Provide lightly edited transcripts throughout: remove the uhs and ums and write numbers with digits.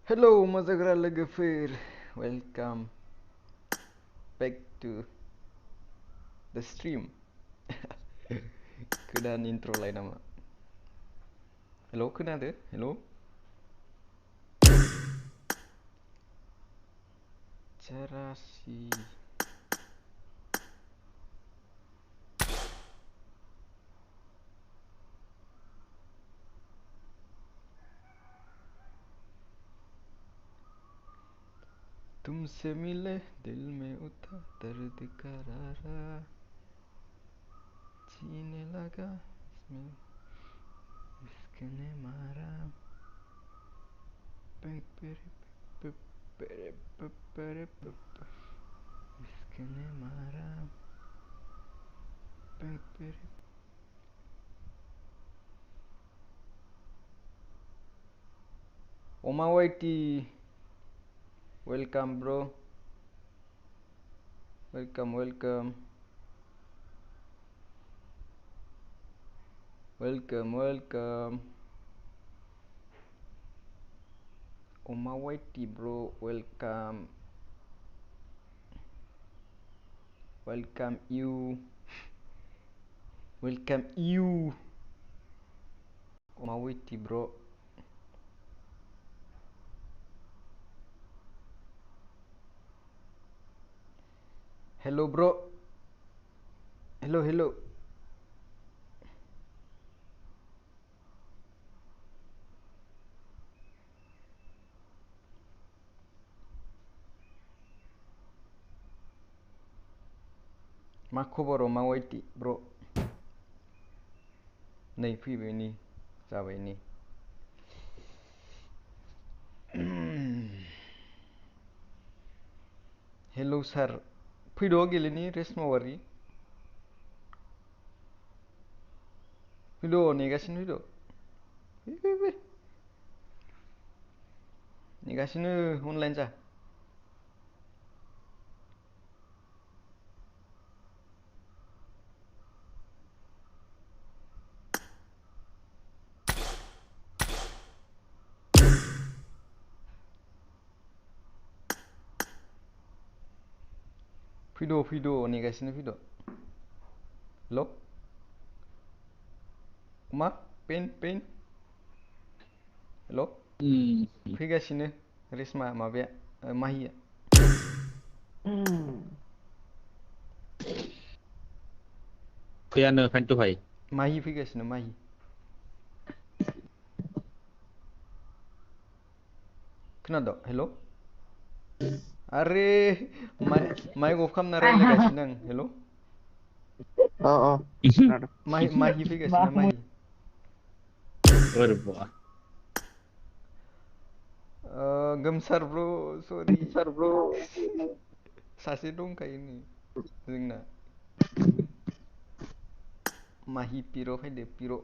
Hello मोजाग्रा लोगोफोर, welcome back to the stream. गोदान intro लाय नामा? Hello खोनादो? Hello? Cerasi. तुमसे मिले दिल में उठा दर्द करारा जीने लगा इसमें इश्क ने मारा इश्क ने मारा OMAdinner, welcome bro, welcome welcome welcome welcome OMAdinner bro, welcome welcome you OMAdinner bro. Hello bro, hello मा खबर OMAdinner bro? नै फैबाय नै जाबाय नै हेलौ सार फैद' गेलेनि रेस्ट मावारि फैद' नेगासिनो फै नेगासिनो अनलाइन जा फैद' नेगासिनो फैद' हेल' मा पेन हेल' फैगासिनो रेसमा माबाया माहिया फैयानो फाइन टु फाइ माहि फैगासिनो माहि खोनादों हेल' आरे माइक अफ खालामना रायज्लायगासिनो आं हेल' माहि फैगासिनो माहि गोमसार ब्र सरि सासे दंखायो नै जोंना माहि पिर' फैदो पिर'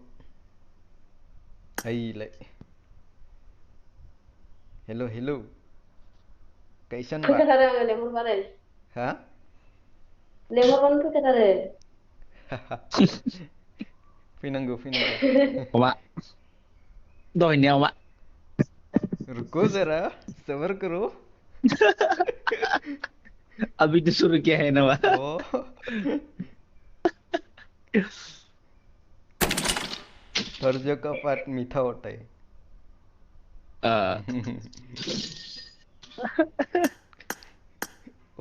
हैलाय हेल' कैसन बा फैखाथारो आङो लेंहरबानो हा लेंहरबानो फैखाथारो फैनांगौ अमा दहायनिया अमा रुको जरा सबर करो अभी तो शुरू किया है ना ओ धैर्य का पात मीठा होता है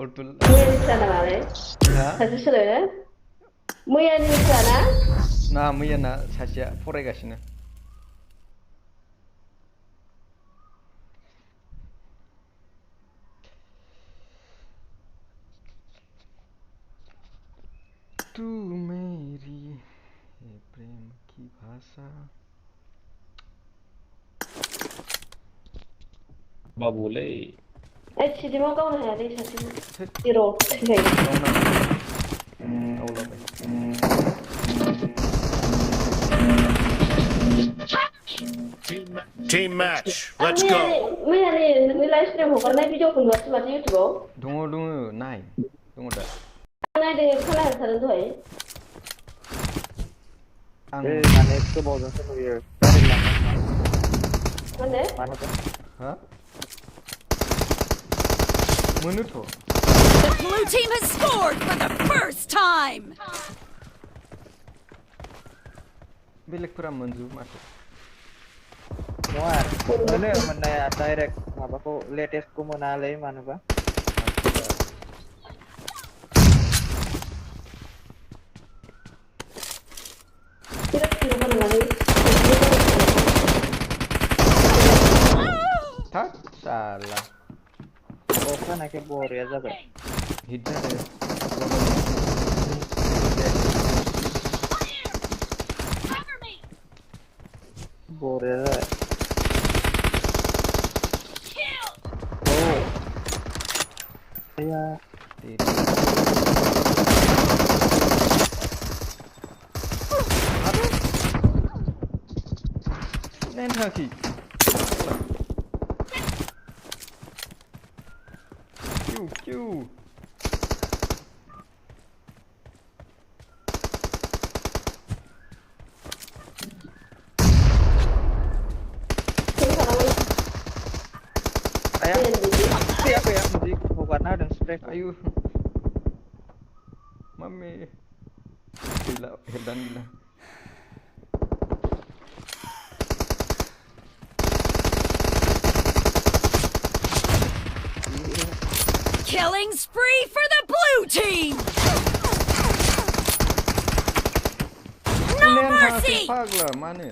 मैयानि फिसा नामालै सासे सोलायना मैयानि फिसाना ना मैयाना सासेया फरायगासिनो तू मेरी है प्रेम की भाषा मा बोले सिदिमाव गावनो हायालै सासेखौ जिर' थैखायो Team match. Let's go. मैयानि नोंनि लाइभ स्ट्रिम हगारनाय भिडिअखौ नुवासै माथो इउटुबाव दङ नाय दङ दा नायदों खोनाथारदों दहाय आं माने गोबावजोंसो नुयो मा होनो हा मोनोथ' The blue team has scored for the first time. बेलेगफोरा मोनजोबो माथो नङा मोनो मोननाया डाइरेक्ट माबाखौ लेटेस्टखौ मोनालै मानोबा बिराद गिलु बालु थाक साला बक्स जानायखाय बरिया जाबाय हिट जादों बरिया जाबाय औ आया नायनो थाङाखै किउ किउ आया फैयाखै आं जि हगारना होदों स्प्रेखौ आयु मामे गैला हेल्थानो गैला Killing spree for the blue team. No नायनो थाङाखै mercy. फाग्ला मानो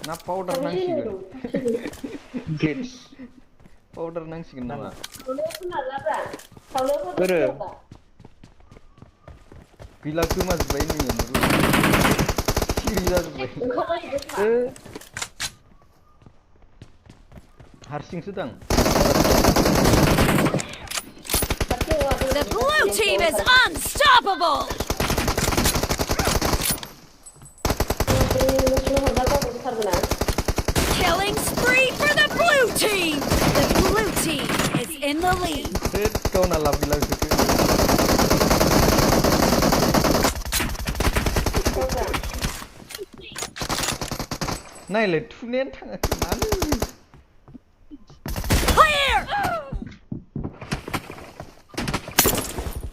ना पाउडार नांसिगोन ग्लिट्स पाउडार नांसिगोन नामा बोरो गैला गोमाजोब्बाय नै सिरि जाजोब्बाय हारसिंसो दां The blue team is unstoppable. Killing spree for the blue team. The blue team is in the lead. Set kau nak bilang suka नायलाय थुनायानो थाङाखै मानो Clear.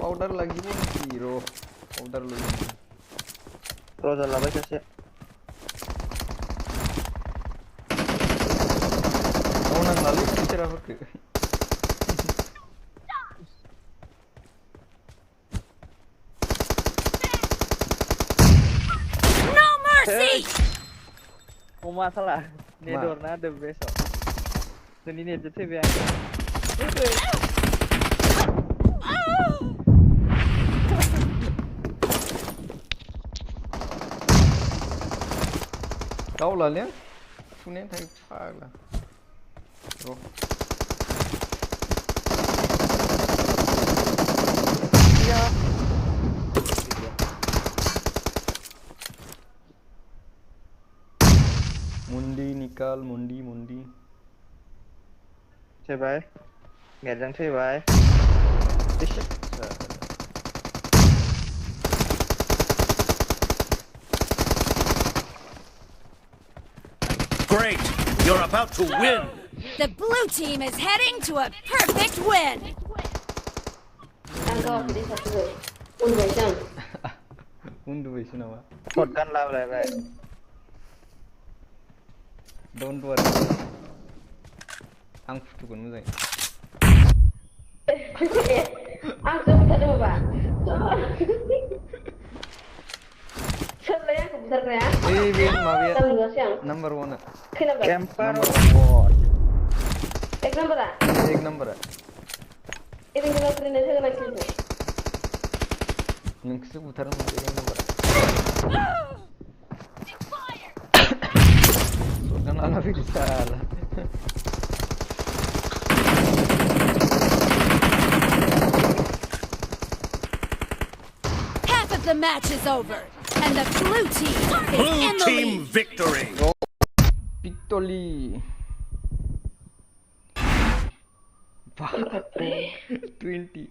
पाउडार लागिबावनोसै र' पाउडार लुगैनो रजा लाबाय सासे मावनांलालै टिचाराफोरखो No mercy. अमा साला नेट हरना होदों बेसाव जोंनि नेटजों थैबाय गावलालै आं थुनायानो थाङै फाग्ला र' मुन्डी निकाल मुन्डी मुन्डी थैबाय नेटजों थैबाय Great! You're about to win! The blue team is heading to a perfect win. उन्दुबायसो नामा शटगान लाबोलायबाय डन्ट वारि आं फुथुगोन मोजाङै आंसो बुथारदों बाबा सोरलाय आंखौ बुथारग्राया ओइ बे माबाया नुवासै आं नाम्बार 1 खै नाम्बार केम्पार एक नाम्बारा एक नाम्बारा एरेंगेलाव ट्रेनाय होगोन आं नोंखौसो बुथारनो मोनदों एक नाम्बारा शटगान लाना फैदो साला Half of the match is over, and the blue team is Blue in the team lead. victory! Victory 20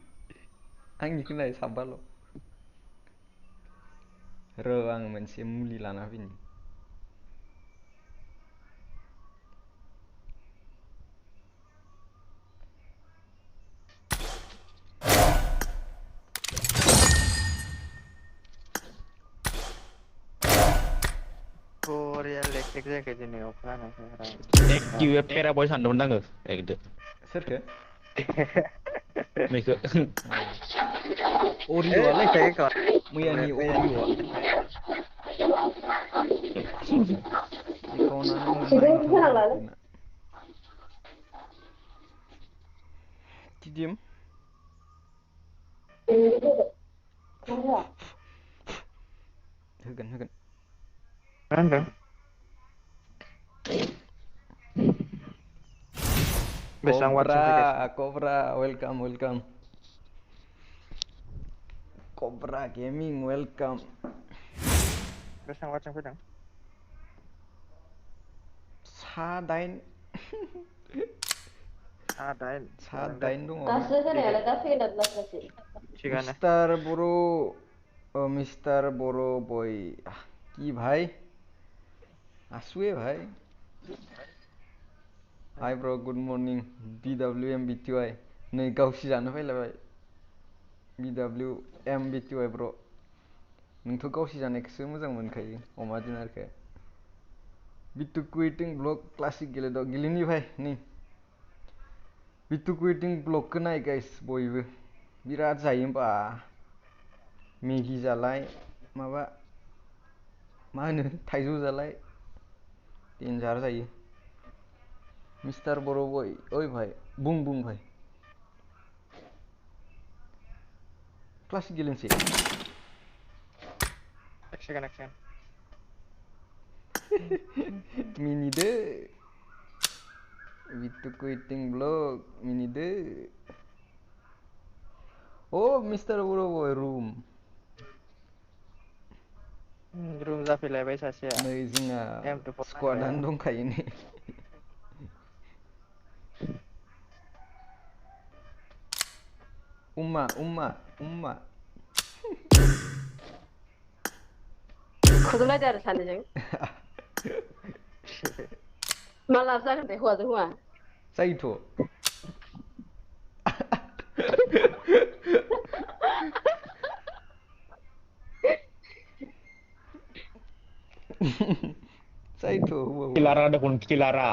आंनिखौ नाय साबबाल' र' आं मोनसे मुलि लाना फैनि स्ट'रिया लेक जायाखै दिनै अखा हानायखाय एक्टिभ पेराबय सानदोंमोन आङो एकदो सोरखो नैखो अरिय'आलाय मैयानि अरिय'आ एकाउन्टआनो सिदोम 9,000 होनांलालै जाबाय टिडिएम होगोन मा होनदों बेसेबां वाटसिम फैगासिनो कब्रा वेलकाम कब्रा गेमिं वेलकाम बेसेबां वाटसिम फैदों सा 8 सा 8 दङ दासो होनायालाय दा फैगोन आरो लासै लासै थिगानो मिस्टार बर' बय কি ভাই আসুয়ে ভাই हाय ब्र गुड मर्निं BWMBTY नै गावसि जानो फैलायबाय BWMBTY ब्र नोंथ' गावसि जानायखौसो मोजां मोनखायो अमा दिनारखौ बिटु कुइटिं ब्लग क्लासिक गेलेनि भाई नै बिटु कुइटिं ब्लगखौ नाय गाइस बयबो बिराद जायो होमबा मेगि जालाय माबा मा होनो थाइजौ जालाय डेन्जार जायो मिस्टार बर' बय ओइ भाई बुं भाई क्लासिक गेलेनोसै एक सेकेन्ड मिनिदो बिटु कुइटिं ब्लग मिनिदो ओ मिस्टार बर' बय रुम रुम जाफैलायबाय सासेया नै जोंना M24 नांबाय स्क्वाडानो दंखायो नै उम्मा खुदुमलायदो आरो सानैजों मा लाब जागोन दे हौवाजों हौवा जायोथ' जायोथ' हौवा किलारा दखुन किलारा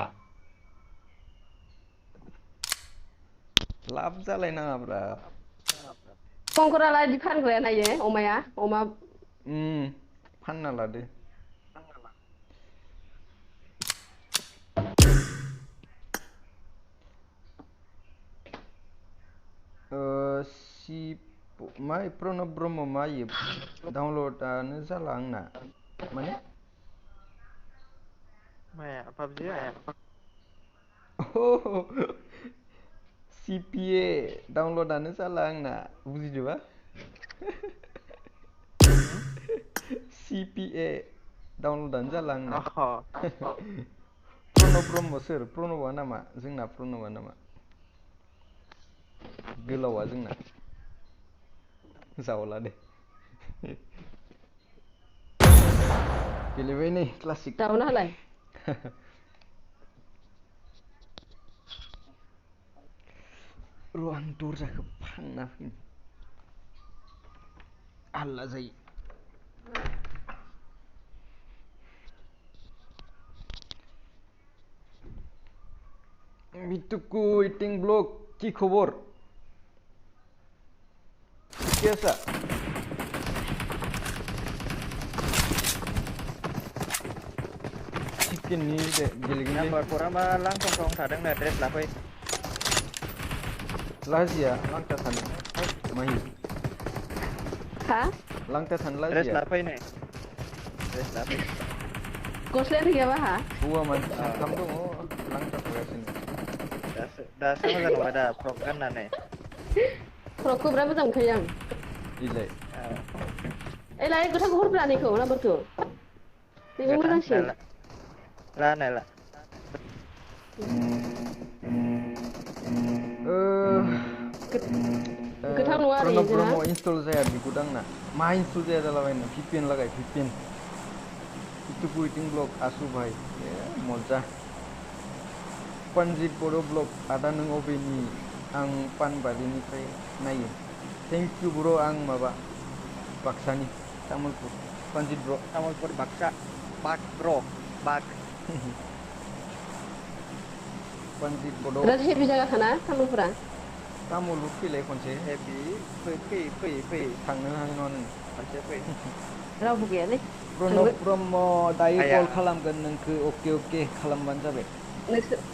लाब जालायनाङाब्रा कंकराला बिदि फानग्राया नायो अमा फानना लादो मा प्रणब ब्रह्म मा इयो डाउनलडानो जाला आंना माने माया पाबजिया CPA डाउनलडानो जाला आंना बुजिदोबा CPA डाउनलडानो जाला आंना प्रणब ब्रह्म सोर प्रणबा नामा जोंना प्रणबा नामा गोलावा जोंना जावला दे गेलेबाय नै क्लासिक जावना होलाय र' आं दरजाखौ फांना फैनि हाल्ला जायो बिटुकु इटिं ब्लग কি খবর ঠিকে আছা चिकेननि गेलेगोनलै नाम्बार फरा लांथं थादोंनो ड्रेस लाफै लाजिया लांथा थानो माहि हा लांथा थानो ड्रेस लाजिया लाफै नै ड्रेस लाफै गस्लायानो गैयाबा हा हौवा मानसि साथाम दङ लांथा थागासिनो दासो मोजां नङा दा फ्रक गाननानै फ्रकखौ बिराद मोजां मोनखायो आं इलाय ओइ लाय गोथांखौ हरब्रा नैखौ नाम्बारखौ बेबो गोथां मोजांसिन नायला गोथां नङा आरो प्रणब जोंना ब्रह्म इनस्टल जाया बिखौ दांना मा इनस्टल जाया जालाबायनो VPN लागाय VPN इटुकु इटिं ब्लग आसु भाई मजा पनजित बर' ब्लग आदा नों अबेनि आं पानबारिनिफ्राय नायो थेंक इउ ब्र आं माबा बाक्सानि तामुलपुर पनजित ब्र तामुलपुर बाक्सा बाक ब्र बाग पानजित बड' बिराद हेभि जागाखाना तामुलफोरा तामुलबो फैलाय खनसे हेभि फै थांनो हानाय नङा नों खनसे फै रावबो गैयालै प्रणब थांनो ब्रह्म दायो आया कल खालामगोन नोंखो अके खालामबानो जाबाय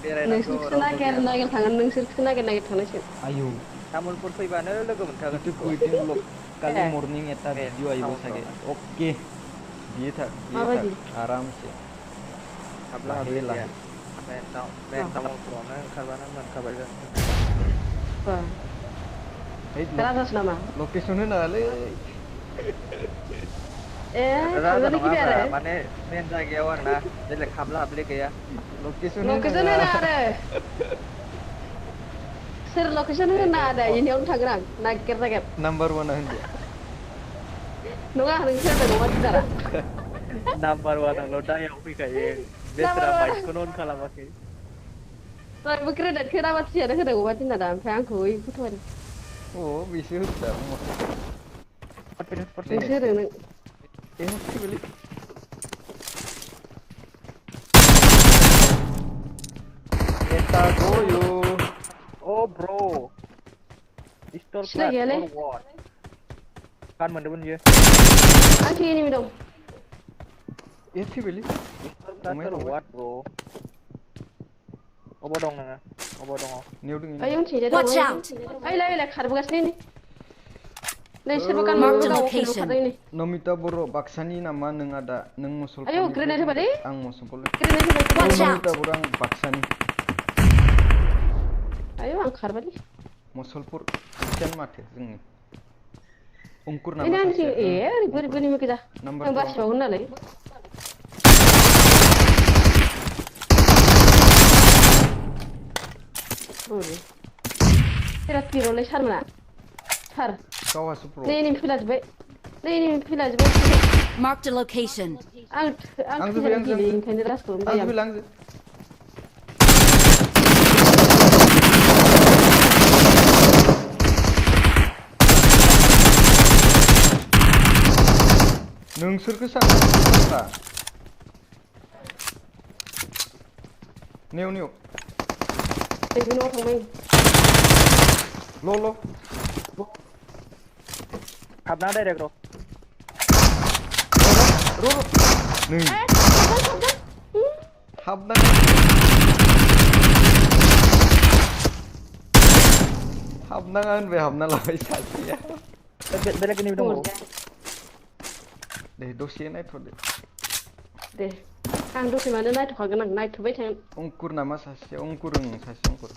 बेरायनांगौ नोंसोरखौसो रावबो नागिर गैयाबा नागिर थांगोन नोंसोरखौसो नागिर थांनांसिगोन आयौ तामुलपुर फैबानो लोगो मोनखागोन बिटु नोंखौ कुइटिं ब्लग काली ए मॉर्निंग एटा मेन भिडिअ आइबो सागे टाउनफ्रावनो ओके बियो थाक माबायदि आरामसे हाबला लाहे हाबलि गैया लाहे मेन तामुलपुरावनो ओंखारबानो मोनखाबाय जों है राजासो नामा लकेसन होनाङालै ए राजा थांनो नागिरबाय नङाब्रा आरो माने मेन जायगायाव आरोना बेलेग हाबला हाबलि गैया लकेसन लकेसन होनाङा होना आरो सोर लकेसन होना आरो इनियावनो थांगोन आं नागिर नाम्बार वाना होनदो नङा नोंसोर होनदों अमा दिनारा नाम्बार वानावल' दायाव फैखायो नाम्बार बेसरा वान माइकखौनो अन खालामाखै दहायबो ग्रेनेडखौ राबाथियानो होदों अमा दिनारा ओमफ्राय आंखौ ओइ फट'आनो अ बेसो होदों नोंसो होदों नों ए फैबायलै एटा गयो Oh bro, pistol सिनाय class गैयालै or what? Kan मोनदोंमोन बियो आंसो एनिमि दं ए फैबायलै pistol class अमाया or रावबाय what bro? अबाव दं नोङो? अबाव दङ? नेयाव दङ ओइ उनथिंजाय दं Watch ओइ out! ओइलाय खारबोगासिनो नै सोरबा गान Marked a गावगाव खेलबो location. खारदों नै नमिता बर' बाक्सानि नामा नों आदा नों आयौ मुसलपुरनिफ्राय ग्रेनेड बुंदो होबायलै आं मुसलपुर ग्रेनेड होबाय औ Watch ग्रेनेड नमिता out! बर' आं बाक्सानि आयौ आं खारबायलै मुसलपुर खाथियानो माथो जोंनि अंकुर नामा ओइनो आंथिं सासेया ए ओरैबो अंकुर ओरैबो एनिमि गोजा नाम्बार आं टु अंकुर बासिबावगोन नालाय बिराद पिर'लै सारमोना सार गावहासो प्र' नै एनिमि फैलाजोब्बाय नै एनिमि फैलाजोब्बाय Marked a location. आं आंजो फै थैजानो आंजो गियो ओंखायनो रासखौ बायो आंजो आं फैला आंजो नोंसोरखौ सानफ्रा नेव नैबे न'आव थांबाय ल' हाबना डाइरेक्ट र' नै हाबना हाबनाङा होनबाय हाबना लाबाय सासेया बेलेग एनिमि दंबावो दे दसे नायथ'दो दे आं दसे मानो नायथ'खागोन आं नायथ'बाय थागोन अंकुर नामा सासे अंकुर सासे अंकुर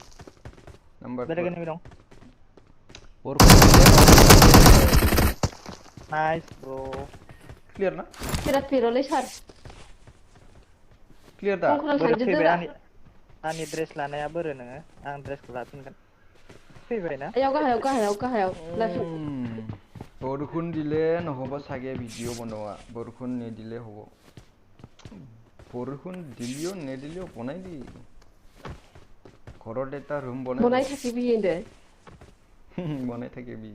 नाम्बार बेलेग एनिमि दं नाइस ब्रो क्लियार ना बिराद पिर'लै सार क्लियार दा अंकुराव बोरो थांजोबदो फैबाय रा आंनि ड्रेस लानाया बोरो नोङो आं ड्रेसखौ लाफिनगोन फैबाय ना आयाव गाहायाव लाफिन बरखुन दिले নহ'ব চাগে ভিডিঅ' বনোৱা বৰষুণ নিদিলে হ'ব বৰষুণ দিলেও নেদিলেও বনাই দি ঘৰত এটা ৰুম বনাই बनाय থাকিবি होनदो বনাই থাকিবি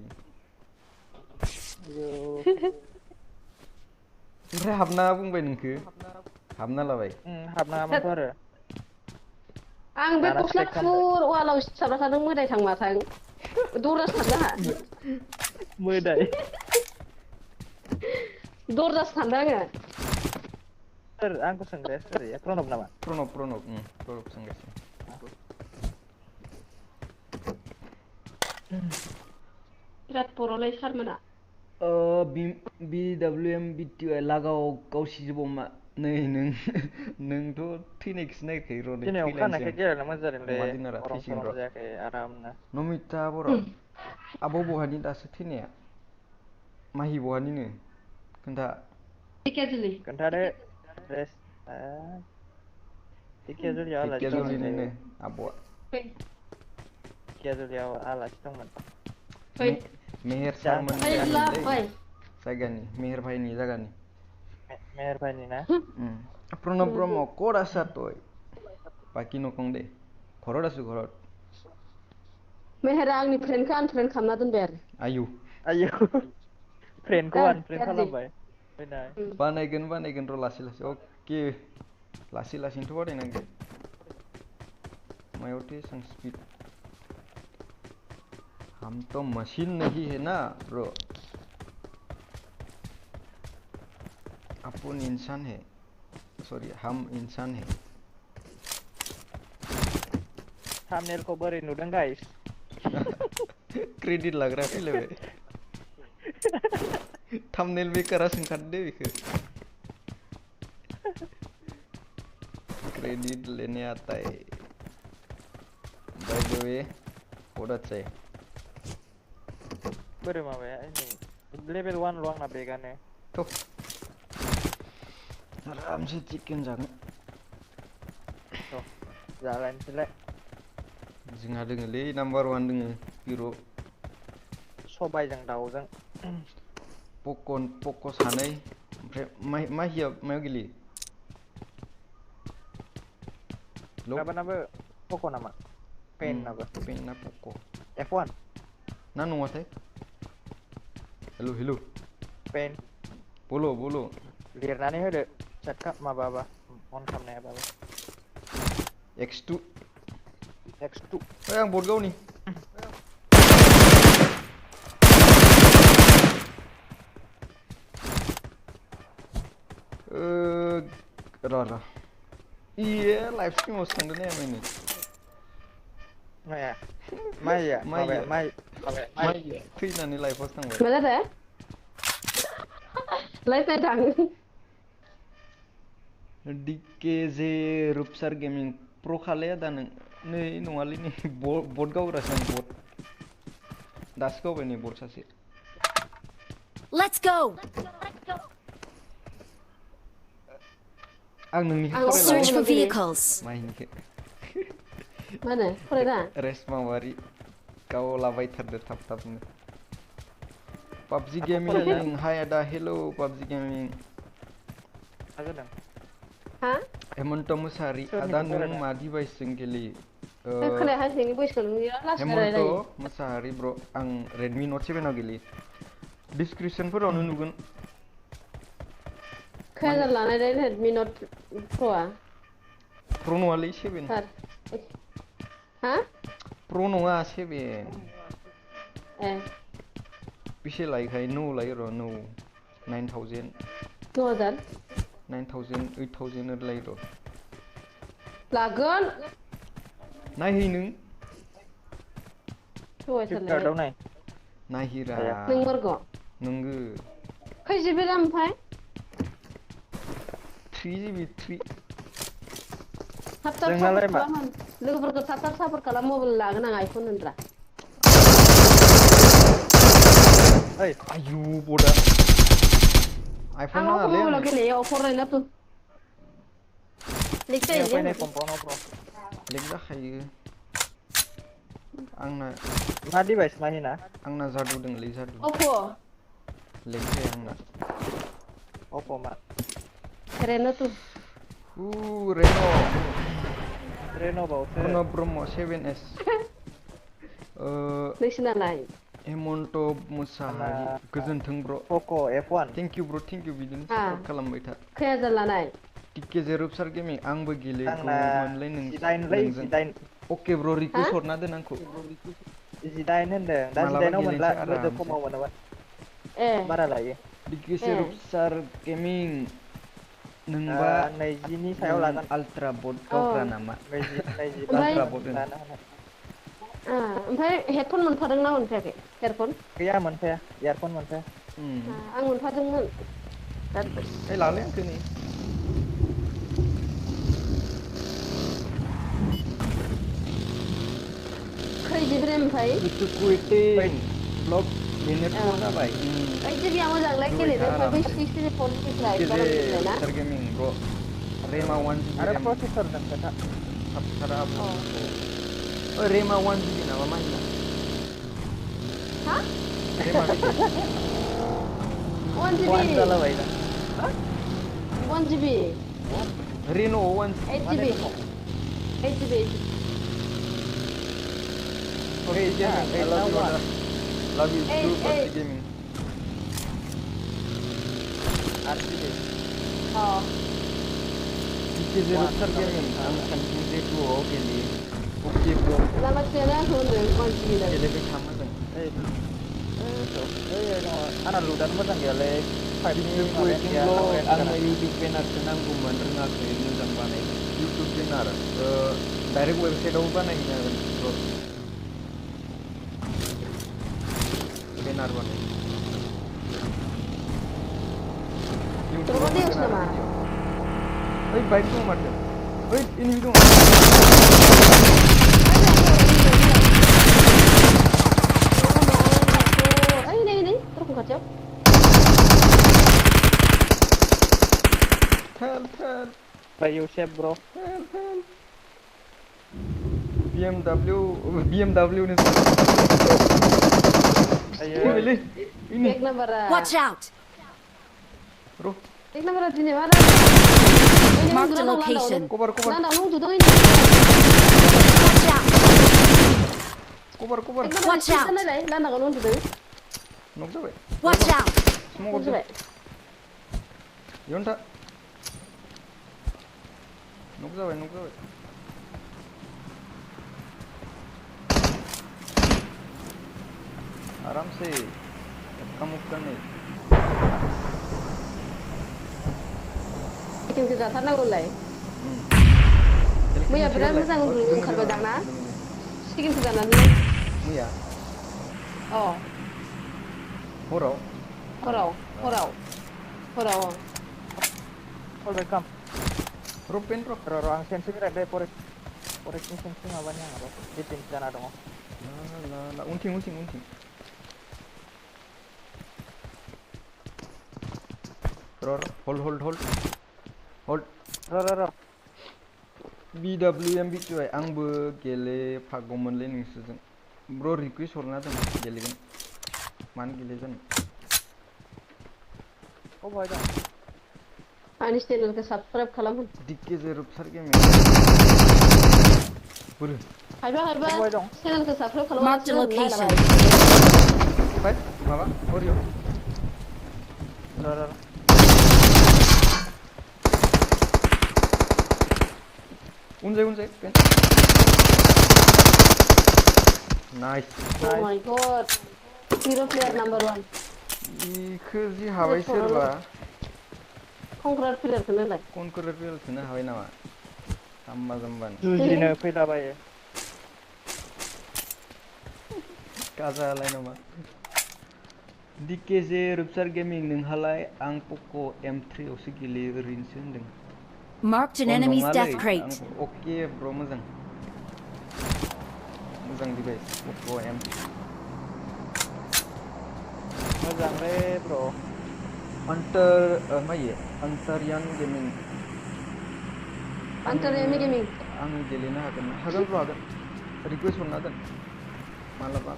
ओमफ्राय हाबना बुंबाय नोंखो हाबना लाबाय हाबनाङामोनथ' आरो आं बे दाना गस्ला स्ट्राइक खालामबाय गुफुर वालाव सिथाबना थादों मोदाय थां माथां दरजासो थांदों आंहा मोदाय दरजासो थांदों आङो सोर आंखौ सोंग्राया सोर प्रणब नामा प्रणब सोंगासिनो बिराद बर'लै सारमोना BWM BTI लागाव गावसिजोब अमा नै नोंथ' थैनायखौसो नायखायो र' नै दिनै अखा थैलायनोसै हानायखाय गेलेनो मोजां जादोंलै अमा दिनारा गरम थैसिगोन सरम र' जायाखै आरामनो नमिता बर' आब' बहानि दासो थैनाया माहि बहानिनो खोन्था धेकियाजुलि खोन्थादो ड्रेस धेकियाजुलियाव आलासि दंमोनलै धेकियाजुलिनिनो आब'आ फै धेकियाजुलियाव आलासि दंमोन फै मेहेर जा सारमोननि फै गामिनिलै फै जायगानि मेहेर भाइनि जायगानि मेहेर भाइनि ना प्रणब ब्रह्म ক'ত আছা তই বাকী নকওঁ দে ঘৰত আছো ঘৰত मेहेरा आंनि फ्रेन्डखौ आनफ्रेन्ड खालामना दोनबाय आरो आयौ फ्रेन्डखौ आनफ्रेन्ड गाज्रि खालामबाय बानायगोन र' लासै अके लासै लासैनोथ' बारायनांगौ मायावथो एसां स्पिड हम तो मशीन नहीं है ना ब्रो अपन इंसान है सॉरी हम इंसान है थाम्बनेलखौ बोरै नुदों गाइस क्रेडिट लाग्रा फैलायबाय थाम्बनेल मेकारा सोंखादो बेखौ क्रेडिट लेने आता है बाय द वे व्हाट say बोरै माबाया नै लेभेल 1 ल' आंना बेगानो तो आरामसे चिकेन जागोन थ' जालायनोसैलाय जोंहा दोङोलै नाम्बार 1 दोङो हिर' सबायजों दाउजों पक' सानै ओमफ्राय माहिया मायाव गेलेयो गाबानाबो पक' नामा पेननाबो पेनना पक' F1 ना नङाथाय हेल' पेन बोलो लिरनानै होदो सेट माबाबा अन खालामनो हायाबाबो X2 X2 ओइ आं बट गावनि र' इये लाइफ स्ट्रिमावसो थांदों ने आं माइया थैनानै लाइफआवसो थांबाय मा जादों लाइफ नायनो थाङो DKJ रुपसार गेमिं प्र' खालाया दा नों नै नङालै नै बट गावग्रासो आं बट दासो गावबाय नै बट सासे Let's go. आं नोंनिखौ आं Search for फरायलांगोन vehicles. माहिनिखौ मा होनो फरायना रेसमावारि गावलाबायथारदो थाबनो पाबजि आंखौ गेमिं फरायला। हाय आदा हेल' पाबजि गेमिं जादों हा हेमन्त मुसाहारि सोरनिखौ आदा नों फरायदों? मा डिभाइसजों गेलेयो खोनाया नोंनि बैसोखौ बिराद लासै हेमन्त रायलायो मुसाहारि ब्र आं रेडमि नट 7 आव गेलेयो डिसक्रिपसनफोरावनो नुगोन खोनाया लानाय रेडमि नट प्र'आ प्र' नङालै 7 सार हा प्र' नङा 7 ए बेसे लायोखाय नो लायो र' नो 9000 2000 9000 8000 ओरै लायो र' लागोन नायहै नों थगायथारलायबाय फ्लिपकार्टआव नाय नायहिरा नों मारग' नोंगो खै जिबि दाम ओमफ्राय 3GB 3 थाब जोंनालाय मा? खालाम लोगोफोरखौ थाब सापर्ट खालाम मबाइल लागोन आं आइफन होनद्रा ओइ आयु बडा आइफन आं नाङालै मबाइलाव आंनो गेलेयो फरायला तु लिक जायो फैनाय जे कम्पाउन्डआव प्र लेक जाखायो आंना मा डिभाइस माहिना आंना जादु दंलै जादु अप्प' लेक जाया आंना अप्प' मा रेनो तु रेन' रेन'बावसो प्रणब ब्रह्म 7S नोंसिनालाय हेमन्त मुसाहारि गोजोन्थों ब्र पक' F1 थेंक इउ बिदिनो हा। सापर्ट खालामबाय था खै हाजार लानाय टिकेजे रुपसार गेमिं आंबो आंना गेलेगौमोनलै 18 अके ब्र हा रिकुइस्ट हरना दोन आंखौ 18 होनदों दा मालाबा 18 आव मोनला गेलेनोसै गोदो आरामसे खमाव मोनोमोन ए बारा लायो टिकेजे ए रुपसार गेमिं नोंबा 20 नि सायाव लागोन आल्ट्रा बट औ गावग्रा नामा 25 ओमफ्राय आल्ट्रा बट होन लानो हानाय ओमफ्राय हेडफन मोनफादोंना मोनफायाखै हेडफन गैया मोनफाया इयारफन मोनफाया आं मोनफादोंमोन ओइ लालै आंखौ नै खै जिबि रेम ओमफ्राय itu kuiting blog minutku जाबाय ओइ जिबिया मोजांलाय गेलेनो ओमफ्राय बै 64 40निफ्राय बारा मिथिबाय ना Star Gaming bro Rema 1GB आरो RAM प्रसेसरजों खोथा Sapsara oh Rema 1GB nama mana हा Rema gitu 1 जिबि 1 जालाबाय दा 1 जिबि Reno 1 8 जिबि 8 जिबि PUBG Gaming I love you brother Love you too PUBG Gaming RGB O DK गेजेराव गेमिं आं सानसेनि जे दुआव गेलेयो अके ब्र' लामा थियानो आंखौ होनदों मानसि गिनां गेलेबाय था मोजां आंना लुदानो मोजां गैयालै फाइभनि माबायानो बिटुकुइटिं गैया ब्लग नांनायानो आंनो गैया इउटुब बेनारसो नांगौमोन रोङाखै मोजां बानायनो इउटुब बेनार डाइरेक्ट वेबसाइटआवबो बानायहैनो हागोन ब्र' बेनार बानाय इउटुबाव Terus मोनगोन आरो nama. भिडिअ ओइ बाइक दं माथो ओइ एनिमि दं Ini, terus kacau. Help help bye you safe bro help help BMW नि आयो फैबायलै ini Back number. Watch out! bro Back number di mana? Ini Mark the dulu location. cover Nanda lu tuh ini. Watch out! cover Back number Watch out. Nanda lah, Nanda kalau tuh. knock जाबाय Watch out! smoke हरदो यन्टा knock जाबाय आराम से मुक्का नहीं Bikin kejahatannya ulai. Muya benar masa ngurung kalau dana. Bikin kejahatan ni. muya Oh, horo korau. All welcome ropen ro orang sensi ada porek ini sensi apanya apa di tim sana dong la unting ro hold ro BWM बिचुय आंबो गेले फागौमोनलै नोंसोरजों ब्र request हरना दोन गेलेगोन मान गेलेगोन oh boy dong Ani channel ke subscribe खालाम. दिक्के जेरुबसार game बोरो Haiba boy dong channel ke subscribe खालाम. Mark the location. फाय माबा हरियो ro उनजाय पेन nice Oh my god. Hero player number 1. इखो जि हाबाय सोरबा Congrats player kenal. कनकरेट बेल सोनो हाबाय नामा जाम्बा जाम्बानो जुजिनो फैलाबायो गाजालाय नामा दिके जे रुपसार गेमिं नोंहालाय आं पक' M3 आवसो गेलेयो ओरैनोसो होनदों Marked an enemy's death crate. Okay ब्र मोजां डिभाइस पक' M3 मोजांलै ब्र अंतरियान गेमिं Antaranya gaming. आं गेलेनो हागोन ब्र हागोन रिक्वेस्ट हरना दोन मालाबा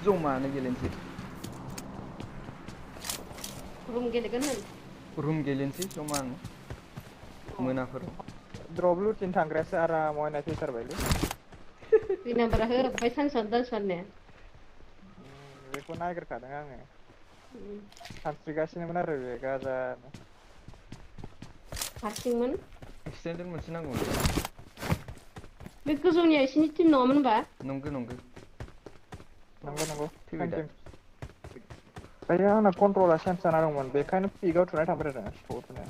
जमानो गेलेनोसै Room gelegan kan. रुम गेलेनोसै जमानो मोनाफोराव द्रप लुटिन थांग्रायासो आराम अयना फैथारबायलै Ini berakhir by sansan-sansannya. बेखौ नागिरखादों आङो सानस्रिगासिनोमोन आरो बे गाजानो Harsingman. एक्सटेन्डेड मोनसे नांगौ Bे गोजौनिया इसोरनि टिम नङामोन होनबा? नंगौ नंगौ फैबाय दा दायो आंना कन्ट्रला सेन्स जाना दंमोन बेखायनो पिकआव थुनाय थांबाय आरो स्प'आव थुनाय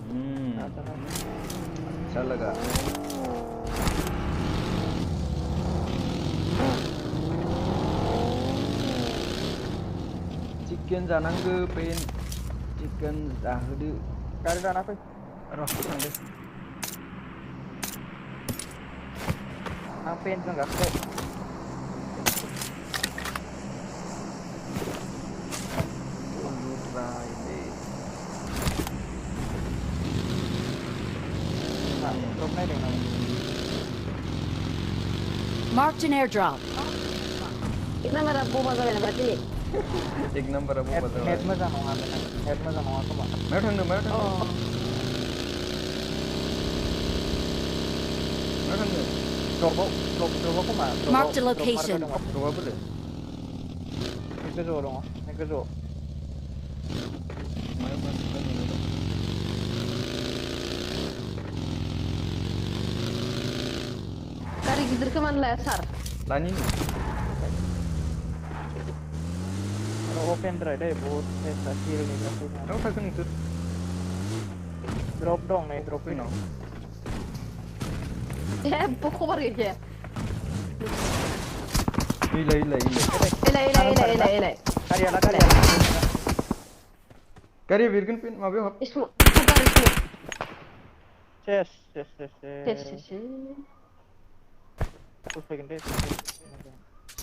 अच्छा लगा चिकेन जानांगौ पेन चिकेन जाहोदो गारि लाना फै र' थांदो आं पेनजों गाखोबाय द्रप नायदों नामा Marked an airdrop. Kita merah boba जाबाय berarti nih. एक नम्बरा बबा जाबाय नेट मोजां नङा बेना नेट मोजां नङा खोमा मायाव थांनो मायाव थांनो द्रपआव खोमा Marked a location. द्रपआ बोरो गोजौआव दङ गोजौआव मायाव मानसिफोर नुनो दं गारि गिदिरखौ मानो लाया सार? लानि open dry deh, बहुत ऐसा skill nih pasti ना. थाव थाखो नोंसोर Drop dong nih, drop अपेनाव जेबो खबर गैखाया इलाय एलाय Karya lah. गारिया बेरगोन पेन माबायाव हाब इसमाव गारि इसमाव Ses. Push back deh.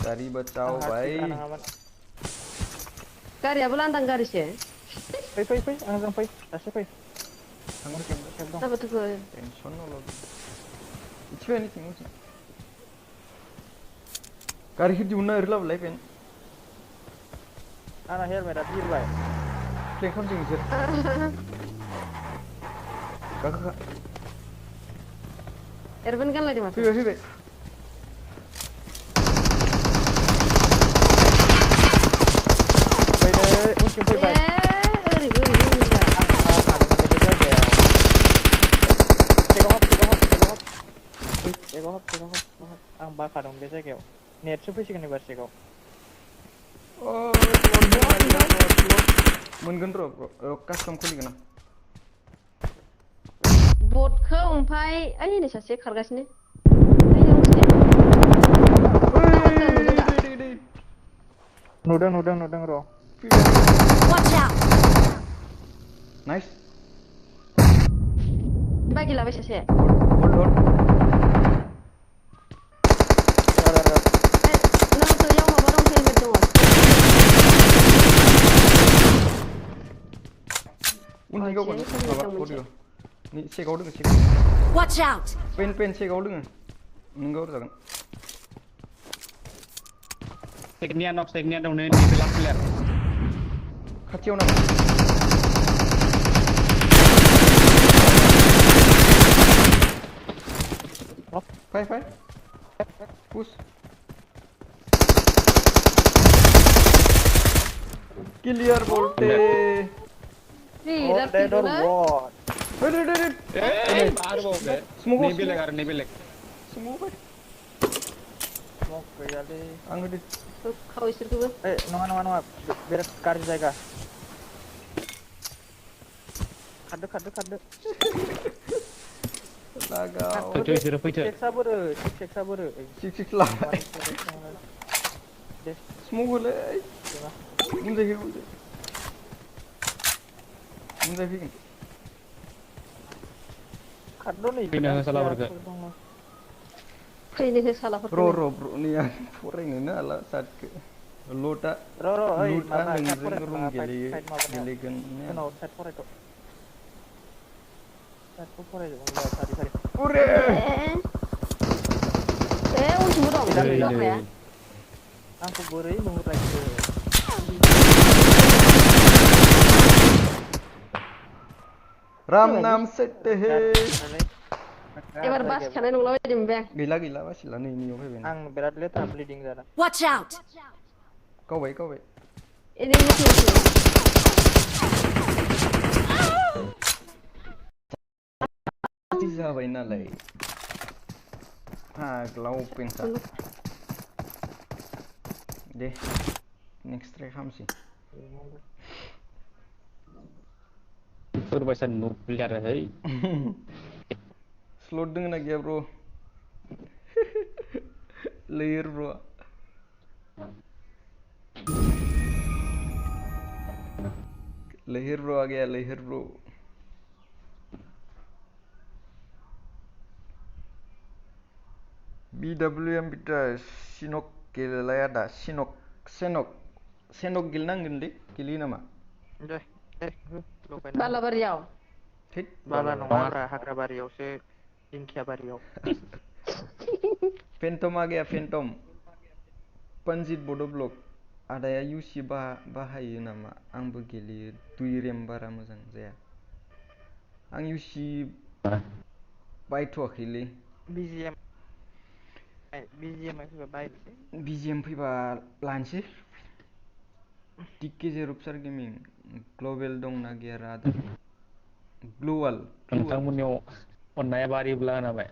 गारि बचाओ भाई गारियाबो लांदां गारिसो Fai, आंजों fai, दासो fai. थांनो Cek dong. जाबाथ' टेनसन नल इथिबाय निथिं उनथिं गारिखौ दिहुनना ओरै लाबोलाय पेन Anak helmet बिरबाय. प्लेन खालामसै नोंसोर गाखोखा एरबोन गानलायदों माथो फैबाय Fai deh, uncing fai. ओरैबो Take off. Ang baka dong beza kayo. Net fishing ni bersih kau. मोनगोन र' कास्टम खुलिगोन आं बटखौ ओमफ्राय ओइ नै सासे खारगासिनो नुदों र'. Watch out! नाइस बागि लाबाय सासे होल्ड नाम्बारयाव माबा दं हेलमेट दङ उनथिं गावगोन माबा अडिअ नि चेकआव दोङो चेक Watch out! पेन चेकआव दोङो नों गाव जागोन Teknia dong nih di pilar. खाथियाव नामा फाय पुश क्लियर बोलते Oh, dead or what? Baru mau be. Smoke. Nih bilik. Smoke. Smoke kali. Anggur di. खाव इसोरखौबो नङा बिराद गाज्रि जायगा खारदो लागाव फैथो सेक्साबोरो सिक्स लाबाय स्मक होलै मुंजायफैगोन खारदो नै फैनो हो सालाफोरखौ फैनो हो सालाफोरखौ र' ब्र'नि आं फरायनोनो हाला सार्टखौ लुटा ओइ लुटा नोंजों रुम गेलेगोन उनाव साइड फरायथ' साइडखौ फरायजोबो सारि ओरे उनथिंबो दं लाफाया आंखौ बोरै नुहुरलायखो राम नाम सत्य है एबार बास खानाय नंला बायदि मोनबाय आं गैला बासिला नै नियाव फैबाय आं बिराद लेथ्रा ब्लिडिं जादों Watch out! गावबाय जाबाय नालाय फाग्लाव पेनसा दे नेक्स्ट ट्राइ खालामसै Surabaya nuklir hei. स्लट दोङो ना गैया ब्र' लेयर ब्र' लहर ब्रो आ गया लहर ब्रो BWM बिटा सिनक गेलेलाया दा सेनक गेलेनांगोनलै गेलेयो नामा दे बालाबारियाव थैद बाला नङा हाग्रा बारियावसो दिंखिया बारियाव फेन्टम आ गया फेन्टम पन्जित बड' ब्लक आदाया UC बाहायो नामा आंबो गेलेयो 2 रेम बारा मोजां जाया आं UC बायथ'वाखैलै BGM फैबा लानोसै टिके जेरबसार गेमिं ग्लबेल दंना गैया आदा ग्लुवाल नोंथांमोननियाव अननाया बारिब्ला होनाबाय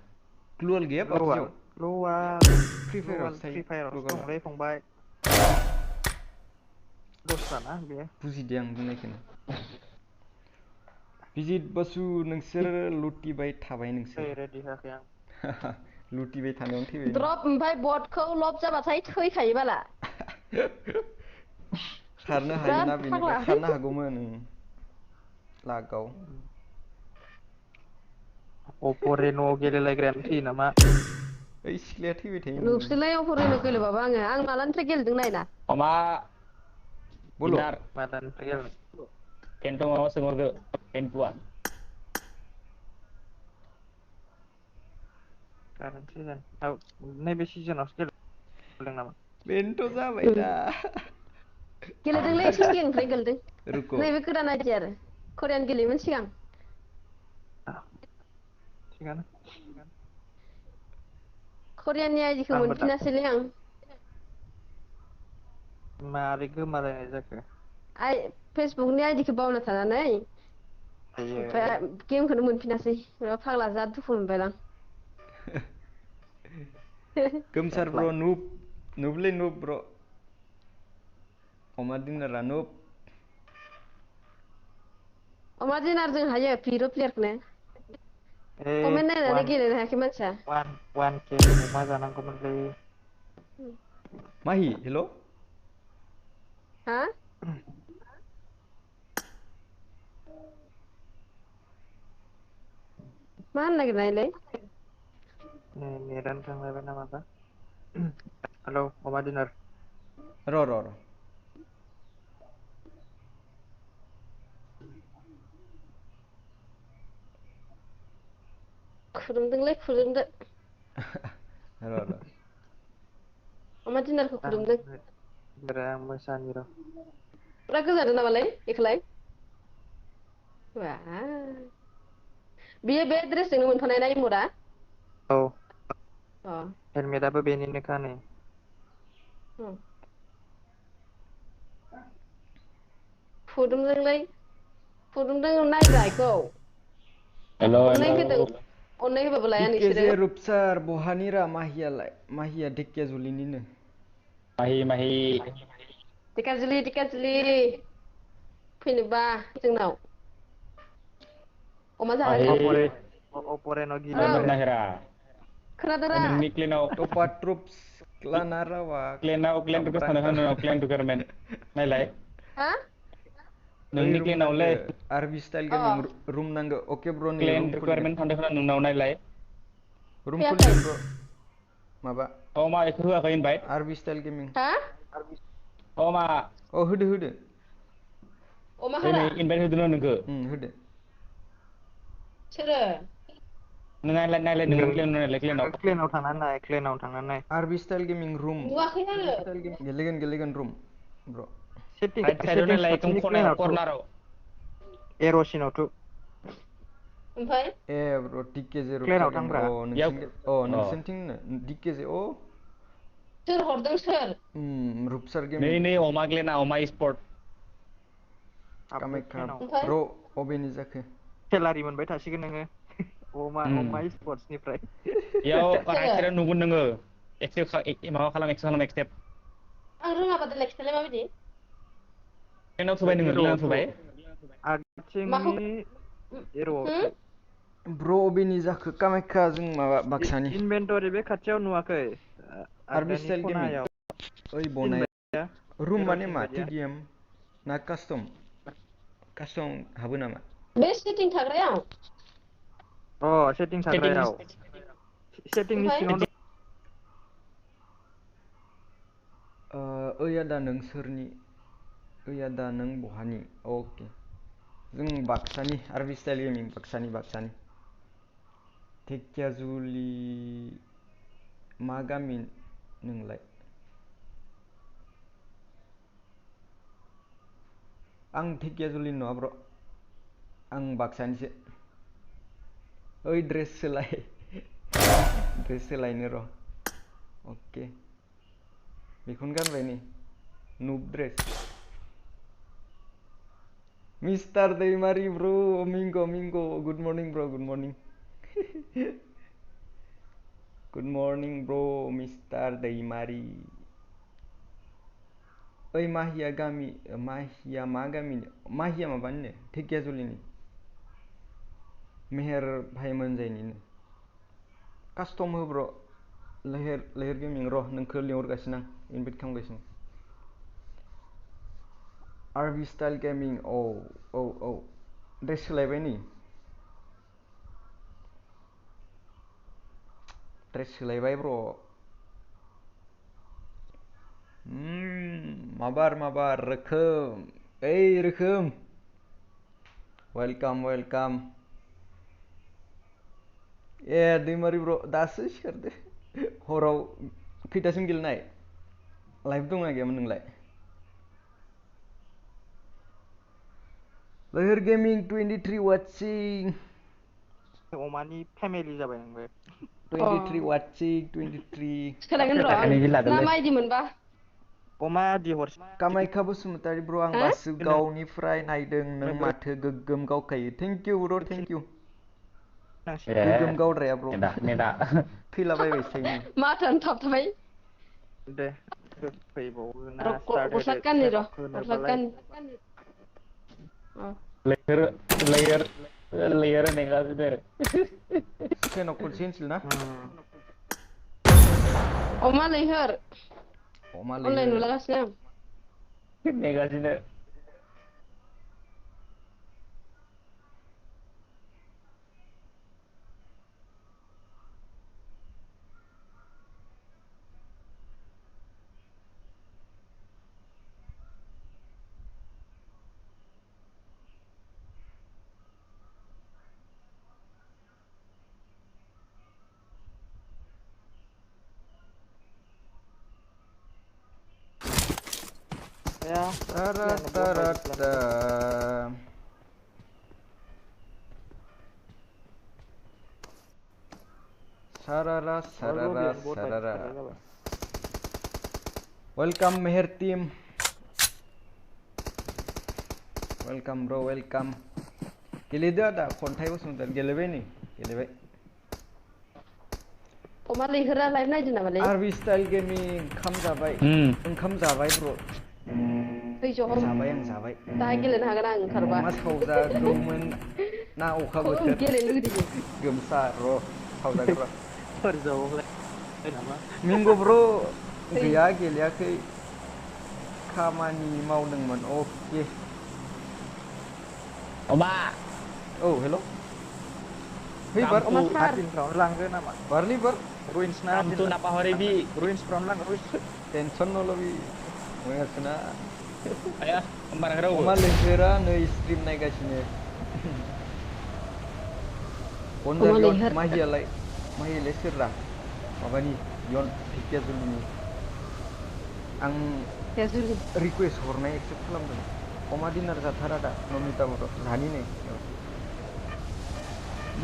ग्लुवाल गैया पाबजियाव ब्र'आ फ्रि फायाराव फ्रि फायारावसो दंलै फंबाय दस्राना बेयो बुजिदों आं बुंनायखौनो बिजित बसु नोंसोर लुटिबाय थाबाय नोंसोर रेडि होआखै आं लुटिबाय थानायावनो थैबाय द्रप ओमफ्राय बटखौ लब जाबाथाय थैखायो बाला खारनो बिराद हायोना बेनिफ्राय फाग्ला खारनो हागौमोन लागाव अपरेन' गेलेलायग्रायानो थैयो नामा ओइ सिख्लाया थैबाय थायो नुसोलाय अफरैनो गेलेबाबा आं मालानिफ्राय गेलेदों नायना Oma बल' Dinar मालानिफ्राय गेलेनो Kento mau semua Kentua current season नैबे सिजनावसो गेलेदों नामा बेनोथ' जाबाय दा गेलेदोंलै एसे सिगांनिफ्राय गेलेदों रुक' नैबे गोदान आइडिया आरो करियान गेलेयोमोन सिगां थिगानो करियाननि आइडिखौ आंबो दा मोनफिनासैलै आं मारै गोमालायनाय जाखो फेसबुकनि आइडिखौ बावना थानानै आयो ओमफ्राय गेमखौनो मोनफिनासै माबा फाग्ला जा दुखु मोनबाय आं गोमसार जारला ब्र' नुबलै नुब ब्र' अमा दिनारा नुब अमा दिनारजों हायो हिर' प्लेयारखौनो ए कमेन्ट नायनानै गेलेनो हायाखै मानसिया वान के अमा जानांगौमोनलै माहि हेल' हा मा होननो नागिरनायलै नेटानो थांलायबाय नामाबा हेलौ अमा दिनार र' खुदुमदोंलै खुदुमदो र' अमा दिनारखौ खुदुमदों आं मोसानि र' फुरा गोजादों नामालै बेखौलाय बा बियो बे ड्रेसजोंनो मोनफानाय ना इमरा औ अ हेलमेटआबो बेनिनोखा नै फुदुंदों नायब्रा इखौ Hello अननाय hello होदों अननाय होबाबो लाया नोंसोरो दिकेजे रुपसार बहानिरा माहियालाय माहिया ढेकियाजुलिनिनो Mahi ढेकियाजुलि फैनोबा जोंनाव अमा जाहोगोन Mahi अपरेन' औ Mahi गिलायग्राया Nahira खोनादोंरा नोंनि क्लेनाव टपा ट्रुप्स क्लाना रावा क्लेन रुपे सानो होनो क्लेन रुपेरमेन नायलाय हा ओइ नोंनि रुम नांगो क्लेनावलै आरबि स्टाइल अ गेमिं रुम नांगो अके ब्र'नि क्लेन रुम खुलिगोन रिक्वायरमेन्ट थांदों होना नोंनाव नायलाय रुम फैयाखै खुलिगोन ब्र' माबा अ मा बेखौ होआखै इनभाइट आरबि स्टाइल गेमिं हा अ मा अ होदो अमा ओइ हारा नै इनभाइट होदों नोंखौ होदो सोरो नों नायलाय नों नोंनि क्लेनाव नायलाय क्लेनाव थांनानै नाय आरबि स्टाइल गेमिं रुम नुवाखै आङो गेलेगोन रुम ब्र' राइट साइडआव सेटिंस नायलाय एकदम खाथिनि खनायाव क्लेनाव थु कर्नाराव एर'सिनाव थु ओमफ्राय ए ब्र' डिकेजे रुपसार क्लेनाव गेमिं थांब्रा इयाव अ नोंसोरनिथिंनो डिकेजे सोर हरदों सोर रुपसार नै गेमिं नै अमा ग्लेना अमा स्पर्ट हाबदो कामाख्या क्लेनाव ओमफ्राय ब्र' अबेनि जाखो सेलारि मोनबाय थासिगोन नोङो अमा स्पर्टसनिफ्राय इयाव राइट सोरो साइडआव नुगोन नोङो माबा खालाम एक्सेप्ट आं रोङाबा दालाय खिथालाय माबायदि क्लेनाव थुबाय नोङो एर'आव क्लेनाव थु थुबाय माखौ आगदाथिंनि एर'आव थु ब्र' अबेनि जाखो कामाख्या जों माबा बाक्सानि इनभेन्टरि बे खाथियाव नुवाखै आरबि आगदानि स्टाइल गेमिं खनायाव ओइ सिन बनाया रुम माने एर'सिन मा बायदिया टिडिएम ना कास्टम हाबो नामा बे सेटिं थाग्रायाव अ सेटिं सेटिंस थाग्रायाव सेटिंनि ओमफ्राय सिङाव ओइ आदा ओइ आदा नों बहानि अके जों बाक्सानि आरबि स्टाइल गेमिं बाक्सानि ढेकियाजुलि मा गामि नोंलाय आं ढेकियाजुलिनि नङा ब्र' आं बाक्सानिसो ओइ ड्रेस सोलायनो र' अके बेखौनो गानबाय नै नुब ड्रेस मिस्टार दैमारि ब्र' मिंग' गुड मर्निं ब्र' good morning Good morning bro Mr. दैमारि ओइ माहिया गामि माहिया मा गामिनि माहिया माबानिनो ढेकियाजुलिनि मेहेर भाइ मोनजायनिनो कास्टम हो ब्र लैहेर गेमिं र नोंखौ लिंहरगासिनो आं इनभाइट खालामगासिनो आरबि स्टाइल गेमिं औ ड्रेस सोलायबाय नै ड्रेस सोलायबाय ब्र माबार रोखोम ओइ रोखोम वेलकाम ए दैमारि ब्र दासो सिखारदो हराव खैथासिम गेलेनाय लाइभ दंना गैयामोन नोंलाय लैहेर गेमिं 23 वाचिं अमानि फेमिलि जाबाय नोंबो 23 वाचिं 23 सोलायगोन र' ना माइदि मोनबा अमा दिहर कामाख्या बसुमतारी ब्र आं बासुगावनिफ्राय नायदों नों माथो गोग्गोम गावखायो थेंक इउ ब्र थेंक इउ गोग्गोम गावद्राया ब्र थैलाबायबायसो थायो नै माथोआनो थाबथाबाय दे फैबावो ना र' स्टार्ट गस्ला होदो गाननि र' सेटआप गस्ला होनोबालाय गाननि लेयर नेगासिनो सेनाव खनसे होनसै ना अमा लैहोर अमा अनलाइन लैहोर नुलागासिनो आं नेगासिनो ya Tarata. Sarara. Welcome Meher team. Welcome bro, welcome. गेलेदो आदा खन्थाइ बसुमतारी गेलेबाय नै गेलेबाय अमा लैहोरा लाइभ नायदों नामालै आरबि स्टाइल गेमिं ओंखाम जाबाय ओंखाम जाबाय ब्र जाबाय आं जाबाय दा गेलेनो हागोन आं ओंखारबा मा सावजागौमोन ना अखा बोथोर गेलेनो लुगैदों गोमसा र सावजागोन फोरजावलाय नामा मिंग' ब्र गैया गेलेयाखै खामानि मावदोंमोन अके अमा औ हेल' hey bar हातिनफ्रावनो लांदो नामा barli bar रुइन्स ना Kamu napa hari bi? रुइन्सफ्रावनो लांदो ruins tension no lebih mengasana Ayah, kembar ngerau. Oma lehera नै stream नायगासिनो Ondar yon mahiyaलाय mahiyaलाय सोररा माबानि yon ढेकियाजुलिनि आं रिक्वेस्ट हरनाय एक्सेप्ट खालामदों OMAdinner जाथारा दा नमिता बर' जानि नै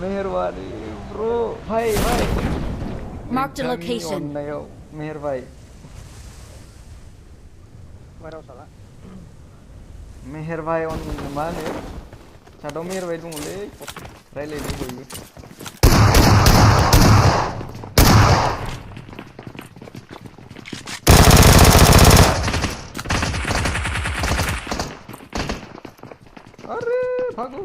मेहरबानी bro Bhai Mark the location. अननायाव मेहर भाई बाराव साला मेहर भाई अन मा होनो सादाव मेहर भाई दङलै रायलायनो बयबो अरे भागो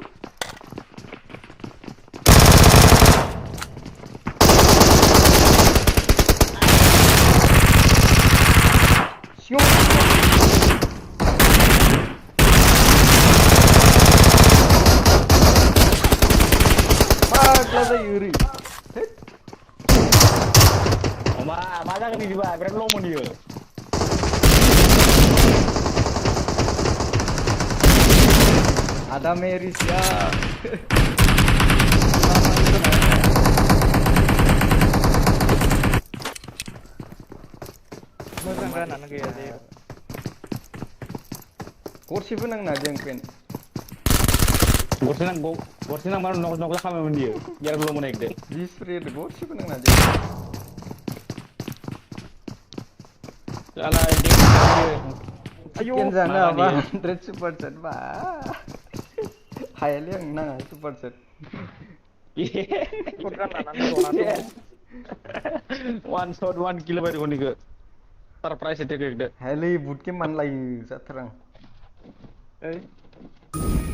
Yuri. Oma, masa kan di bawah, berapa lama dia? Ada Meris ya. मोजां गानानो गैया दे गरसेबो नांना जों PAN Gosnya nang mana nongol kami dia, biar belum naik deh. Di spray deh gosip nang aja. Salah dia. Ayo. Kian sana apa? 100% bah. Hayal yang nang 100%. ikut kan anak One shot, 1 kill baru ni ke. Surprise itu ke. Heli bootcamp manlayu saterang. Eh,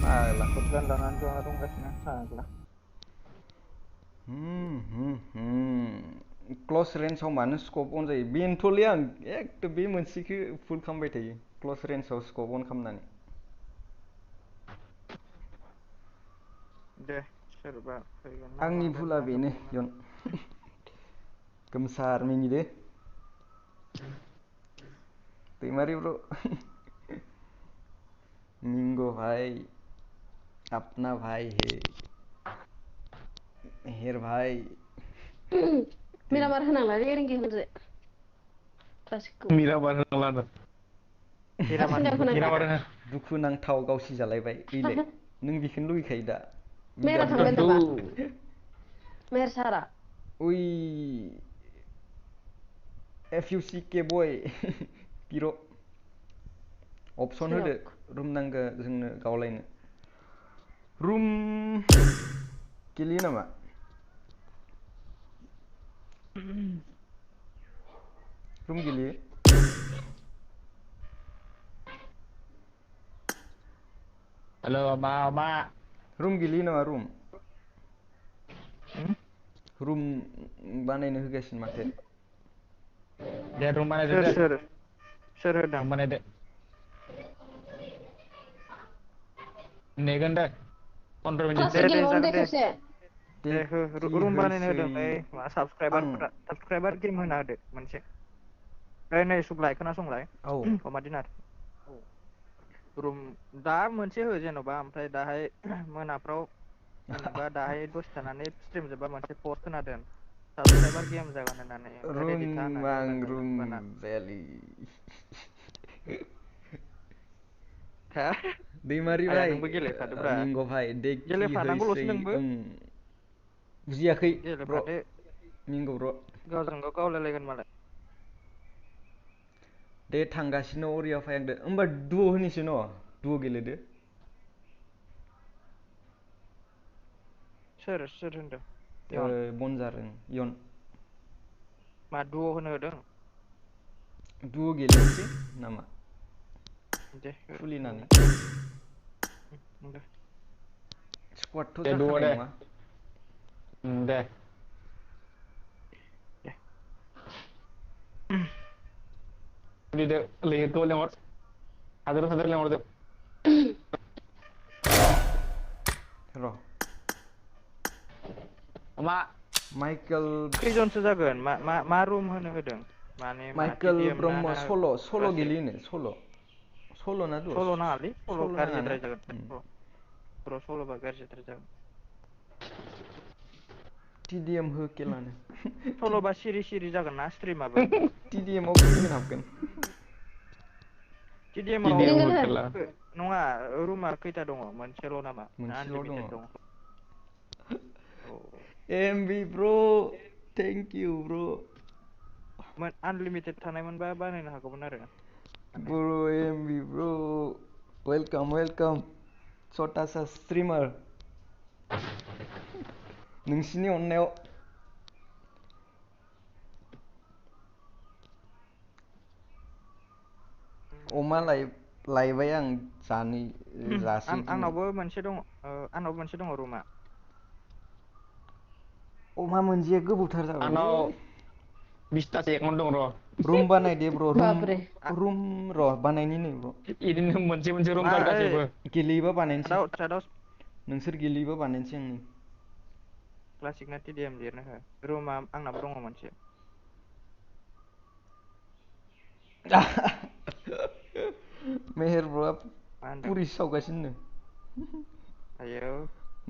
Alah. bergandangan tuh harung kasihnya salah. क्लस रेन्जआव मानो scope अन जायो बेनोथ'लै आं एकदम बे मोनसेखौ फुल खालामबाय थायो क्लस रेन्जआव स्कोप अन खालामनानै दे सोरबा फैगोन ना आंनि मागोन भुला ना बेनो दंबावो जन गोमसार मिनिदो दैमारि ब्र मिंगो भाई अपना भाई है मेहर भाई मिरामार होनांला रिंगि होनदो क्लासिकखौ Miramar ngelana. क्लासिकनियाव Miramar. होनांला दुखु नांथाव गावसि जालायबाय ओइलाय नों बेखौनो लुगैखायो दा मेरा थांबाय Tentu. नामा मेहर सारा ओइ FUCK बय पिर' अपसन होदो सोनाब रुम नांगो जोंनो गावलायनो रुम गेलेयो नामा रुम गेलेयो Halo, Mama. रुम गेलेयो नामा रुम रुम बानायनो होगासिनो माथो Dia rumah ada सोर deh. सोर सोर होदों Rumah ada. Negan deh. 15 menit. Classic दे गेलेबावनो जागोन दे दे खेबसे दे हो टेक्सि रुम बानायनो होसै होदों मा साबसक्राइबार गेम होना होदो मोनसे नै सुबलाय खोनासंलाय औ अमादिनार रुम दा मोनसे हो जेन'बा ओमफ्राय दाहाय मोनाफ्राव जेनेबा दाहाय दसे थानानै स्ट्रिम जोबबा मोनसे पस्ट होना दोन साबसक्राइबार गेम जागोन होननानै ओमफ्राय रुम रेडि था होननानै आं होबानो जागोन रुम होमबाना जायालै हा दैमारि आया भाइ नोंबो गेलेफादोब्रा मिंग भाइ देखि गेलेफानांगौल'सो हैसै नोंबो बुजियाखै ब्र गेलेफादो मिंग ब्र गावजों गाव गावलायलायगोन मालाय दे थांगासिनो अरिया फायहांदो होमबा दुअ होनोसै न' दुअ गेलेदो सोर होनदों इयन बनजारजों इयन मा दुअ होनो होदों दुअ गेलेनोसै नामा दे खुलिनानै दे स्क्वाडथ' Dia dua जाखानाय deh. नङा Deh. दे Ini deh, lihat tuh lewat. Hadir lewat deh. र' Mama. माइकेल खैजनसो जागोन मा रुम होनो होदों माने मा माइकेल टिडिएम ना ब्रह्म ना सल' क्लासिक गेलेयोनो सल' ना दुअ सल' नाङालै सल' नाङा ना गाज्रिद्राय जागोन र' सल'बा गाज्रिद्राय जागोन टिडिएम हो केलानो सल'बा सिरि जागोन ना स्ट्रिमाबो टिडिएमाव खैजन हाबगोन टिडिएमाव Ini गिदिंगोन हो mungkin lah. नङा रुमा खैथा दङ मोनसेल' नामा ना मोनसेल' दङ आनलिमिटेड दङ औ एमबि ब्र थेंक इउ ब्र आनलिमिटेड थानायमोनबा बानायनो हागौमोन आरो माने ब्र एमबि ब्र वेलकाम छोटा सा स्ट्रिमार नोंसिनि अननायाव अमा लायबाय आं जासै दिनै आंनावबो मोनसे दङ रुमा अमा मोनजिया गोबावथार जाबायलै Ano 20 sih yang dong, bro. Room बानायदे ब्र बाब्रे रुम र' बानायनि नै ब्र Ini मोनसे room मा कार ओइ गासैबो. गेलेयोबा बानायनोसै थ्रेदाव नोंसोर गेलेयोबा बानायनोसै आं नै क्लासिक ना टिडिएम लिरनो हो रुमा आंनाबो दङ मोनसे मेहेर ब्र'आ मा होनदों पुरि सावगासिनो आयो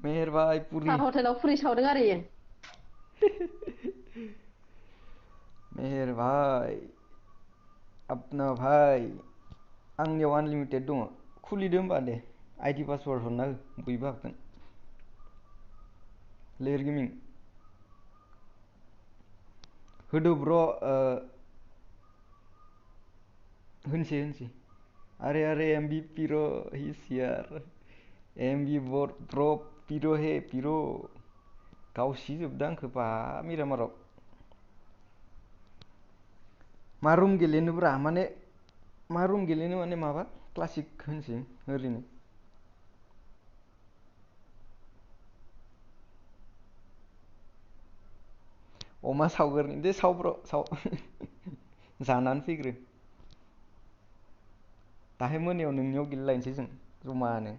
मेहेर भाई पुरि साहा हटेलाव फुरि सावदों आरो इयो मेहेर भाई अपना भाई आंनियाव आनलिमिटेड दङ खुलिदो होमबा दे आइडि पासवार्ड हरना हो बयबो हाबगोन लेयार गेमिं होदो ब्र होनसै अरे एमबि पिरो हिज हियर एमबि ब्र पिरो हे पिरो गावसिजोबदों आंखो बा मिरामाराव मा रुम गेलेनोब्रा माने मा रुम गेलेनो माने माबा क्लासिक होनसै ओरैनो अमा सावगोरनि दे सावब्र' साव जानानै फैग्रो दाहाय मोनायाव नोंनियाव गेलेलायनोसै जों जमानो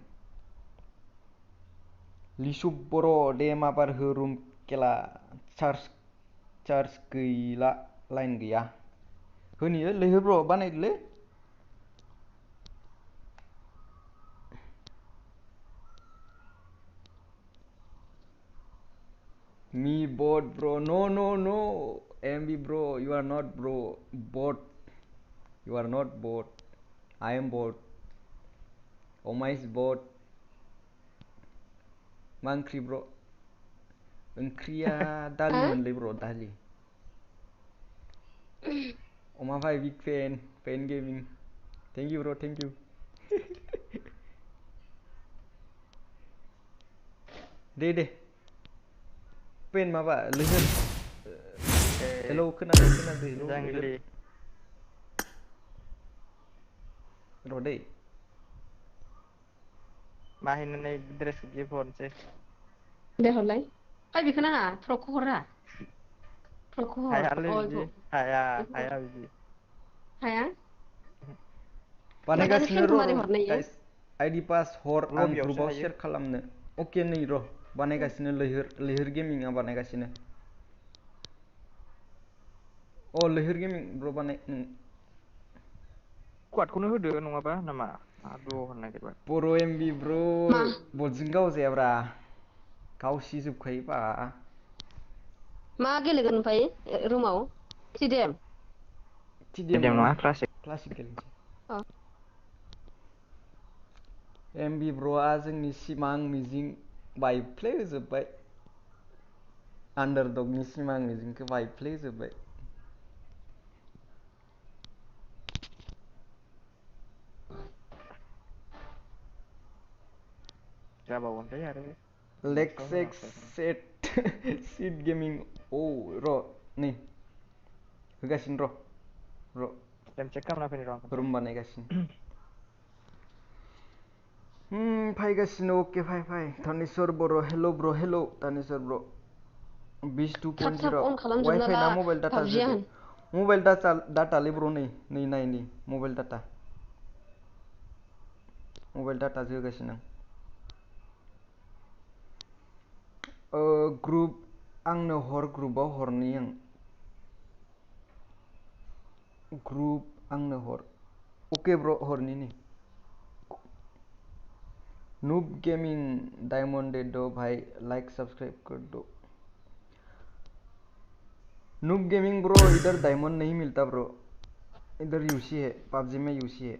लिसु बर' दे माबार हो रुम केला चार्ज गैला लाइन गैया होनियो लैहोर ब्र' बानायदोलै Me bot bro, no, MB bro, you are not bro, bot, you are not bot, I am bot, Oma is bot, मा ओंख्रि bro, ओंख्रिया दालि मोनलै bro दालि, Oma भाई big fan gaming, thank you bro, thank you, दे पेन माबा लैहोर हेलौ खोनादों हेलौ लैहोर जांगलि र' दै माहिनानै ड्रेस गिफ्ट हरनोसै दे हरलाय फाय बेखौ नाङा फ्रकखौ हरा फ्रकखौ हर हायालै बिदि इखौ हाया बिदि हाया दानि बानायगासिनो फेनखौ मारै र' हरनो इयो गाइस आइडि पास हर आं लबियावसो ग्रुपाव हायो शेयार खालामनो अके नै र' बानायगासिनो लैहोर गेमिंआ बानायगासिनो अ लैहोर गेमिं ब्र' बानाय स्कुवाडखौनो होदो नङाबा नामा आद' होननो नागिरबाय बर' एमबि ब्र' मा बटजों गावजायाब्रा गावसिजोबखायो बा मा गेलेगोन ओमफ्राय रुमाव सिडेम टिडिएम मिडियाम नङा क्लासिक क्लासिक गेलेनोसै अ एमबि ब्र'आ जोंनि सिमां मिजिं बाइफ्ले होजोब्बाय आन्दारडगनि सिमां मिजिंखौ बाइफ्ले होजोब्बाय जाबावगोनलै आरो नेक्स्टआव लेक्स एक्स होनांसिगोन सेट सिट गेमिं औ र' नै होगासिनो र' टाइम चेक खालामना फैनि र' आं खनसे रुम बानायगासिनो फैगासिनो अके फाय धनेस्वर बर' हेल' ब्र' हेल' धनेस्वर ब्र' बिस थाब थाब 2.0 अन खालामजोबना वाइफाइ ला ना मबाइल डाटा पाबजिया जोदों होन मबाइल डाटालै ब्र' नै नायनि मबाइल डाटा जोगासिनो आं ग्रुप आंनो हर ग्रुपाव हरनि आं ग्रुप आंनो हर अके ब्र' हरनि नै नूब गेमिंग डायमंड दे दो भाई लाइक सब्सक्राइब कर दो नूब गेमिंग ब्रो इधर डायमंड नहीं मिलता ब्रो इधर यूसी है पबजी में यूसी है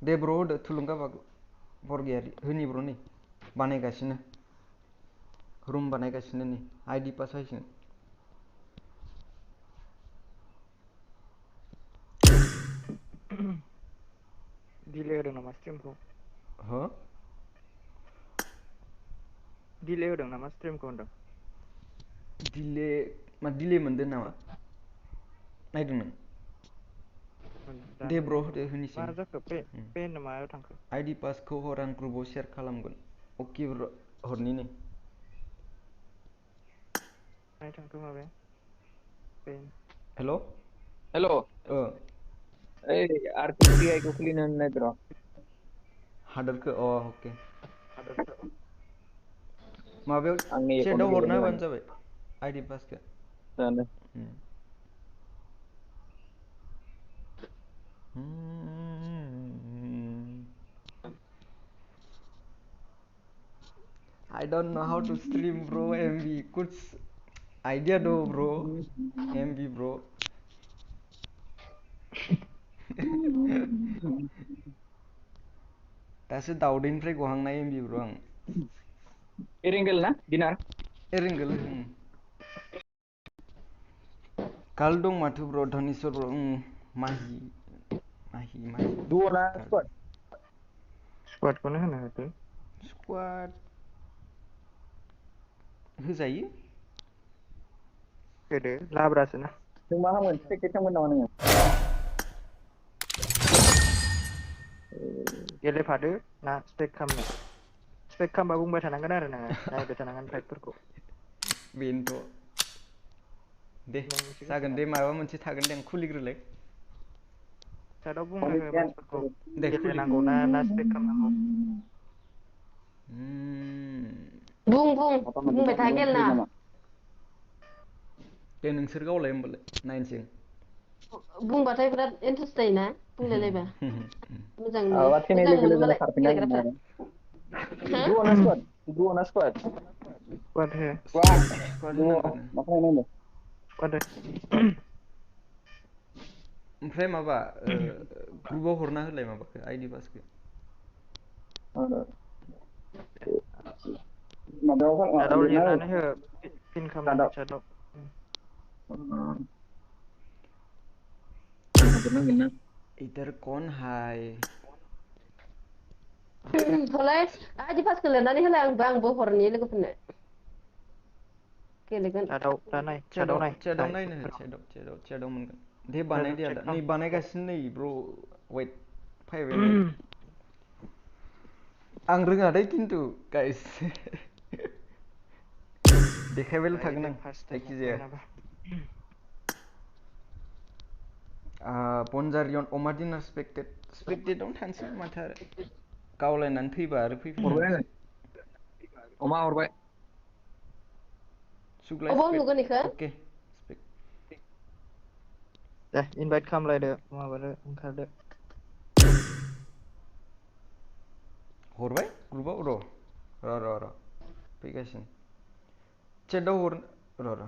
दे ब्रो होदो थुलुंगा बरगयारि होनि ब्र' नै बानायगासिनो रुम बानायगासिनो नै आइडि पास होसिगोन दिले होदों नामा स्ट्रिमखौ हो दिले होदों नामा स्ट्रिमखौ होनदों दिले मोनदों नामा नायदों नों दे दानि ब्र' होदो होनिसै मा जाखो पे मायाव थांखो आइडि पासखौ हर आं ग्रुपाव शेयार खालामगोन अके ब्र' हरनि नै मायाव थांखो माबाया पे हेल' हेल' ओ ओइ आरटिपिआइ खौ खुलिनो होनो नागिर हादोरखौ अके माबायाव आंनि एकाउन्टाव चेटआव हरना गेलेनो होबानो माने जाबाय आइडि पासखौ जानो I don't know how to stream bro MV कुछ आइडिया दो ब्रो MV ब्रो दासो दाउदैनिफ्राय गहांनाय MV ब्रो आं एरिंगेल ना दिनार एरिंगोल काल दं माथो ब्र धनेस्वर ब्र माहि दुअ ना स्क्वाड स्कुवाडखौनो होनो होदो स्क्वाड होजायो होदो लाब्रासो ना जों मा खालामगोन स्पेक्टेट खालामगोन नामा नोङो गेलेफादो ना स्पेक खालामनो स्पेक खालामबा बुंबाय थानांगोन आरो नोङो नायबाय थानांगोन फाइटफोरखौ बेनोथ' दे नोंनिसो जागोन खोथा दे माबा मोनसे थागोन दे आं खुलिग्रोलाय साइडआव बुंनो हो मानसिफोरखौ दे खुलि गेलेनांगौ ना स्पेक खालामनांगौ बुं बुंबाय था गेलना दे नोंसोर गावलाय होमबालाय नायनोसै बुंबाथाय बिराद इन्टारेस्ट जायोना बुंलायलायबा मोजां नुयो माबा थैनाय मोजां लोगो मोनो लोगोनो मालाय खारफिनना होगोन गेलेग्राफ्रा आरो दुअ ना स्क्वाड स्क्वाड हो स्क्वाड दुअ होनांगोन मा खालामनांगौ स्क्वाड हो ओमफ्राय माबा ग्रुपाव हरना होलाय माबाखौ आइडि पासखौ चार्टआव लिरना हो लिरनानै पिन खालामनानै चार्टआव इधर कौन है थलाय आइडि पासखौ लिरनानै होलाय आंबो हरनि लोगोफोरनो गेलेगोन चार्टआव दा नाय चार्टआव नाय चेटआव दाहाय नायनो हो चेटआव मोनगोन दे बानायदे चेक आदा नै खालाम बानायगासिनो नै ब्र वेट फैबाय वेट आं रोङा दै खिन्थु गाइस देखायबायल' थागोन जायो आं फार्स्ट टाइमाव जायखिजाया मोनाबा बनजारियन अमादिनार स्पेक्टेटआवनो थानोसै माथो आरो गावलायनानै थैबा आरो हरबाय आङो फैफिननांगौसो अमा हरबाय सुग्लाय अबाव स्पेक्ट नुगोन इखो अके दे इनभाइट खालामलायदो माबादो ओंखारदो हरबाय ग्रुपाव र' फैगासिनो चेटआव हर र'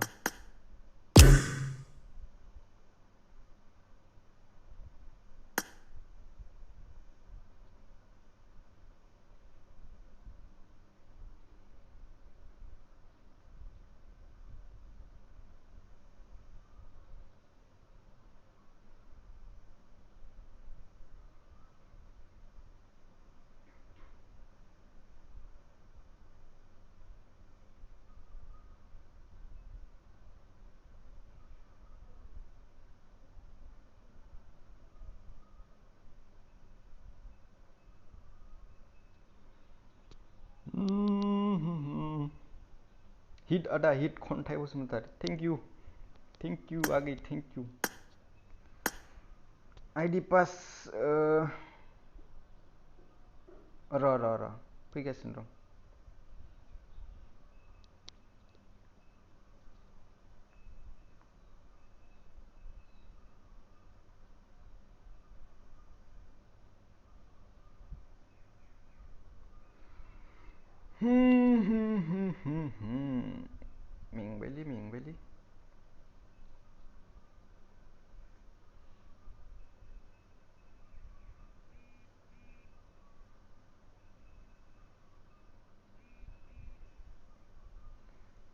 हिट आदा हिट खन्थाइ बसुमतारी थेंक इउ आगै थेंक इउ आइडि पास र' फैगासिनो दं मेंबायलै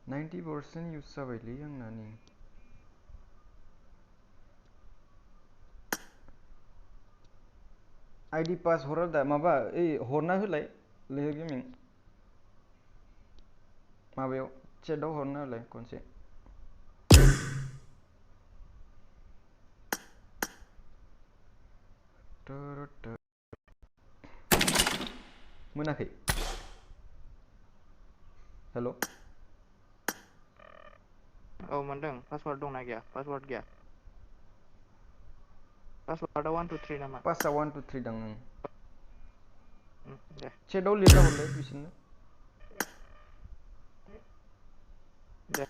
90% इउज जाबायलै आंना नै आइडि पास हरा दा माबा हरना होलाय लैहोर गेमिं माबायाव चेटआव हरना होलाय खनसे मोनाखै हेल' औ मोनदों पासवार्ड दंना गैया पासवार्ड गैया पासवार्डआ 1 2 3 नामा पासआ 1 2 3 दां दे चेटआव लिरना हरलाय बिसोरनो दे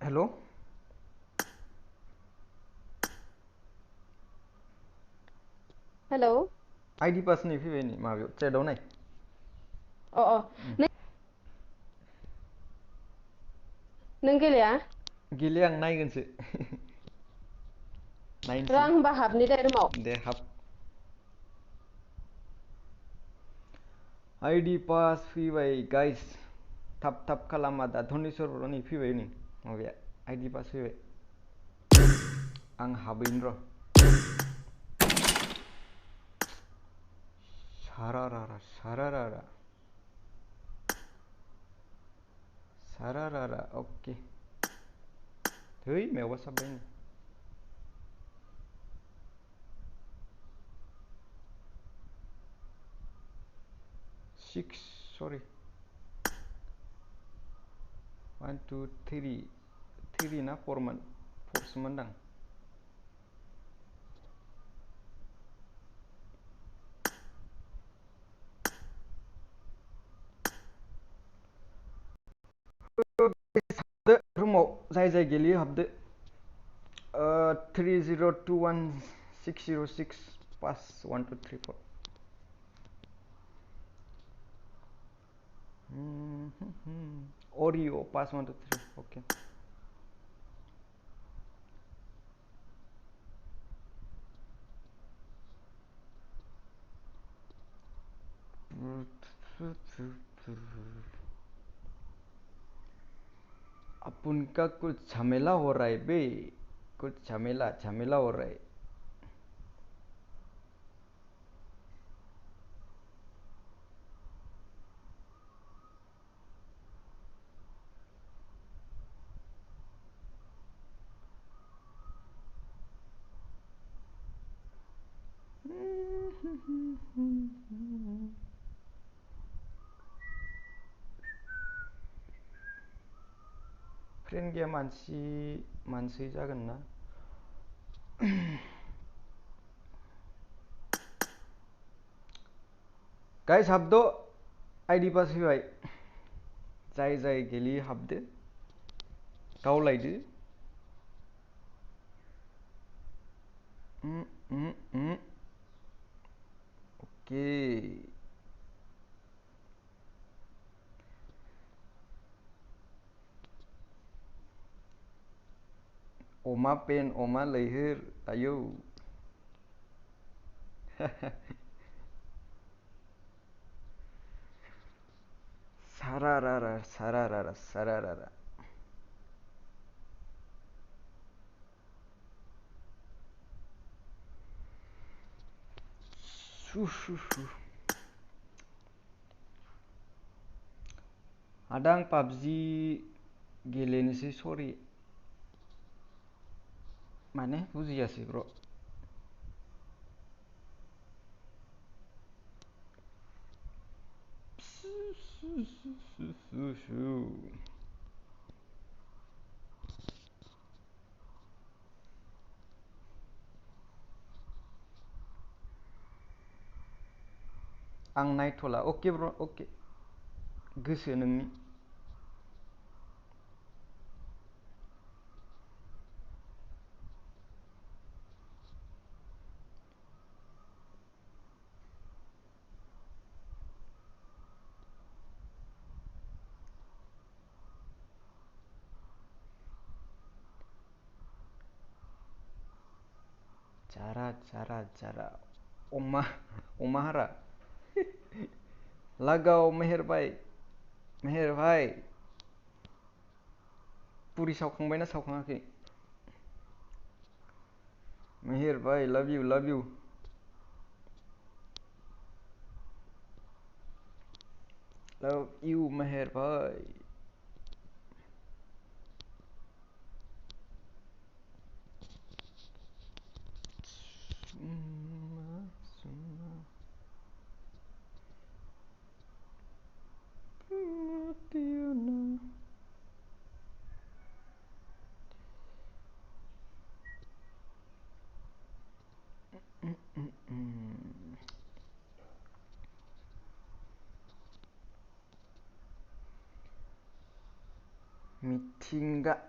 हेल' हेलौ आइडि पास नै फैबाय नै माबायाव चेटआव नाय अ नों गेलेया गेलेया आं नायगोनसो र' नायनोसै आं होमबा हाबनि दे रुमाव दे हाब आइडि पास फैबाय गाइस थाब खालाम आदा धनेस्वर नै फैबाय नै माबाया आइडि पास फैबाय आं हाबैनो र' Sararara, sararara. Sararara, oke. Hei, mewah sampai ini. Six, sorry. 1, 2, 3. 3 na 4 man. 4 semendang. हाबदो रुमाव जाय जाय गेलेयो हाबदो 3021 606 पास 1 2 3 4 Oreo pass 1 2 3 okay. अपन का कुछ झमेला हो रहा है बे कुछ झमेला झमेला हो रहा है फ्रेंड गैया मानसि जागोन ना गाइस हाबदो आईडी पास फैबाय जाय जाय गेलेयो हाबदो गावलायदो ओके अमा पेन अमा लैहोर आयौ सारारारा सारारारा सारारारा आदा आं पाबजि गेलेनोसै सरि माने बुजियासै ब्र आं नायथ'ला अके ब्र अके गोसो नोंनि cara cara cara अमा अमा हारा लगाव मेहेर भाई पुरि सावखांबायना सावखाङाखै मेहेर भाई लव यू लव यू मेहेर भाई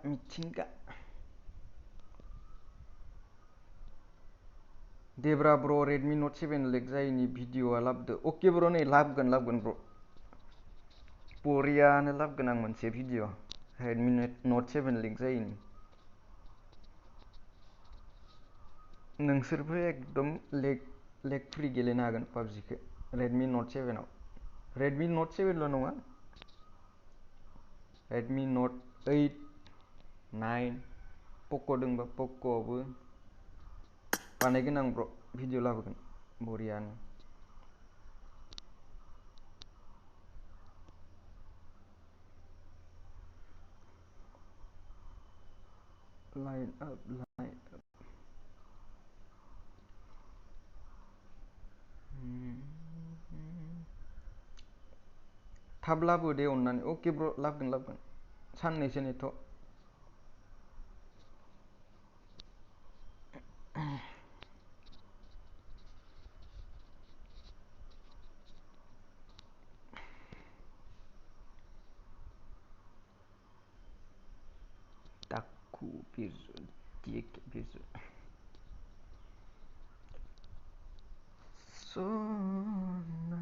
मिथिंगा देब्रा ब्र रेडमी नोट 7 लेक जायैनि भिडिअआ लाबोदो अके ब्र नै लाबोगोन ब्र बरियानो लाबोगोन आं मोनसे भिडिअ रेडमी नोट 7 लेक जायैनि नोंसोरबो एकदम लेक फ्रि गेलेनो हागोन पाबजिखौ रेडमी नोट 7 आव रेडमी नोट 7 ल' नङा रेडमी नोट 8 9 पक' दंबा पक'आवबो बानायगोन आं ब्र भिडिअ लाबोगोन बरियानो line up थाब लाबो दे अननानै अके ब्र लाबोगोन साननैसो नेथ' दाखु बिरजु दिएके बिरजु सना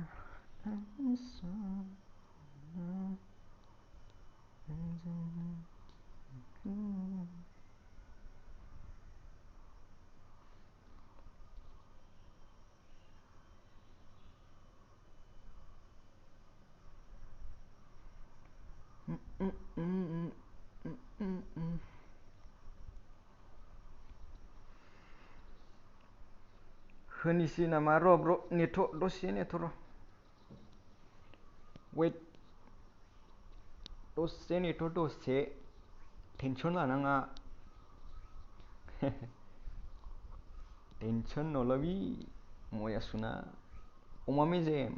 होनिसै नामा र' ब्र नेथ' दसे नेथ' र' वेट दसे नेथ' दसे टेनसन लानाङा टेनसन नलबि मया सुना अमा मेजेम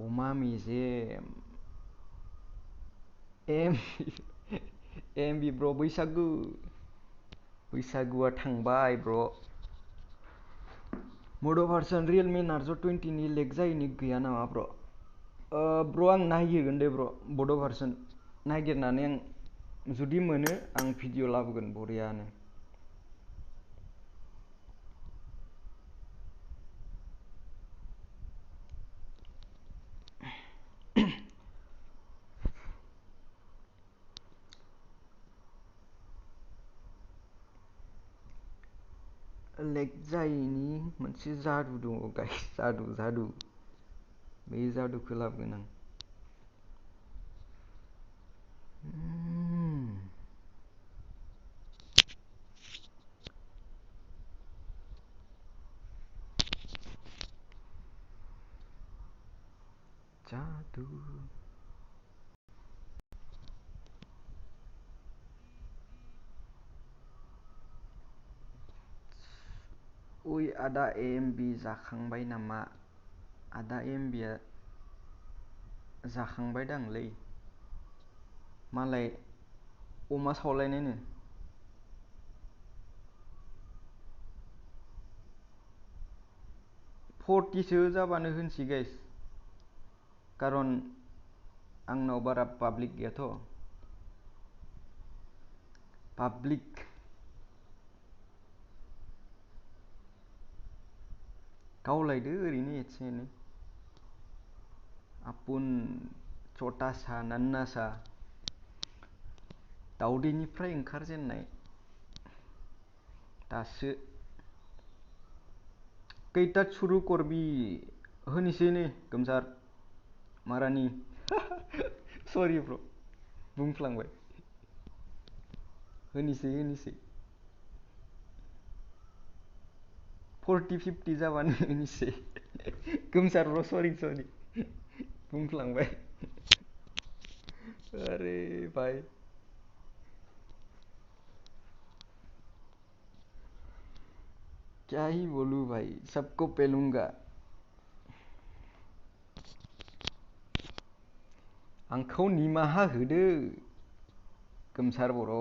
अमा मेजेम एमबि ब्र बैसागुआ थांबाय ब्र मड' भार्सन रियेलमि नार्ज' 20 नि लेग जायैनि गैया नामा ब्र ब्र आं नागिरगोन दे ब्र बड' भार्सन नागिरनानै आं जुदि मोनो आं भिडिअ लाबोगोन बरियानो लेग जायैनि मोनसे जादु दङ गाइस जादु बे जादुखौ लाबोगोन आं जादु ओइ आदा एमबि जाखांबाय नामा आदा एमबिया जाखांबाय दांलै मालाय अमा सावलायनायनो 40 जाबानो होनसै गाइस कारन आंनाव बारा पाब्लिक गैयाथ' पाब्लिक गावलायदो ओरैनो एसे एनै आपुन छोटा सा नन्ना सा दाउदैनिफ्राय ओंखारजेननाय दासो कैटात शुरू करबि होनिसै नै गोमसार मारानि सरि ब्र बुंफ्लांबाय होनिसै 40-50 जाबानो होनिसै गोमसार ब्र सरि बुंफ्लांबाय अरे भाई क्या ही बोलूं भाई सबको पेलूंगा आंखौ निमाहा होदो गोमसार बर'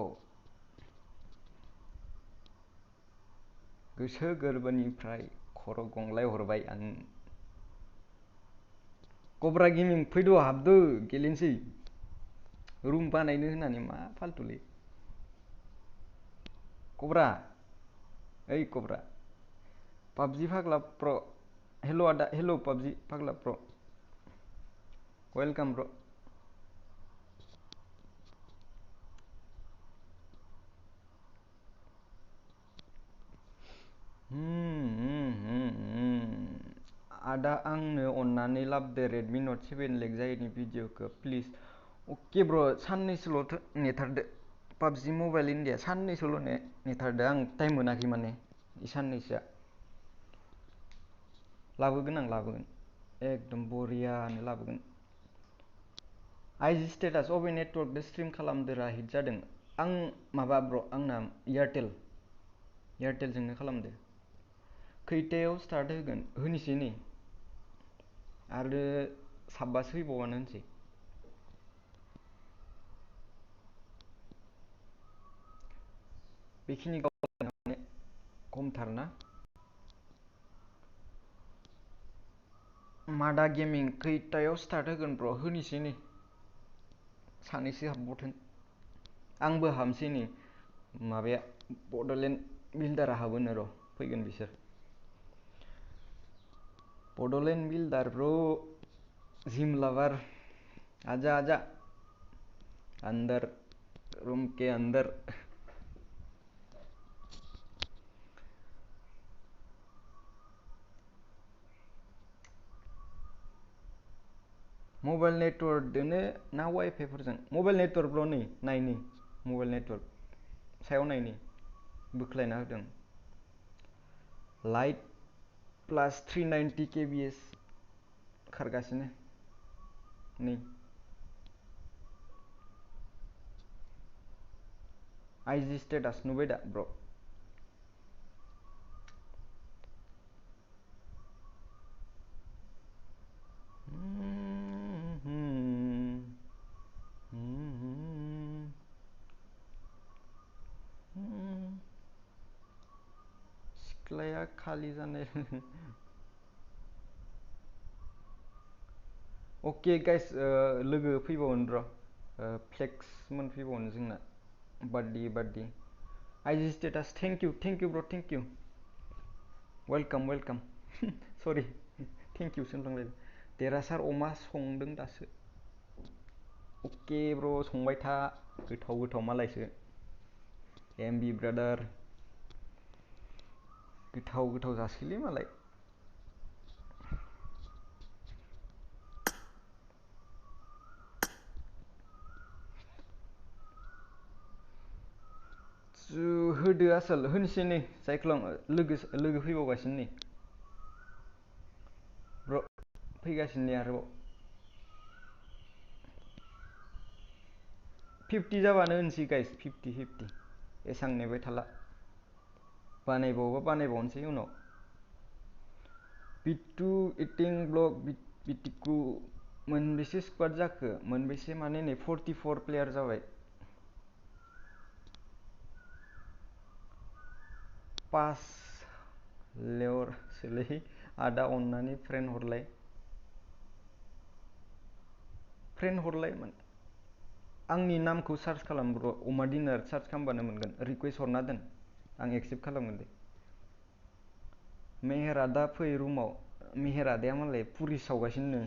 गोसो गोरबोनिफ्राय खर' गंलाय हरबाय आं कब्रा गेमिं फैद' हाबदो गेलेनोसै रुम बानायनो होननानै मा फाल्तुलै कब्रा ओइ कब्रा पाबजि फाग्ला प्र हेल' आदा हेल' पाबजि फाग्ला प्र वेलकाम ब्र आदा आंनो अन्नानै लाबोदो रेडमि नोट 7 लेग जायैनि भिडिअखौ प्लिज अके ब्र साननैसोल' नेथारदो पाबजि मबाइल इन्डिया साननैसोल' नेथारदो आं टाइम मोनाखै माने इ साननैसोआ लाबोगोन आं लाबोगोन एकदम बरियानो लाबोगोन आइजि स्टेटास अबे नेटवर्कदो स्ट्रिम खालामदोरा हिट जादों आं माबा ब्र आंना एयारटेलजोंनो खालामदो खैटायाव स्टार्ट होगोन होनोसै नै आरो साबबासो फैबावबानो होनसै बेखिनि माने खमथारना मादा गेमिं खैटायाव स्टार्ट होगोन ब्र होनोसै नै सानैसो हाबबावथों आंबो हाबसै नै माबाया बड'लेण्ड बिल्डारा हाबोनो र' फैगोन बिसोर बड'लेण्ड बिल्डार ब्र जिम लाभार आजा आजा अंदर रूम के अंदर मबाइल नेटवर्कदोनो ना वाइफाइफोरजों मबाइल नेटवर्क ब्र नै नायनि मबाइल नेटवर्क सायाव नायनि बोख्लायना होदों लाइट प्लास 390 kbs खारगासिनो नै आइजि स्टेटास नुबाय दा ब्र सिख्लाया खालि जानाय अके गाइस लोगो फैबावगोन र फ्लेक्स मोनफैबावगोन जोंना बार्डे आइजि स्टेटास थेंक इउ ब्र थेंक इउ वेलकाम सरि थेंक इउ होनफ्लांलायदों देरहासार अमा संदों दासो अके ब्र संबाय था गोथाव मालायसो एमबि ब्रादार गोथाव जासैलै मालाय होदो आसोल होनोसै नै जायख्लं लोगो फैबावगासिनो नै ब्र फैगासिनो नै आरोबाव 50 जाबानो होनसै गाइस 50 एसां नेबाय थाला बानायबावोबा बानायबावनोसै उनाव बिट्टु इटिं ब्लग बिटिकु मोनबेसे स्क्वाड जाखो मोनबेसे माने नै 44 प्लेयार जाबाय पास लेवरसोलै आदा अननानै फ्रेन्ड हरलाय माने आंनि नामखौ सार्च खालाम ब्र OMAdinner सार्च खालामबानो मोनगोन रिक्वेस्ट हरना दोन आं एक्सेप्ट खालामगोन दे मेहेर आदा फै रुमाव मेहेर आदाया मालाय पुरि सावगासिनो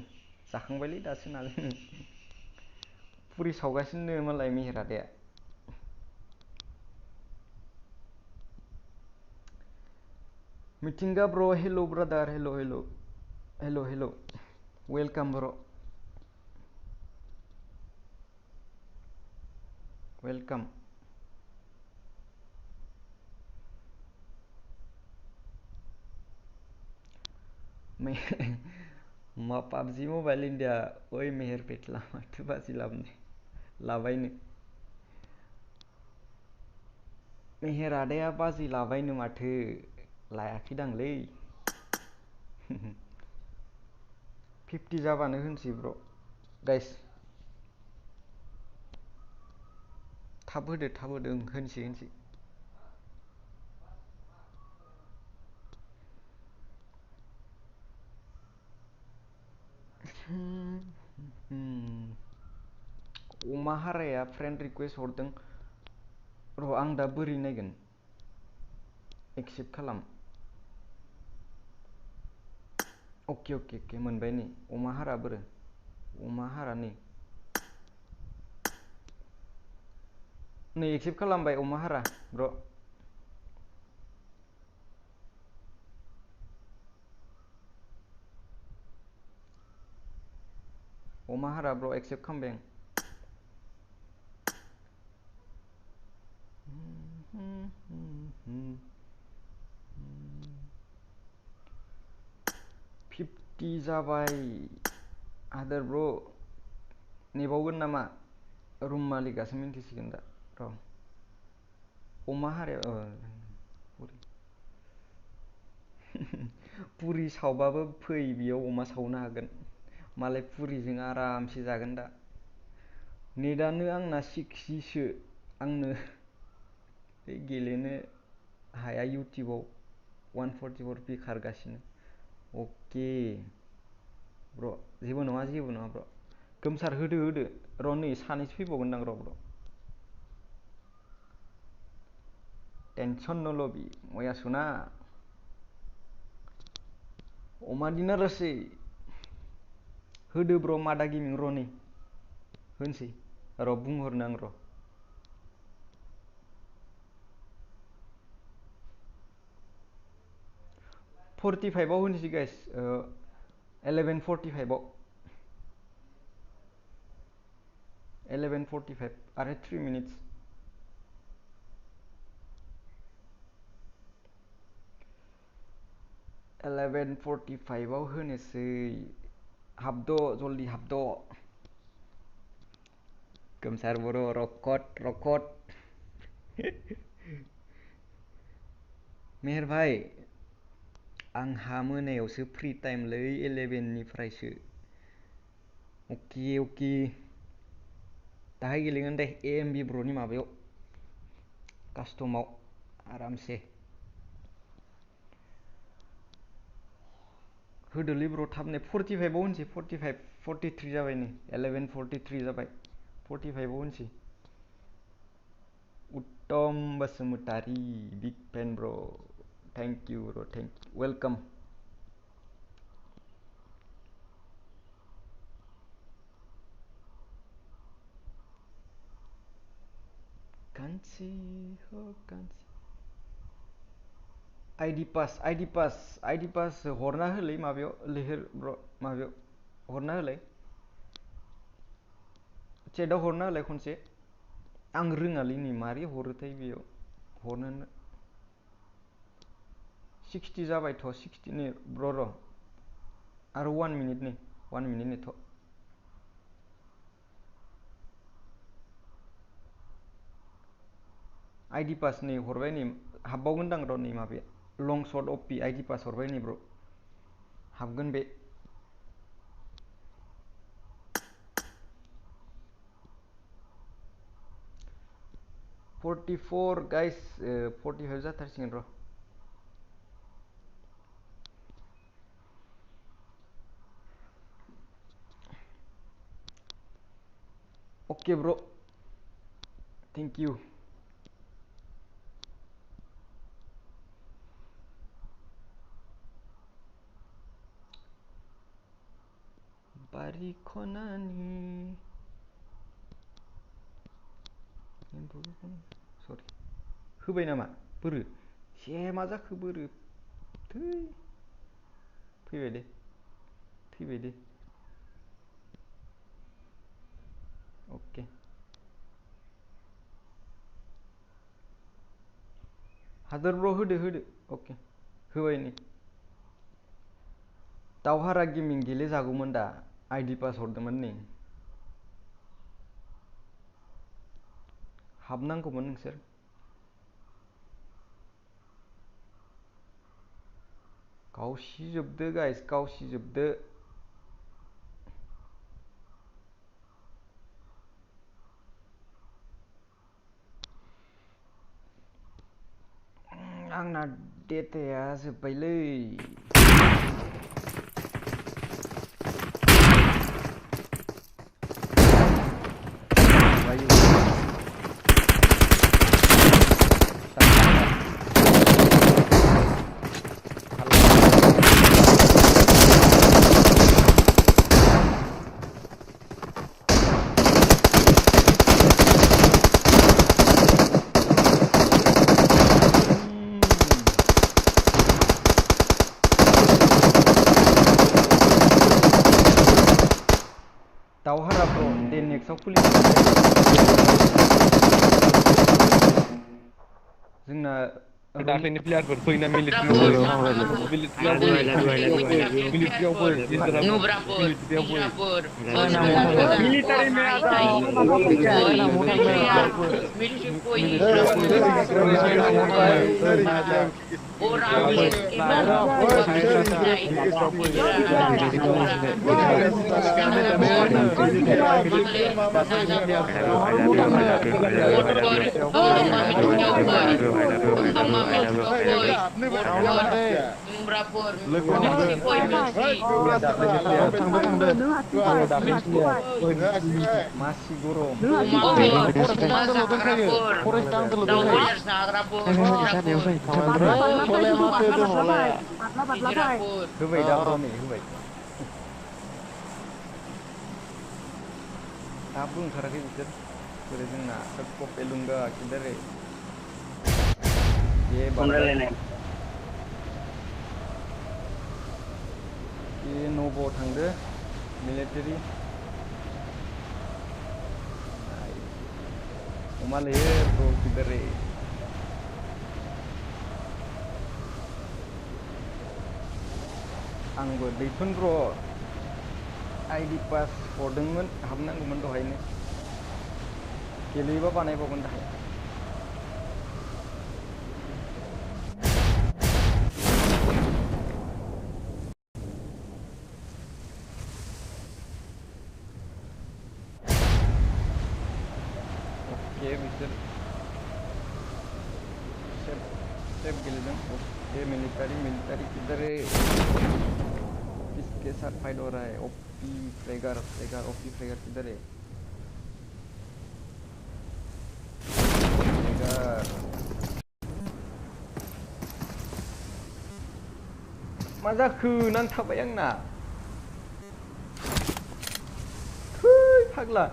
जाखांबायलै दासो नालाय पुरि सावगासिनो मालाय मेहेर आदाया मिथिंगा ब्र हेल' ब्रादार हेल' वेलकाम ब्र वेलकाम मा पाबजि मबाइल इन्डिया ओइ मेहेर पेटला माथो बाजि लाबायनो मेहेर आदाया बाजि लाबायनो माथो लायाखैदांलै 50 जाबानो होनसै ब्र गाइस थाब होदो होनसै अमा हाराया फ्रेन्ड रिक्वेस्ट हरदों र आं दा बोरै नायगोन एक्सेप्ट खालाम अके मोनबाय नै अमा हारा बोरो अमा हारा नै एक्सेप्ट खालामबाय अमा हारा ब्र अमा हारा ब्र एक्सेप्ट खालामबाय 50 जाबाय हादोर ब्र नेबावगोन नामा रुम मालिकासो मिन्थिसिगोन दा र' अमा हाराया पुरि सावबाबो फै बेयाव अमा सावनो हागोन मालाय पुरिजों आरामसे जागोन दा नेटानो आंना 6G सो आंनो गेलेनो हाया इउटिउबाव 144p खारगासिनो अके ब्र जेबो नङा ब्र गोमसार होदो र' नै सानैसो फैबावगोनदां र' ब्र टेनसन न लबि मया सुना OMAdinner रसै होदो ब्र मादा गेमिं र' नै होनसै र' बुंहरनो आं र' आव होनोसै गाइस 11:45 आव 11:45 आरो 3 मिनिट्स आव होनोसै हाबद' जल्दि हाबद' गोमसार बर' रकट मेहेर भाई आंहा मोनायावसो फ्रि टाइमलै 11 निफ्रायसो अके दाहाय गेलेगोन दे AMB ब्र'नि माबायाव कास्टमाव आरामसे होदोलै ब्र थाबनो 45 आव होनसै 43 जाबाय नै 11:43 जाबाय 45 आव होनसै उत्तम बसुमतारी बिग फैन ब्र थैंक यू ब्र थैंक यू वेलकम कांची हो कांची आईडी पास हरना होलै माबायाव लेहेर ब्र माबायाव हरना होलै चेटआव हरना होलै खनसे आं रोङालै नै मारै हरोथाय बेयाव हरनो 60 जाबायथ' 60 नि ब्र आरो 1 मिनिट नेथ' आईडी पास नै हरबाय नै हाबबावगोनदां र' नै माबाया लं शट OP आईडी पास हरबाय नै ब्र हाबगोन बे 44 गाइस 45 जाथारसिगोन र ओके ब्र थैंक यू बारि खनानि सरि होबाय नामा बोरो मा जाखो बोरो थै थैबाय दे ओके हादोर ब्र होदो ओके होबाय नै दावहारा गेमिं गेलेजागौमोन दा आईडी पास हरदोंमोन नै हाबनांगौमोन नोंसोर गावसिजोबदो गाइस गावसिजोबदो आंना डेटाया जोब्बायलै दावहारा ब्र दे नेक्स्टआव खुलिगोन जोंना दाख्लैनि प्लेयारफोर फैना मिलिटारियाव फै मिलिटारि मेयादा masih goro होबाय दा ब्र'नि होबाय दाबो ओंखाराखै बिसोर बोरै जोंना सबको पेलुंगा किधर है ये बाबा ये नोबो थांदो मिलिटारि अमा लैयो तो किधर है आंबो दैथुन ब्र आइडि पास हरदोंमोन हाबनांगौमोन दहायनो गेलेयोबा बानायबावगोन दाहाय अके बिसोर सेफ गेलेदों ओके मिलिटारि किधर है किसके साथ फाइट हो रहा है ओपी फ्रेगर ओपी फ्रेगर किधर है फ्रेगर मा जाखो नांथाबाय आंना फाग्ला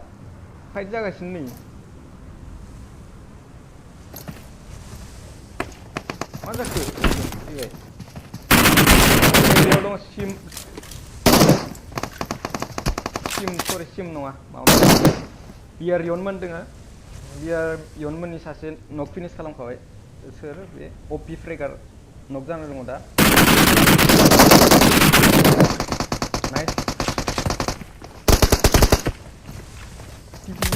फाइट जागासिनो नै मा जाखो फैबाय बेयाव दं सिम नङा माबा बियार यनमोन दोङो बियार यनमोननि सासे नक फिनिश खालामखाबाय सोर बे ओपी फ्रेगार नक जाना दङ दा नाइस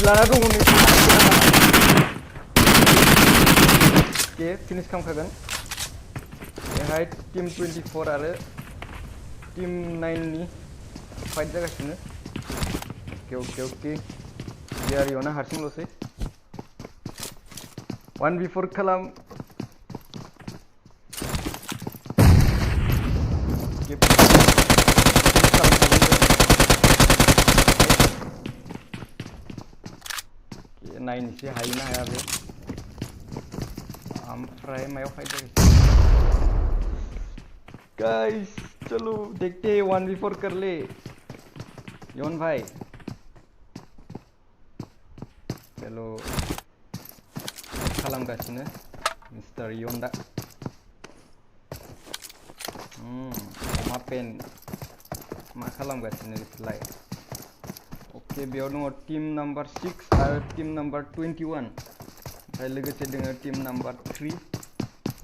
लाना दङ नै के फिनिश खालामखागोन बेहाय टीम 24 आरो टीम 9 नि फाइट जागासिनो ओके बियारियावनो हारसिंल'सै 1v4 खालाम नायनोसै हायोना हाया बे ओमफ्राय मायाव फाइट जागासिनो गाइस चलो देखते हैं 1v4 कर ले योन भाई चलो खालामगासिनो मिस्टार योनदा अमा पेन मा खालामगासिनो बिसोरलाय ओके बेयाव दङ टीम नम्बर 6 आरो टीम नम्बर 21 ओमफ्राय लोगोसे दङ टीम नम्बर 3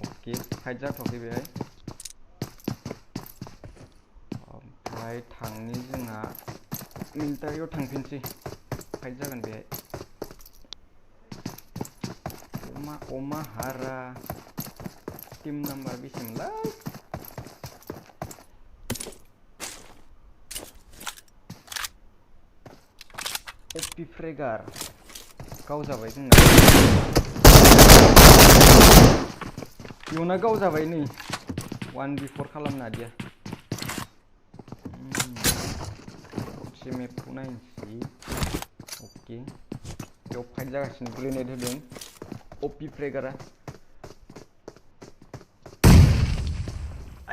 ओके फाइट जाथ'वाखै बेहाय ओमफ्राय थांनि जोंहा मिलिटारियाव थांफिनसै फाइट जागोन बेहाय अमा हारा टीम नम्बर बेसेमोनलाय ओपी फ्रेगार गाव जाबाय जोंना इयुना गाव जाबाय नै 1v4 खालामनो हादिया से मेपखौ नायनोसै ओके बेयाव फाइट जागासिनो ग्रेनेड होदों ओपी फ्रेगारा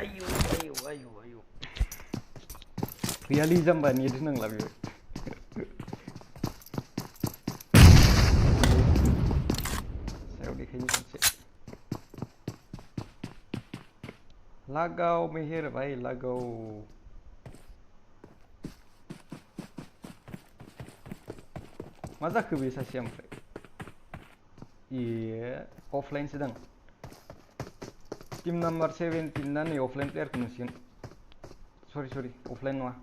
आयौ गैयालै जाम्बा नेट होनांला बेयाव सायाव देखायनो खनसे लगाव मेहेर भाई लगाव मा जाखो बे सासे ओमफ्राय ए अफलाइनसो दां टीम नम्बर 17 ना नै अफलाइन प्लेयारखौ नुसिगोन सरि अफलाइन नङा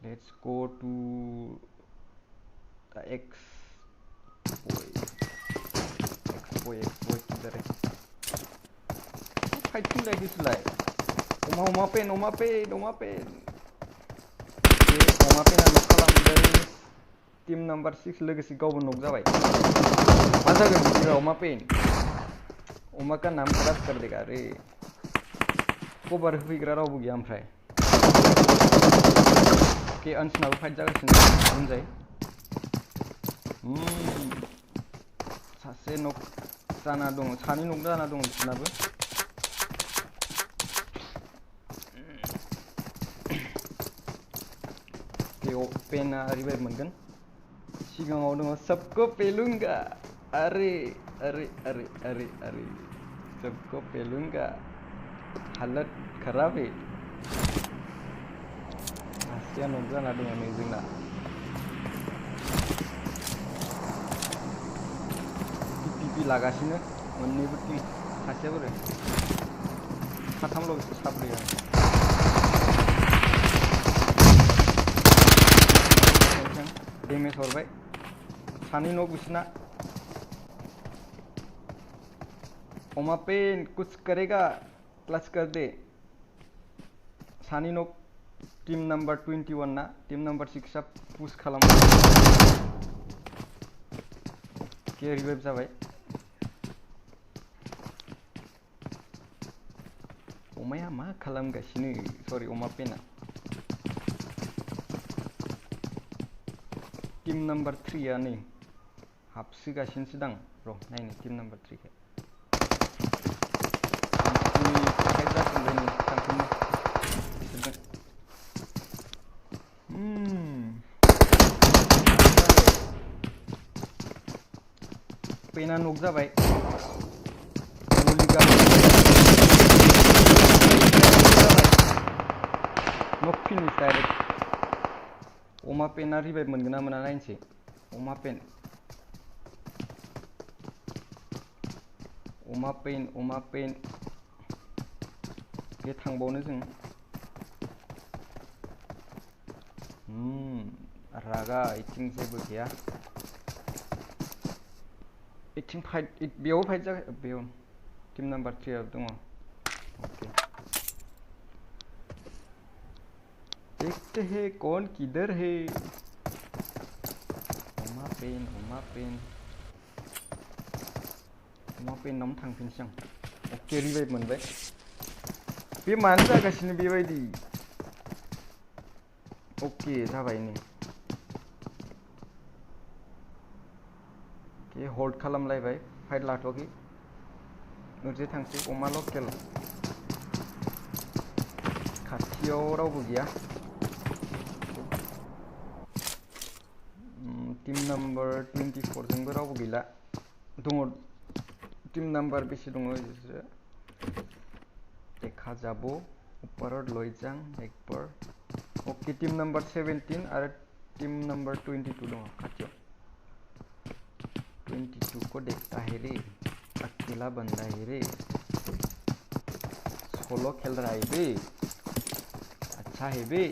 लेट्स गो टू द एक्स boy किधर है फाइटिंग लाइक दिस लाइक ओमा पेन नक खालामदों टीम नम्बर 6 लोगोसे गावबो नक जाबाय मा जागोन बिदिबा अमा का नाम खराब कर देगा रे कवर होफैग्रा रावबो गैया ओमफ्राय के अनसनाबो फाइट जागासिनो होनजाय सासे नक जाना दङ सानै नक जाना दङ बिसोरनाबो के पेना रिभाइभ मोनगोन सिगाङाव दङ सबको पेलूंगा अरे सबको पेलूंगा हालत खराब है सासेया नक जाना दङ नै जोंना पिपि लागासिनो मोननैबो टीम सासेया बोरै साथामल' बिसोर साब्रै डेमेज हरबाय सानै नक बिसोरना ओमा पेन कुछ करेगा क्लच कर दे सानै नक टीम नम्बर 21 ना टीम नम्बर 6 आ पुश खालाम के रिवाइव जाबाय अमाया मा खालामगासिनो सरि ओमा पेना टीम नम्बर 3 आ नै हाबसोगासिनोसो दां र' नायनो टीम नम्बर 3 खौ फाइट जाफिनबाय नै थांफिनो पेना नक जाबाय नक फिनिश डाइरेक्ट ओमा पेना रिवाइभ मोनगोन ना मोना नायनोसै ओमा पेन बे थांबावनो जों रागा इथिं जेबो गैया इथिं फाइट बेयाव फाइट जागोन बेयाव टीम नम्बर 3 आव दङ ओके देखते हैं कौन किधर है ओमा पेन नाम थांफिनसै आं ओके रिवाइभ मोनबाय बे मानो जागासिनो बेबायदि ओके जाबाय नै के होल्ड खालामलायबाय फाइट लाथ'वाखै ओरैजाय थांसै अमा लकेल खाथियाव रावबो गैया टीम नम्बर 24 जोंबो रावबो गैला दङ टीम नम्बर बेसे दङ बिसोरो देखा जाबो ऊपर लयजां एक बार ओके टीम नम्बर 17 आरो टीम नम्बर 22 दङ खाथियाव 22 को देखता है रे अकेला बंदा है रे सोलो खेल रहा है बे अच्छा है बे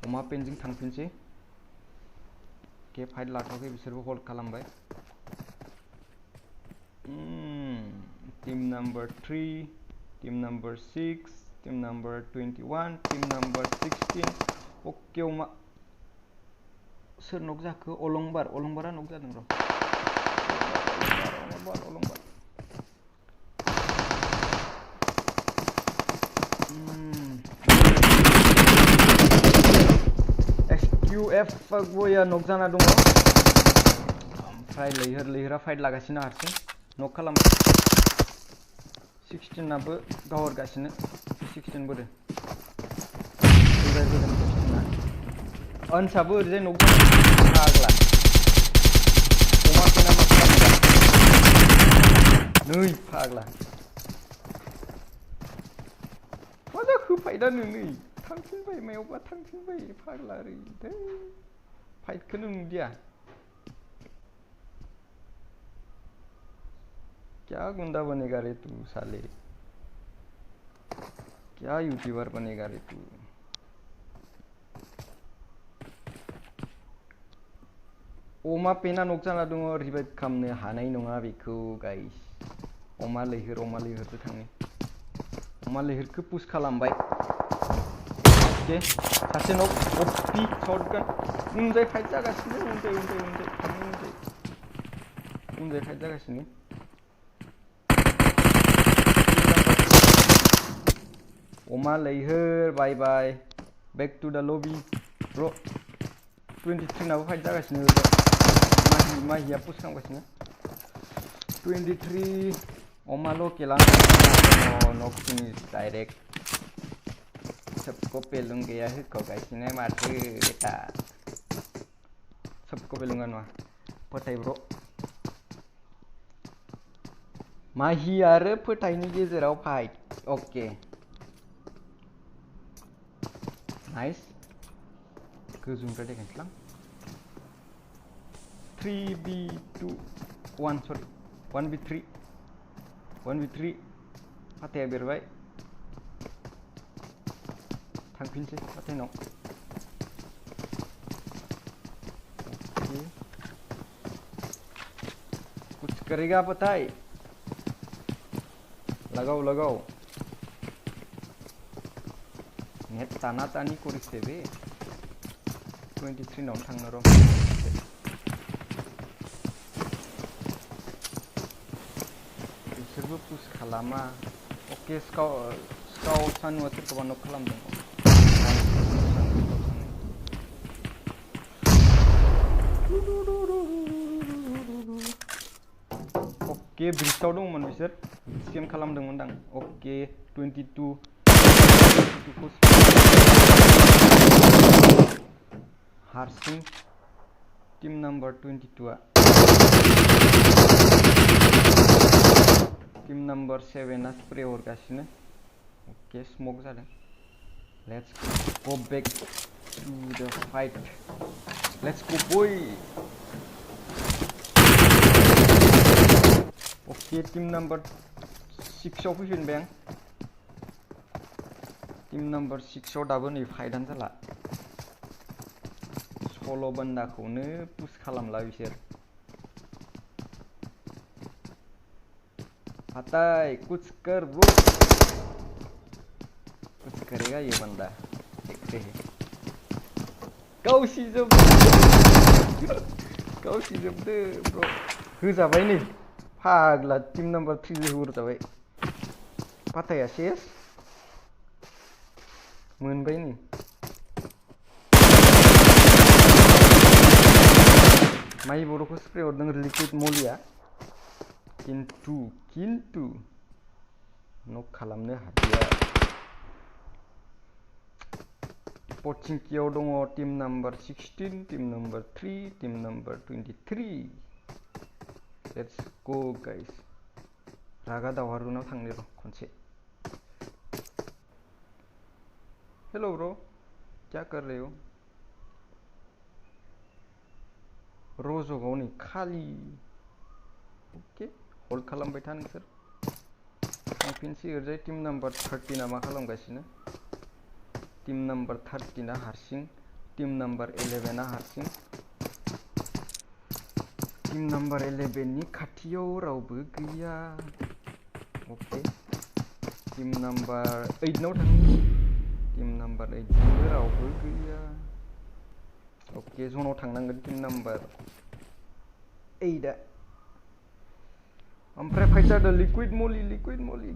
ओमा पेनजों थांफिनसै के फाइट लाथ'वाखै बिसोरबो होल्ड खालामबाय team number 3 team number 6 team number 21 team number 16 okay ओमा सोर नक जाखो अलंबारा नक जादों र' अलंबार SQF गया नक जाना दङ ओमफ्राय लैहोरा फाइट लागासिनो हारसिं नक खालामबाय 16 आबो गावहरगासिनो 16 बोरो अनसाबो ओरैजाय नक फाग्ला अमा पेना मा खालामदों नै फाग्ला मा जाखो फाइटआनो नै थांफिनबाय मायावबा थांफिनबाय फाग्ला ओरै फाइटखौनो नुदिया क्या गुंडा बनेगा रे तू साले, क्या यूट्यूबर बनेगा रे तू। अमा पेना नक जाना दङ, रिभाइभ खालामनो हानाय नङा बेखौ गाइस। अमा लैहोरसो थाङो। अमा लैहोरखौ पुश खालामबाय। ओके सासे नक अफि शटगान उनजाय फाइट जागासिनो, उनजाय फाइट जागासिनो। अमा लैहोर बाय बाय, बेक टू द लबी ब्र। 23 नाबो फाइट जागासिनो। माहिया पुश खालामगासिनो। 23 अमा लकेलानो नक फिनिश डाइरेक्ट। सबको पेलुं गैया होखागासिनो माथो बेटा। सबको पेलुंगा नङा फोथाय ब्र। माहि आरो फोथायनि गेजेराव फाइट। Okay nice. गोजौनिफ्राय देखायनोसैलां। 3v1 सरि 1v3 फाथाया बेरबाय। थांफिनसै फाथायनाव। कुछ करेगा पताई, लगाओ नेट ताना तानी करिसे बे। 23 नावनो थांनो र'। बिसोरबो पुश खालामा। ओके स्काउट सानुआ सोरखौबा नक खालामदों। ओके ब्रिजआव दंमोन बिसोर, स्केम खालामदोंमोनदां। ओके 22 हारसिं team number 22 team number 7 spray हरगासिनो। ओके स्मोक जादों। लेट्स गो बैक टू द fight, let's go boy. Okay team number 6 आव फैफिनबाय आं। टीम नम्बर 6 आव दाबो नै फाइटआनो जाला। सल' बन्दाखौनो पुश खालामला बिसोर। हटाई कुछ कर ब्रो, कुछ करेगा ये बंदा, देखते हैं। गावसिजोबदो ब्रो। होजाबाय नै फाग्ला, टीम नम्बर 3 जों होजाबाय। फाथाया सेस मोनबाय नै। माइ बर'खौ स्प्रे हरदों लिक्विड मलिया, किन्तु नक खालामनो हादिया। पचिंकियाव दङ team number 16, team number 3, team number 23। Let's go guys. रागा दावहारुनाव थांनो र' खनसे। हेलो ब्रो, क्या कर रहे हो? रजगाव नै खालि। ओके होल्ड खालामबाय था नोंसोर। थांफिनसै ओरैजाय। टीम नम्बर 13 मा खालामगासिनो? टीम नम्बर 13 हारसिं, टीम नम्बर 11 हारसिं। टीम नम्बर 11 नि खाथियाव रावबो गैया। ओके टीम नम्बर 8 नाव थाङो। टीम नम्बर 8 जोंबो रावबो गैया। ओके जनाव थांनांगोन टीम नम्बर 8 आ। ओमफ्राय फाइट जादों लिक्विड मली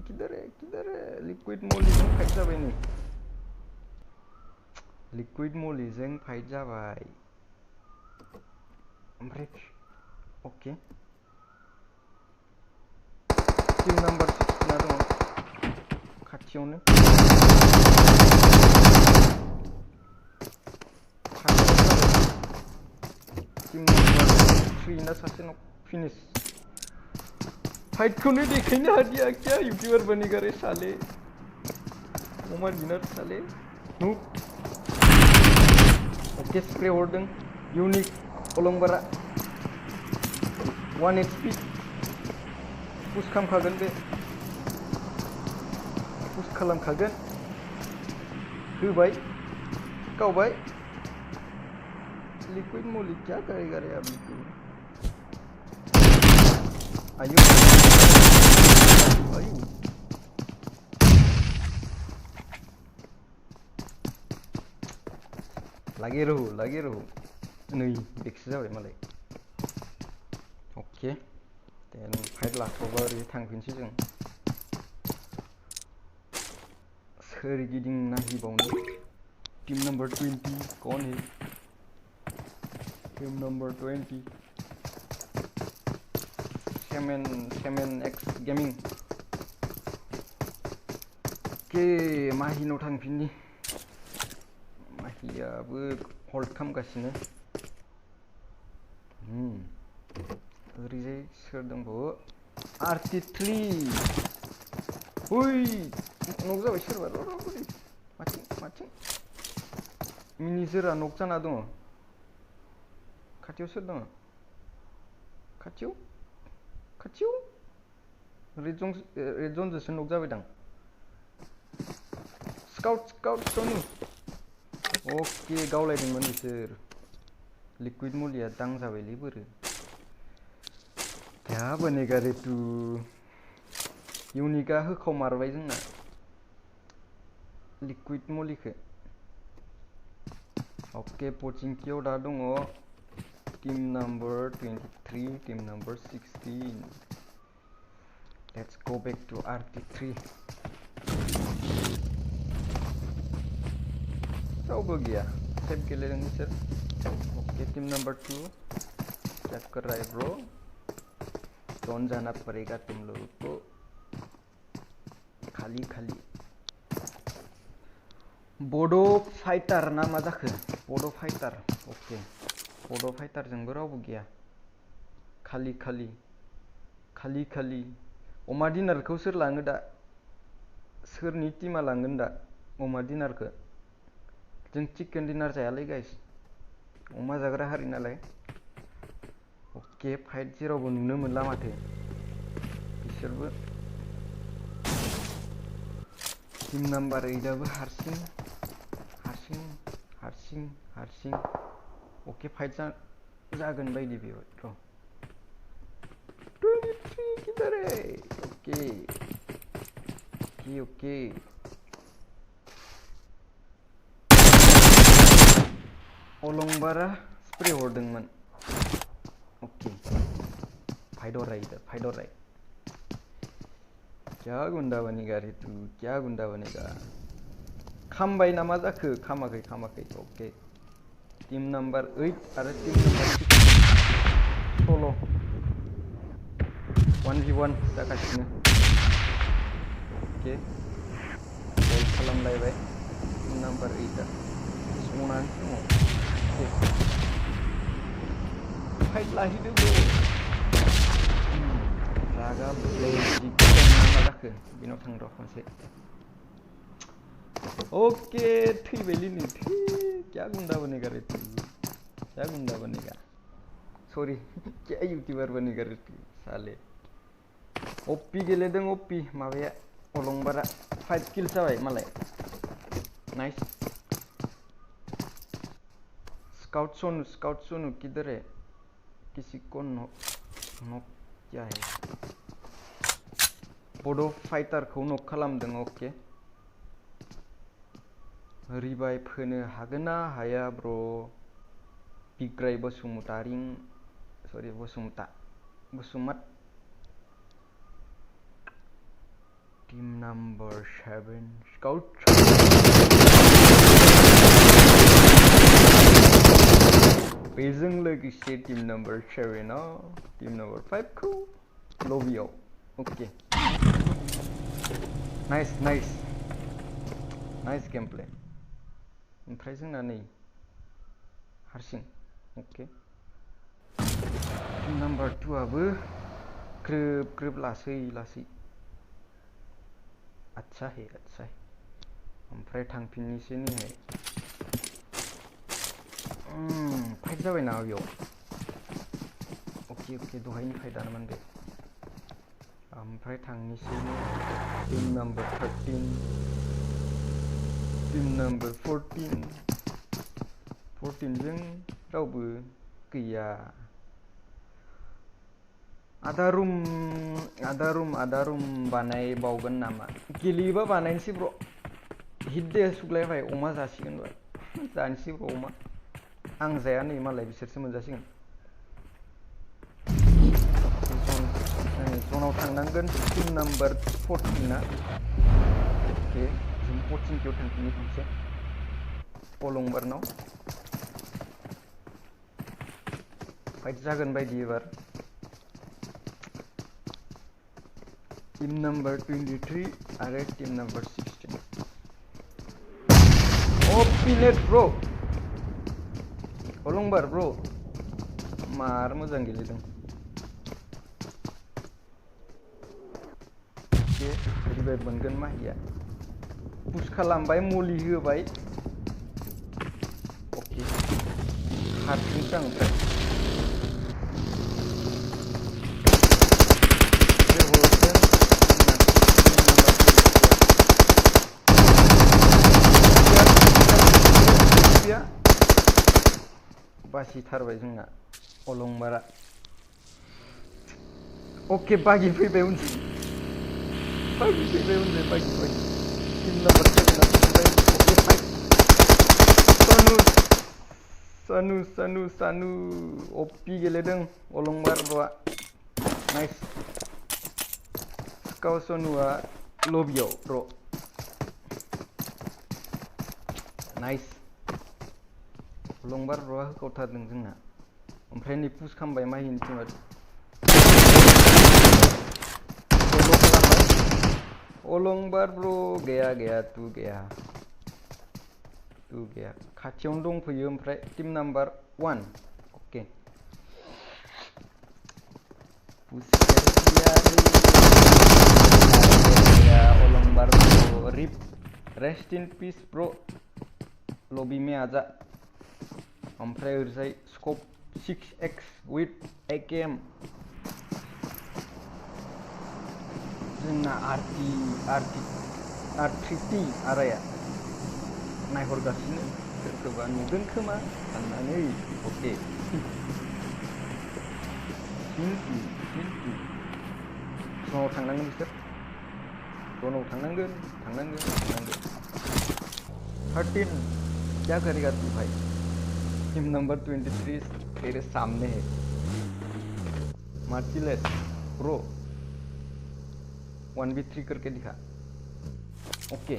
किधर है लिक्विड मलीजों फाइट जाबाय नै। लिक्विड मलीजों फाइट जाबाय। ओमफ्राय ओके टीम नम्बर 16 दङ खाथियावनो। टीम नम्बर 3 ना सासे नक फिनिश। फाइट को नहीं देखने हादिया, क्या यूट्यूबर बनेगा रे साले। OMAdinner साले नूब। ओके स्प्रे हरदों यूनिक अलंबारा 1 HP। पुश खालामखागोन बे पुश खालामखागोन होबाय गावबाय लिक्विड मोली क्या करेगा रे अभी तू आयु आयु लागे रहो नै बेक्स जाबाय मालाय ओके देन फाइट लाथ'बा ओरै थांफिनसै जों सोरगिदिं नायहैबावनो टीम नंबर 20 कौन है टीम नंबर 20 7x गेमिंग के माहिनाव थांफिननि माहियाबो हल्ड खालामगासिनो ओरैजाय सोर दंबावो RT3 हुई नक जाबाय सोरबा माथिं मिनिजोरा नक जाना दङ खाथियाव सोर दङ खाथियाव रेड जोनजोंसो नक जाबायदां स्काउट सनु ओके गावलायदोंमोन बिसोर लिक्विड मुलिया दांजाबायलै बोरो क्या बनेगा रे तू यूनिका होखावमारबाय जोंना लिक्विड मुलिखौ ओके पचिंकियाव दा दङ team number 23 team number 16 let's go back to RT3 रावबो गैया सेफ गेलेदों बिसोर ओके टीम नंबर 2 चेक कर रहा है ब्रो डोंट जाना पड़ेगा तुम लोगों को खाली बडो फाइटार ना मा जाखो बडो फाइटार ओके बडो फाइटार जोंबो रावबो गैया खाली अमा डिनारखौ सोर लाङो दा सोरनि टीमा लांगोन दा अमा डिनारखौ जों चिकेन डिनार जायालै गाइस अमा जाग्रा हारि नालाय ओके फाइट जेरावबो नुनो मोनला माथो बिसोरबो टीम नंबर 8 आबो हारसिं ओके फाइट जागोन बायदि बेयाव र 23 किधर है ओके अलंबारा स्प्रे हरदोंमोन ओके फाइट हो रहा है क्या गुंडा बनेगा रे तू क्या गुंडा बनेगा खामबाय नामा जाखो खामाखै ओके टीम नंबर 8 आरो टीम नंबर 6 सोलो 1v1 जागासिनो ओके बल खालामलायबाय टीम नंबर 8 आ संनानै दङ ओके फाइट लाहैदो ब्रो रागा ब्लेजिक मा जाखो बेनाव थां र' खनसे ओके थैबायलै नै क्या गुंडा बनेगा रे तू क्या गुंडा बनेगा सॉरी क्या यूट्यूबर बनेगा रे तू साले ओपी गेलेदों ओपी माबाया अलंबारा 5 किल जाबाय मालाय नाइस स्काउट सोनू किधर है किसी को नॉक किया है बडो फाइटार को नॉक खालामदों ओके रिवाइव होनो हागोन ना हाया ब्रो बिग्राय बसुमतारी सॉरी बसुमत टीम नंबर 7 स्काउट बेजों लोगोसे टीम नंबर 7 टीम नंबर 5 को लबियाव ओके नाइस गेम प्ले ओमफ्राय जोंना नै हारसिं ओके टीम नंबर 2 आबो ग्रोब लासै अच्छा है ओमफ्राय थांफिननिसै नैहाय फाइट जाबाय ना बेयाव ओके दहायनि फाइटानोमोन बे ओमफ्राय थांनोसै टीम नम्बर 13 टीम नम्बर 14 जों रावबो गैया आधा रुम बानायबावगोन नामा गेलेयोबा बानायनोसै ब्र हिट दे सुग्लायबाय अमा जासिगोन जानोसै ब्र अमा आं जाया नै मालाय बिसोरसो मोनजासिगोन जोनाव थांनांगोन टीम नम्बर 14 ना ओके जों 14 केव थांफिननो खनसे अलंबारनाव फाइट जागोन बायदि एबार टीम नम्बर 23 आरो टीम नम्बर 16 पिनेट ब्र अलंबार ब्र मार मोजां गेलेदों रिभाइभ मोनगोन माहिया पुश खालामबाय मुलि होबाय ओके हारसिंसो आं ओमफ्राय बासिथारबाय जोंना अलंबारा ओके बागि फैबाय उनथिं बागि टीम नम्बर 7 फैबाय ओके फाइट सानु ओपी गेलेदों अलंबार ब्रआ नाइस सिकाव सनुआ लबियाव ब्र नाइस अलंबार ब्रआ होखावथारदों जोंना ओमफ्राय नै पुश खालामबाय माहिनि टीमा अलंबार ब्र गैया तु गैया खाथियावनो दंफैयो ओमफ्राय टीम नम्बर 1 ओके पुश अलंबार bro RIP rest in peace bro lobby में आजा ओमफ्राय ओरैजाय स्कोप 6x विथ AKM जोंना R30 आराया नायहरगासिनो सोरखौबा नुगोन खोमा साननानै ओके जोनाव थांनांगोन बिसोर जोनाव थांनांगोन 13 क्या करेगा तू भाई टीम नंबर 23 तेरे सामने है मार्टिलेस प्रो 1v3 करके दिखा ओके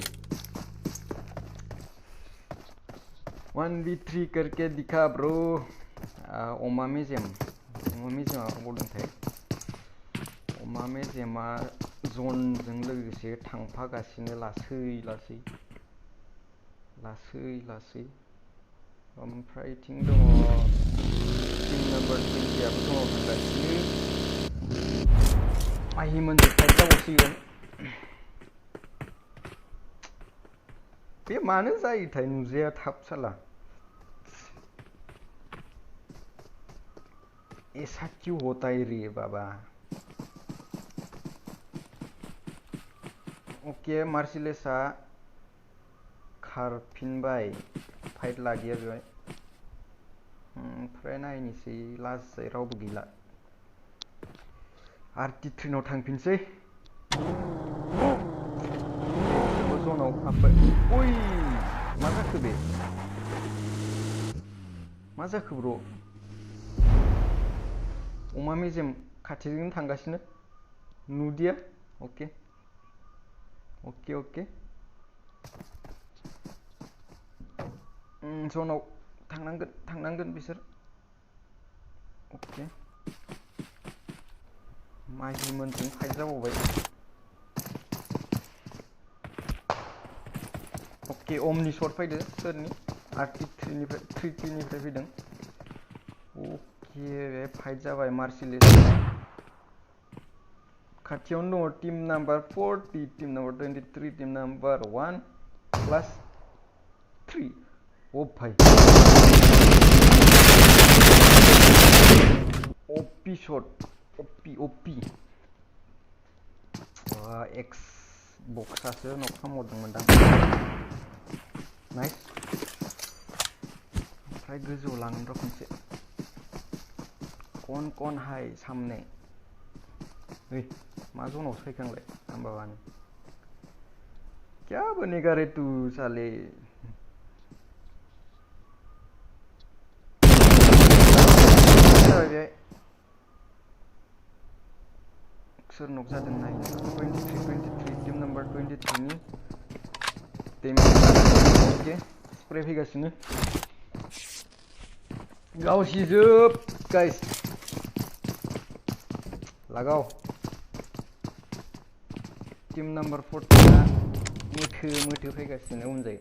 1v3 करके दिखा ब्रो अमा मेजेमा बोलदोंथाय अमा मेजेमा जनजों लोगोसे थांफागासिनो लासै ओमफ्राय थिं दङ टीम नम्बर 20 आबो दङ थांगासिनो माहिमोनजों फाइट जाबावसिगोन बे मानो जायोथाय नुजाया थाब साला ऐसा क्यों होता है रे बाबा ओके मार्सिलेसआ खारफिनबाय फाइट लागिया बेवहाय ओमफ्राय नायनोसै लास्ट रावबो गैला R33 नाव थांफिनसै जनाव हाबबाय ओइ मा जाखो ब्र अमा मेजेम खाथिजों थांगासिनो नुदिया ओके जनाव थांनांगोन बिसोर ओके माहिमोनजों फाइट जाबावबाय ओके ओमनि शट फैदो सोरनि R33 निफ्राय फैदों ओके फाइट जाबाय मार्सिलेस खाथियावनो दङ team number 40 team number 23 team number 1 plus 3 ओ भाई ओपी शॉट ओपी एक्स बक्सासो नक खालामहरदोंमोन दां नाइस ओमफ्राय गोजौआव लांनो र' खनसे कौन हाय सामने ओइ मा जनाव सायखांलाय आमबाबानि क्या बनेगा रे तू साले जाबाय सोर नक जादों नाय 23 टीम नम्बर 23 नि ओके स्प्रे फैगासिनो गावसिजोब गाइस लागाव टीम नम्बर 14 मोथो फैगासिनो उनजाय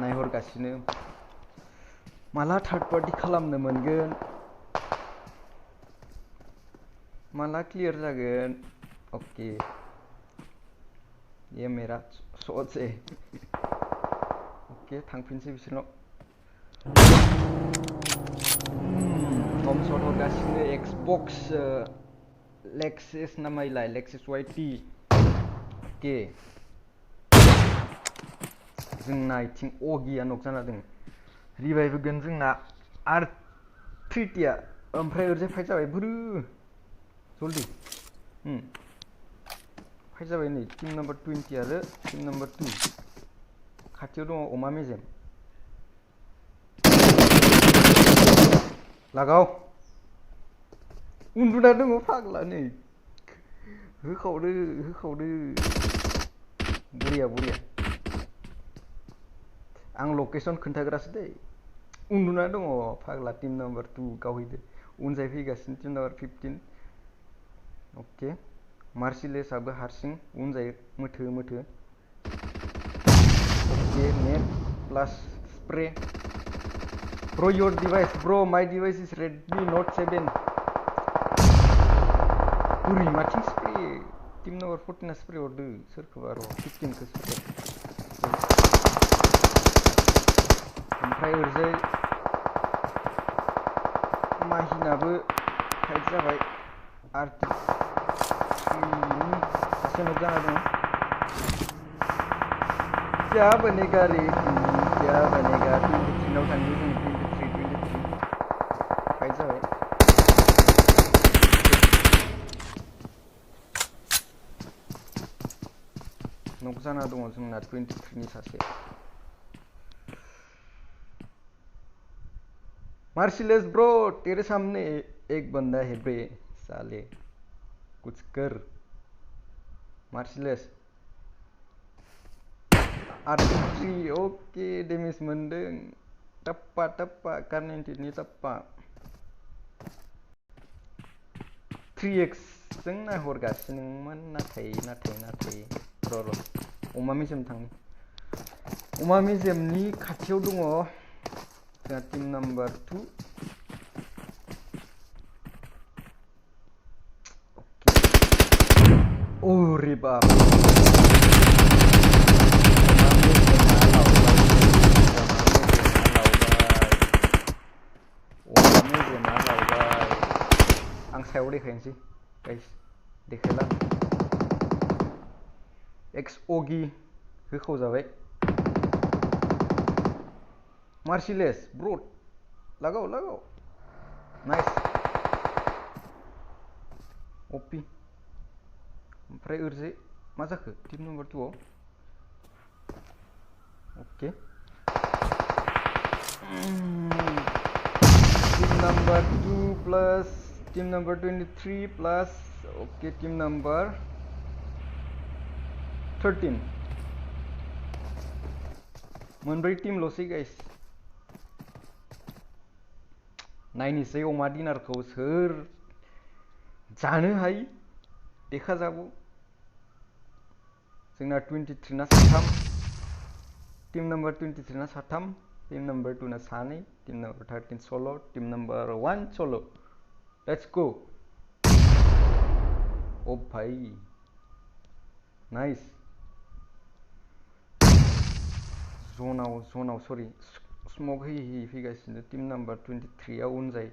नायहरगासिनो माला थार्ड पार्टी खालामनो मोनगोन माला क्लियर जागोन ओके ये मेरा शॉट है ओके थांफिनसै बिसोरनाव हम शॉट हरगासिनो एक्सबक्स लेक्सिस नामायलाय लेक्सिस वाइटी ओके जोंना इथिं अगिया नक जाना दं रिभाइभ होगोन जोंना आर थ्रिटिया ओमफ्राय ओरैजाय फाइट जाबाय बुरु जल्दी फाइट जाबाय नै टीम नम्बर 20 आरो टीम नम्बर 2 खाथियाव दङ अमा मेजेम लागाव उन्दुना दङ फाग्ला नै होखावदो बुरिया आं लकेशन खोन्थाग्रासो दै उन्दुना दङ फाग्ला टीम नम्बर 2 गावहैदो उनजाय फैगासिनो टीम नम्बर 15 ओके मार्सिलेसआबो हारसिं उनजाय मोथो okay net plus spray bro your device bro my device is Redmi Note 7 बुरि माथिं स्प्रे टीम नम्बर 14 स्प्रे हरदो सोरखौबा र' 15 खौ स्प्रे ओमफ्राय ओरैजाय माहिनाबो फाइट जाबाय आरटि सासे नक जाना दङ क्या बनेगा रे क्या बनेगा 23 नाव थांनि जों 23 फाइट जाबाय नक जाना दङ जोंना 23 नि सासे मार्सिलेस ब्रो तेरे सामने एक बंदा है बे साले कुछ कर मार्सिलेस आर्टिट्री ओके डेमेज मोनदों टप्पा कार्नेटिनि टप्पा 3x जों नायहरगासिनोमोन नाथाय र' अमा मेजेम थाङो अमा मेजेमनि खाथियाव दङ जोंहा टीम नम्बर 2 ओरे बाप आं सायाव देखायनोसै गाइस देखायला एक्स ओगी होखावजाबाय मार्सिलेस ब्रो लगाव नाइस ओपी ओमफ्राय ओरैजाय मा जाखो टीम नम्बर 2 आव okay team number 2 plus team number 23 plus okay team number 13 मोनब्रै टीम लसै गाइस नायनोसै अमा डिनारखौ सोर जानो हायो देखाजागौ जोंना 23 ना साथाम टीम नम्बर 23 ना साथाम टीम नम्बर 2 ना सानै टीम नम्बर 13 सोलो टीम नम्बर 1 सोलो लेट्स गो ओ भाई नाइस जोनाव सरि स्मक होयै फैगासिनो टीम नम्बर 23 आव उनजाय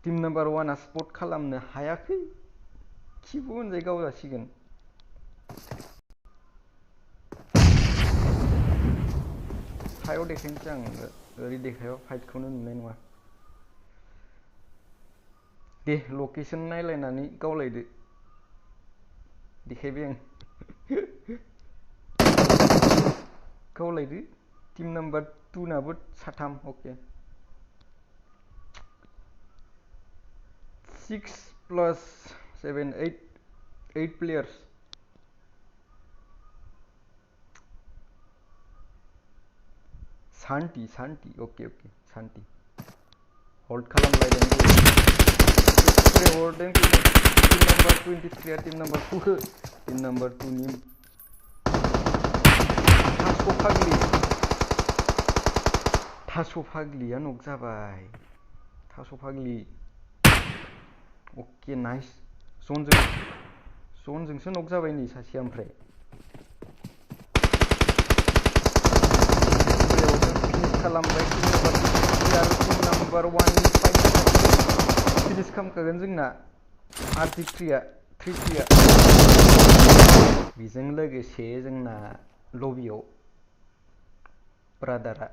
टीम नम्बर 1 आ स्पट खालामनो हायाखै खिबु होनजाय गाव जासिगोन फाइटआव देखायनोसै आं ओरै देखायाव फाइटखौनो नुनाय नङा दे लकेसन नायलायनानै गावलायदो देखायबाय आं गावलायदो टीम नाम्बार 2 नाबो साथाम okay 6 plus 7 8 players Santi okay Santi hold खालामलायदों स्प्रे हरदों team number 23 team number 2 team number 2 नि थास' फाग्लिया नक जाबाय थास' फाग्लि ओके नाइस जनजोंसो नक जाबाय नै सासेया ओमफ्राय खालामबाय टीम नाम्बार 1 नि फाइनाल फिनिश खालामखागोन जोंना आरटी3आ 3-3आ बेजों लोगोसे जोंना लबियाव ब्रादारा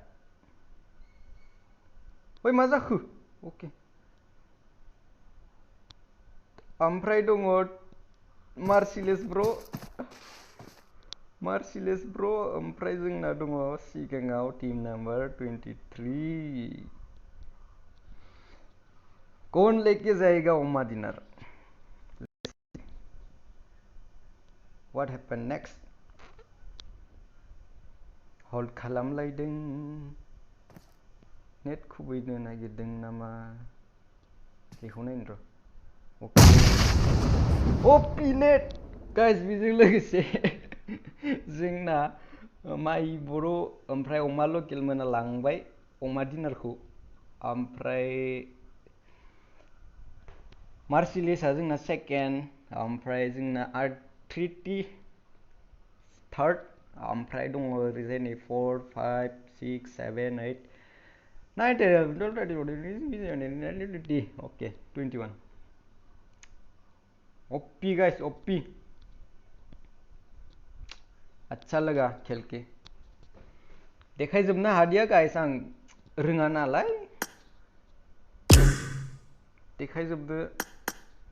ओइ मा जाखो ओके ओमफ्राय दङ मार्सिलेस ब्र ओमफ्राय जोंना दङ सिगाङाव टीम नाम्बार 23 कौन लेके जाएगा OMAdinner what happened next hold खालामलायदों नेट खुबैनो नागिरदों नामा बेखौ नायनो र' ओपी नेट गाइस बेजों लोगोसे जोंना माइ बर' ओमफ्राय अमा लकेल मोना लांबाय OMAdinnerखौ ओमफ्राय मार्सिलेसआ जोंना सेकेन्ड ओमफ्राय जोंना आर3 थार्ड ओमफ्राय दङ ओरैजाय नै 4 5 6 7 8 9 10 ओके 21 ओपी गाइस ओपी अच्छा लगा खेल के देखायजोबनो हादिया गाइस आं रोङा नालाय देखायजोबदो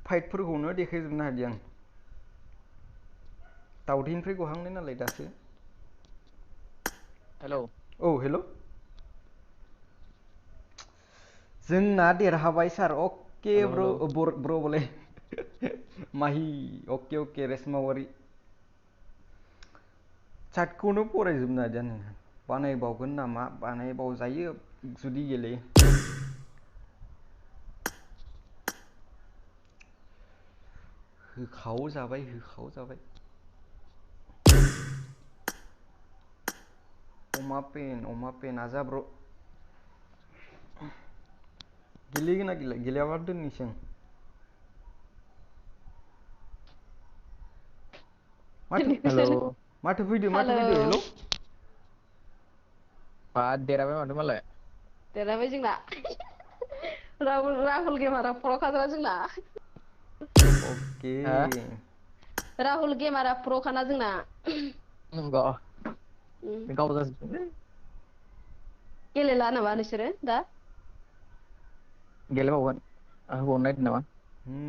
फाइटफोरखौनो देखायजोबनो हादिया आं दावदैनिफ्राय गहांनाय नालाय दासो हेलौ औ हेल' जोंना देरहाबाय सार ओके हेलौ ब्र बोले माहि ओके रेशमावारि चाटखौनो फरायजोबनो हादिया नोङो बानायबावगोन नामा बानायबावजायो जुदि गेलेयो होखावजाबाय अमा पेन आजा ब्र गेलेगोन ना गेलेयाबा दोननोसै आं माथो फैदो हेल' देराबाय माथो मालाय देरहाबाय जोंना राहुल गेमारा प्र'खाना जोंना ओके हा राहुल गेमारा प्र'खाना जोंना नंगौ गाव जाजोबदोंलै गेलेला नामा नोंसोरो दा गेलेबावगोन होबावनो नागिरदों नामा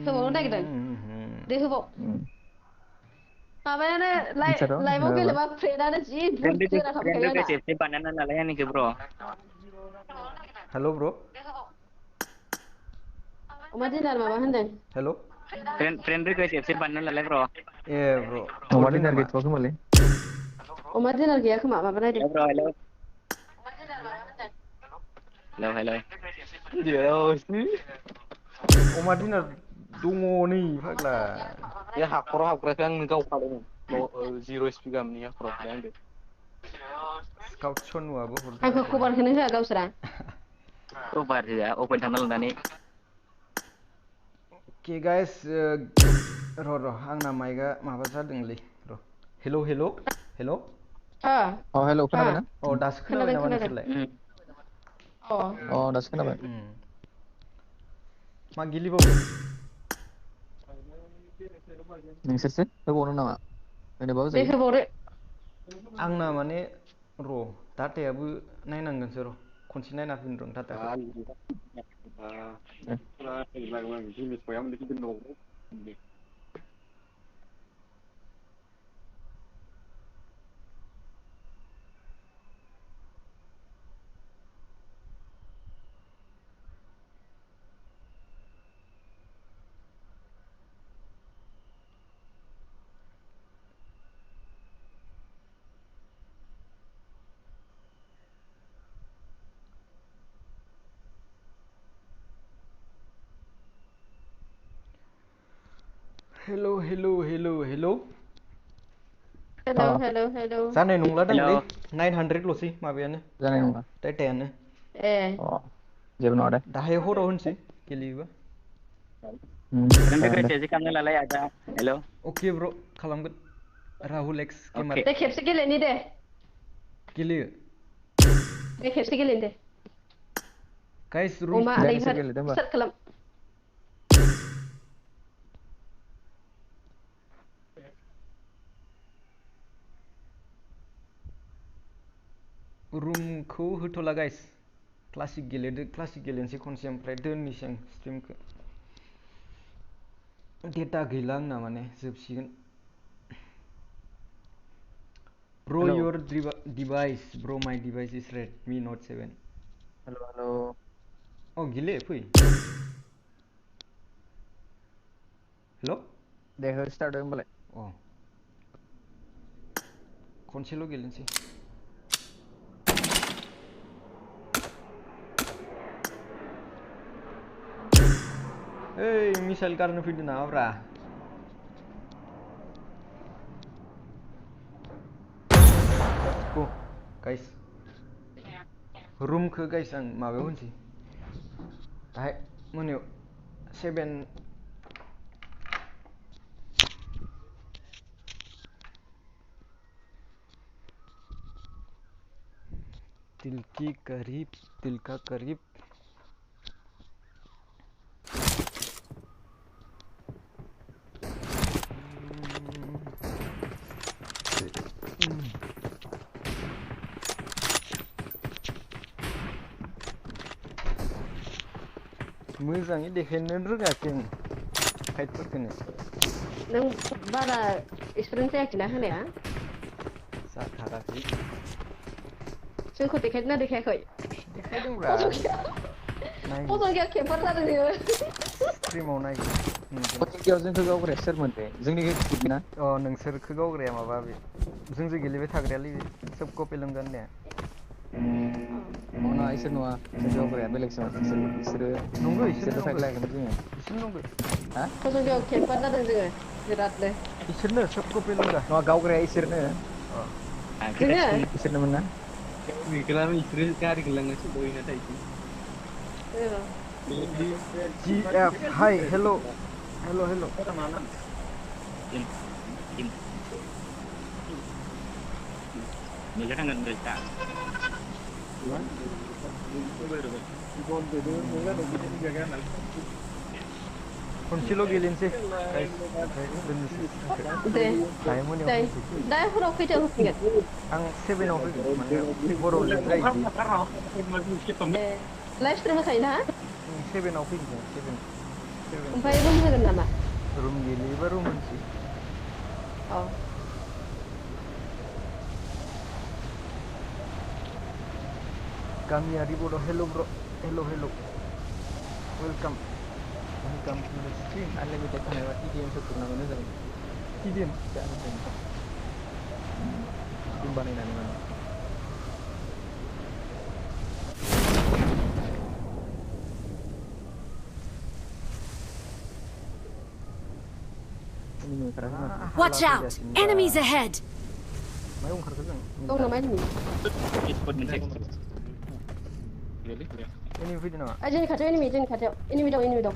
होबावनो नागिरदों दे होबाव माबायानो मिथियाथ' लाइभआव गेलेबा फ्रेन्डआनो जि बुट गोरा थाबोखायो आंना खेबसे बानायना नालाय आंनिखौ ब्र' हेल' ब्र OMAdinner माबा होनदों हेल' फ्रेन्ड रिकुवेस्ट खेबसे बानायना नालाय ब्र' ए ब्र हरदों OMAdinner नामा गैथ'वाखैमोनलै OMAdinner गैया खोमा माबा नायदों हेल' ब्र' हेल' हेल' OMAdinner दङ नै फाग्ला बे हाखराव हाबग्राखौ आं गावखादों 0 SP गाहामनि हाखराव आंदो स्काउट सनुआबो हरदों आंखौ आंखौ खबरखौनो होआ गावसोरा अभार होआ अपेन थांना लानानै के गाइस र' आंना माइकआ माबा जादोंलै र' हेल' अ हेल' खोनाबायना दासो खोनाबाय नामा खोनादों नोंसोरलाय अ दासो खोनाबाय मा गेलेबावो नोंसोरसो होबावनो नामा होनोबाबो दे जायो होबावदो आंना माने र' डाटायाबो नायनांगोनसो र' खनसे नायना फिन र' डाटाखौ हेलौ हेलौ हेलौ हेलौ हेलौ जानाय नंला हेलौ दांलै 900ल'सै माबायानो जानाय नङा डाटायानो ए जेबो नङा दे दाहाय हराव होनसै गेलेयोबा फ्रेन्ड जागोन दे रिक्वेस्ट एसे खालामनो लालाय आदा हेल' अके ब्र' खालामगोन राहुल एक्स गेमार अके दे खेबसे गेलेनि दे गेलेयो खेबसे गेलेनि दे गाइस रुम अमा दे नोंसोर आदैफोर गेलेदो होमबा स्टार्ट खालाम रुमखौ होथ'ला गाइस क्लासिक गेलेनोसै खनसे ओमफ्राय दोननोसै आं स्ट्रिमखौ डेटा गैला आंना माने जोबसिगोन ब्र' हेलौ योर डिभाइस ब्र' माइ डिभाइस इज रेडमि नट 7 हेलौ औ गिले फै हेल' दे हो स्टार्ट होमबालाय अ खनसेल' गेलेनोसै ओइ मिसाइल गारनो फैदों नामाब्रा गाइस रुमखौ गाइस आं माबायाव होनसै दाहाय मोनायाव 7 दिल का करीब मोजाङै देखायनो रोङाखै आं फाइटफोरखौनो नों बारा एक्सपिरियेन्स जायाखैना होनाया जाथाराखै जोंखौ देखायदोंना देखायाखै देखायदोंब्रा नाय फसंगिया केम्पार जादों नोङो स्ट्रिमाव नाय पतंकियाव जोंखौ गावग्राया सोरमोन बे जोंनि ना अ नोंसोरखौ गावग्राया माबा बे जोंजों गेलेबाय थाग्रायालै बे सोब कपि लोमजानो होननाया नङा इसोर नङा जोंखौ गावग्राया बेलेगसोमोन बिसोरो नंगौ इसोरनो फाइट नंगौ लायाखैमोन जोङो इसोरनो नंगौ हा फसंगियाव केम्पार जादों जोङो बिरादनो इसोरनो सोब कपि लोंगा नङा गावग्राया इसोरनो अ जोङो इसोरनोमोन ना जि एफ हाय हेल' हेल' मोनजा थांगोन दा खनसेल' गेलेनोसै गाइस ओमफ्राय दोननोसै दे दाहाय मोनायाव जायो फैनोसै दा हराव खैथायाव होफिनगोन आं 7आव फैगोन माने हराव लेट जायो जि ए लाइभ स्ट्रिम होखायो ना 7आव फैनोसै 7 ओमफ्राय रुम होगोन नामा रुम गेलेयोबा रुम होनोसै औ गामियारि बर' हेल' ब्र' हेल' वेलकाम टु द स्ट्रिम आनलिमिटेड थानायबा टिडिएम सोथुरनांगोन होजागोन टिडिएम टिम बानायनानै माने Watch out! Enemies ahead! मायाव ओंखारखो जों दं नामा एनिमि एनिमि फैदों नामा जोंनि खाथियाव एनिमि एनिमि दं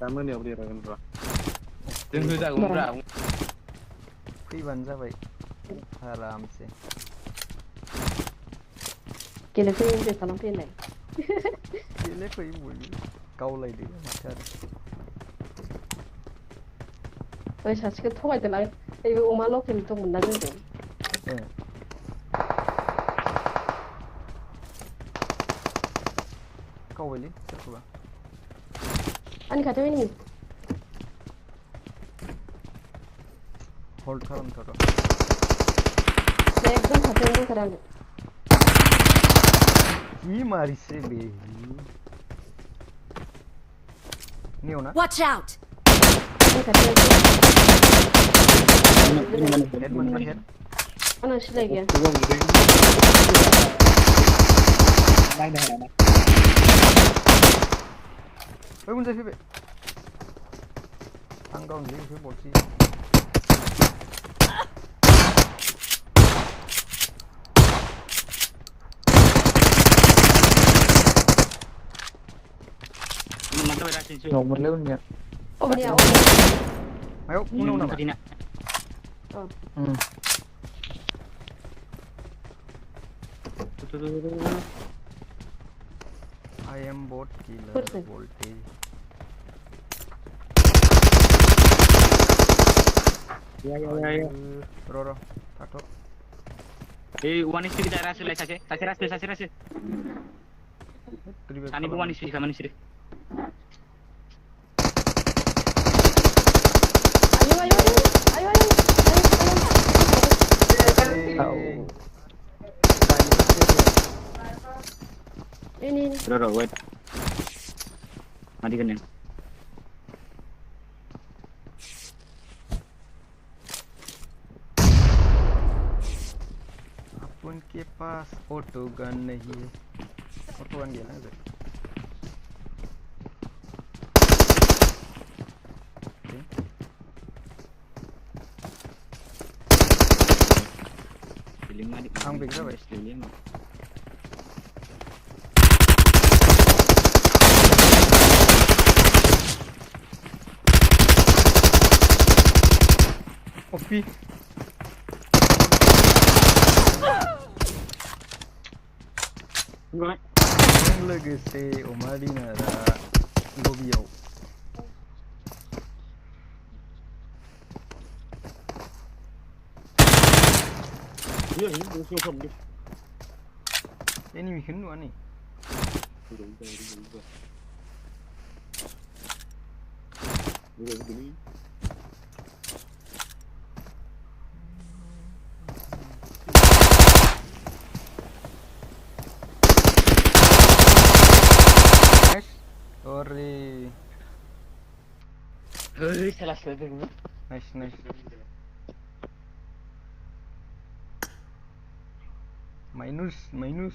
दा मोनायाव देरहागोन र' जों होजागौमोन ब्रा फैबानो जाबाय आरामसे गेलेफैयो बे खालामफैनाय गेलेफैयो बयबो गावलायदो माथो आरो ओइ सासेखौ थगायदोलां नैबे अमा लकेल दंमोन ना जोंजों ए गावबायलै सोरखौबा आंनि खाथियाव एनिमि हल्ड खालामथ'र' एकदम खाथियावनो दंथारो आंजों जि मारिसै बे नेवना Watch out! आंनि खाथियाव हेड मोनबाय हेड आंनाव सिलाय गैया नायनो हाया ना ओइ मोनजाफैबाय आं गावनो जेबो बलसि mantap ya sih nomor lu nya अबेनिया मायाव उनाव नामा tadinya I am bot killer Person. voltage ya Roro tato one is kita rasul lah saja rasul tani bu one is kaman sih ayo ini Roro wait mati kan ya उनके pass auto गन नहीं है auto गन गया ना इधर आं बेग जाबाय ओपी लोगोसे OMAdinnerआ लबियाव एनिमिखौनो नुवा नै Sorry. salah sekali Nice. Minus.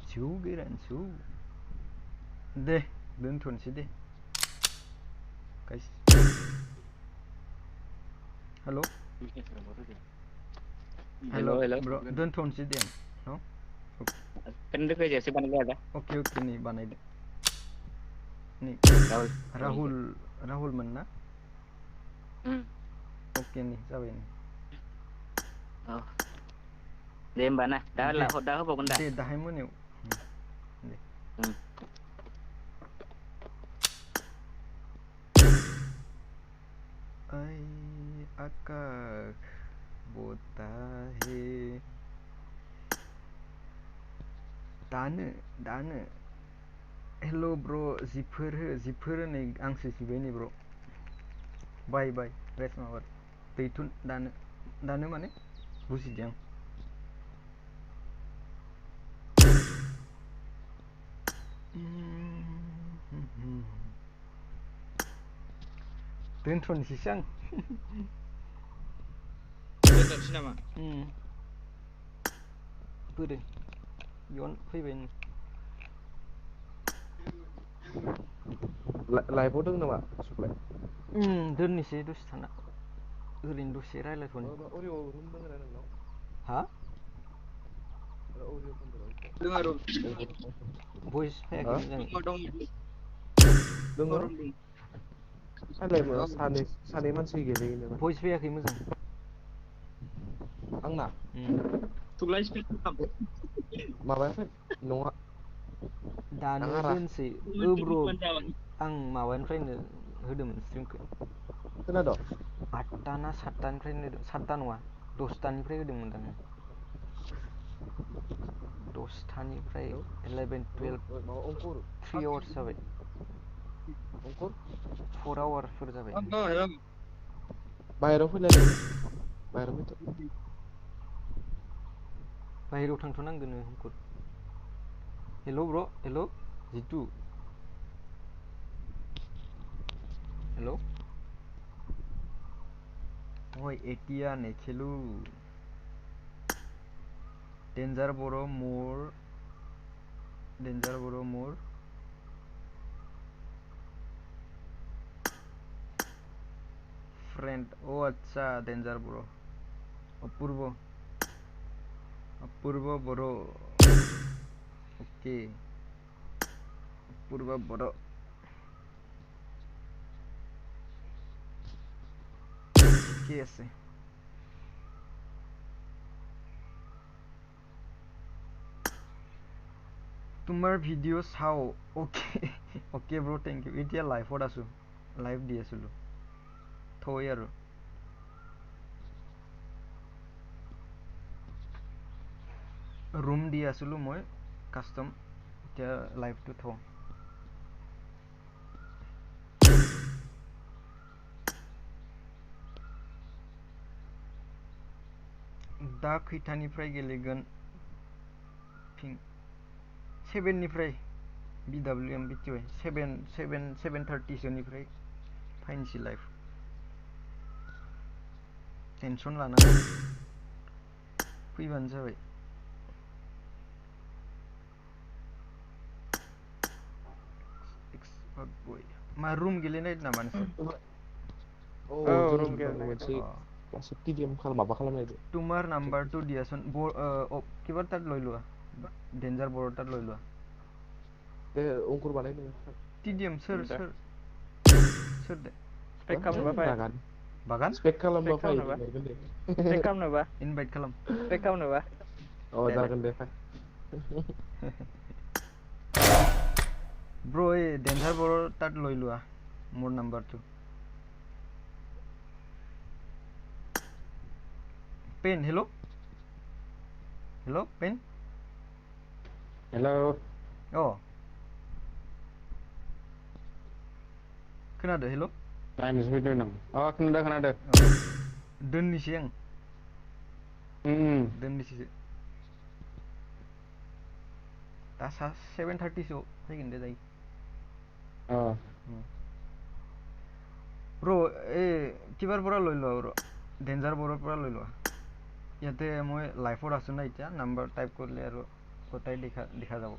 Cu. Deh, दोनथ'नोसै दे. Guys. Hello. Hello, bro. दोनथ'नोसै दे. No? kan udah kerja sih balik ada Oke nih बानायदो. nih Rahul मोन ना? Oke nih जाबाय nih. oh deh mbak nah dah hobagun dah दे दाहाय मोनायाव दे I आकाश बोता है दानो हेलो ब्रो जिफोर नै आंसो जिबाय नै ब्र बाय रेस माबार दैथुन दानो माने बुजिदों आं दोनथ'नोसैसो आं दोनथ'नोसै नामा बोरो इयावनो फैबाय नों लाइभआव दं नामा सप्लाय दोननोसै दसे थाना ओरैनो दसे रायलायथ'नि अरिअ रुम दङ ना नोंनाव हा अरिअ फन भइस फैयाखै मोजाङै दोङो सालाय सानै मानसि गेलेयो नामा भइस फैयाखै मोजां आंना माबायाखै नङा दानो आंहा दोनसै ब्र' आं माबानिफ्रायनो होदोंमोन स्ट्रिमखौ खोनादों 8टा ना 7टानिफ्रायनो 7टा नङा 10टानिफ्राय होदोंमोन दां 10टानिफ्राय हेलौ 11 12 माबा अंकुर 3 आवार्स जाबाय अंकुर 4 आवार्सफोर जाबाय बाहेराव फैलाय बाहेराव फैथ' बाहेरायाव थांथ'नांगोन अंकुर हेल' ब्र' हेल' जितु हेल' ओइ এতিয়া নেখেলো डेन्जार बर' মোৰ फ्रेन्ड আচ্ছা डेन्जार बर' অপূর্ব बर' ओके অপূর্ব बर' ঠিকে আছে তোমাৰ ভিডিঅ' চাওঁ অ'কে ব্ৰ' থেংক ইউ এতিয়া লাইভত আছোঁ লাইভ দি আছিলোঁ থৈ আৰু ৰুম দি আছিলোঁ মই কাষ্টম এতিয়া লাইভটো থওঁ दा खैथानिफ्राय गेलेगोन 7निफ्राय BWM बिटिवाइ 7:30 सोनिफ्राय फाइनसै लाइभ टेनसन लानाङा फैबानो जाबाय मा रुम गेलेनाय नामा नोंसोर रुम गेलेनाय मोनसे क्लासिक टिडिएम माबा खालामनायदो তোমাৰ নাম্বাৰটো দিয়াচোন কিবাৰ তাত লৈ লোৱা ডেঞ্জাৰ বৰৰ তাত লৈ লোৱা दे अंकुर बानायनो टिडिएम सोर दे दे स्पेक खालामनोबा फै बागान स्पेक स्पेक खालामबा फै खालामनोबा लिंहरगोन दे स्पेक खालामनोबा इनभाइट खालाम स्पेक खालामनोबा जागोन दे फै ब्र' এই ডেঞ্জাৰ বৰৰ তাত লৈ লোৱা মোৰ নাম্বাৰটো पेन हेल' पेन हेलौ खोनादो हेल' नायनोसो फैदों आं खोनादो दोननोसै आं दोननोसै दा 7:30सोआव फैगोन दे जायो ব্ৰ' এই কিবাৰ পৰা লৈ লোৱা ব্ৰ' ডেঞ্জাৰ বৰৰ পৰা লৈ লোৱা ইয়াতে মই লাইভত আছোঁ না এতিয়া নাম্বাৰ টাইপ কৰিলে আৰু গোটাই দেখা যাব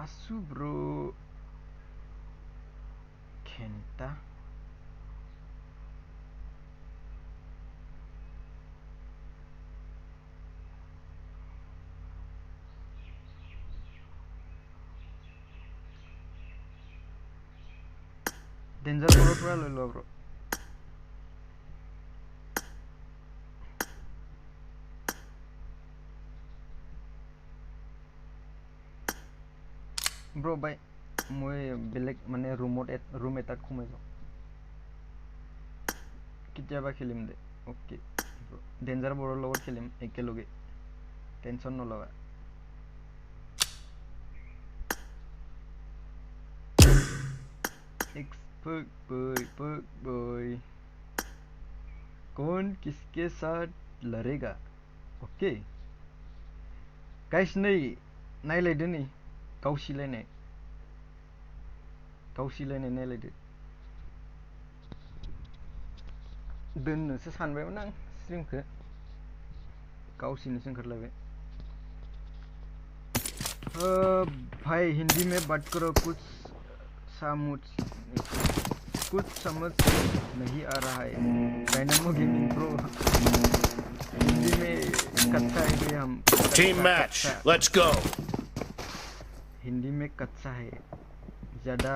আছোঁ ব্ৰ' ঘেণ্টা ডেঞ্জাৰ বৰৰ পৰা লৈ লোৱা ব্ৰ' ব্ৰ' বাই মই বেলেগ মানে ৰুম এটাত সোমাই যাওঁ কেতিয়াবা খেলিম দে অ'কে ডেঞ্জাৰ বৰৰ লগত খেলিম একেলগে টেনশ্যন নল'বা boy कौन किसके साथ लड़ेगा ओके गाइस नै नायलायदो नै गावसिलायनाय नायलायदो दोननोसो सानबायमोन आं स्ट्रिमखौ गावसिनोसो ओंखारलायबाय भाई हिंदी में बात करो कुछ सामुच कुछ समझ नहीं आ रहा है डायनामो गेमिंग प्रो हिंदी में कच्चा है भाई हम Team match. Let's go. Hindi में कच्चा है ज़्यादा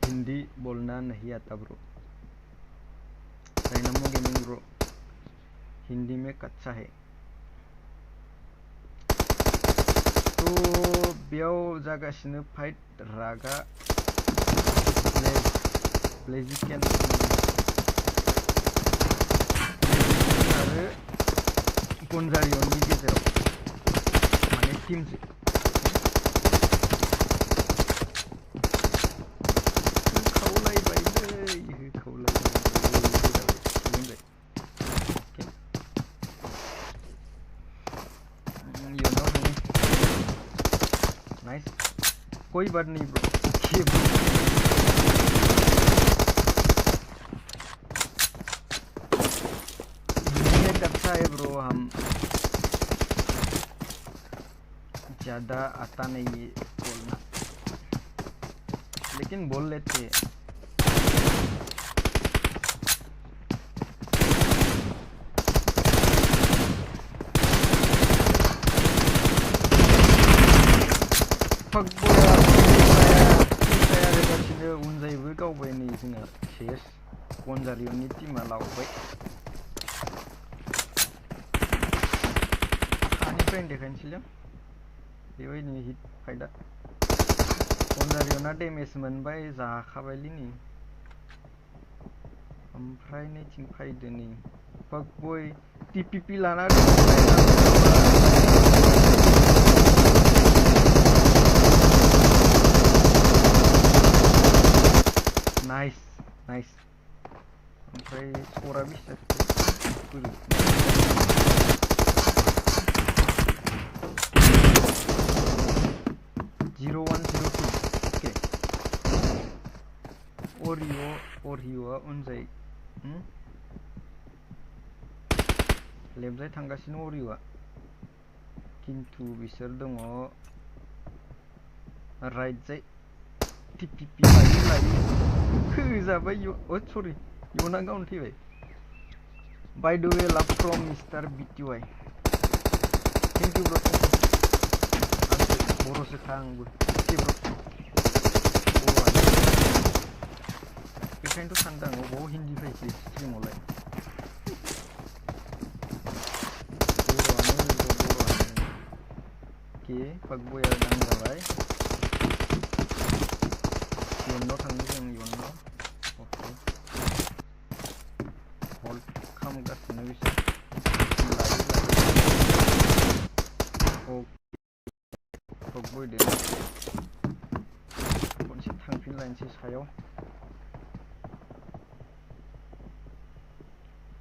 हिंदी बोलना नहीं आता bro Dynamo gaming bro Hindi में कच्चा है तो बेयाव जागासिनो फाइट रागा ब्लेजिकेन आरो गनजारियननि गेजेराव माने टीमजों नाइस कोई बात नहीं ब्रो ओके ब्रो ये अच्छा है ब्रो हम ज़्यादा आता नहीं है बोलना लेकिन बोल लेते हैं फकबया रेगासिनो उनजायबो गावबाय नै जोंना सेस गनजारियननि टीमा लावबाय सानिफ्रायनो देखायनोसैलां बेबायदिनो हिट फाइटआ गनजारियना डेमेज मोनबाय जाखाबायलै नै ओमफ्राय नैथिं फायदो नै फकबय टिपिपि लाना नाइस नाइस ओमफ्राय स्करा बेसे बोरै 0102 ओके अरिअ'आ उनजाय लेफ्टजाय थांगासिनो अरिअ'आ किन्तु बिसोर दङ राइटजाय टिपिपि लायो होजाबाय सरि इउना गावनो थैबाय बाय the way love from mister बिटिवाइ थेंक इउ ब्रो बर'सो खा आंबो अके ब्रो बेखायनोथ' सानदों आं अबाव हिन्दी फैसै स्ट्रिमावलाय बर'आनो के फकबया दांजाबाय इयुनाव थांनो जों इयुनाव अके हल्ड खालामगासिनो बिसोर फकबयदो खनसे थांफिनलायनोसै सायाव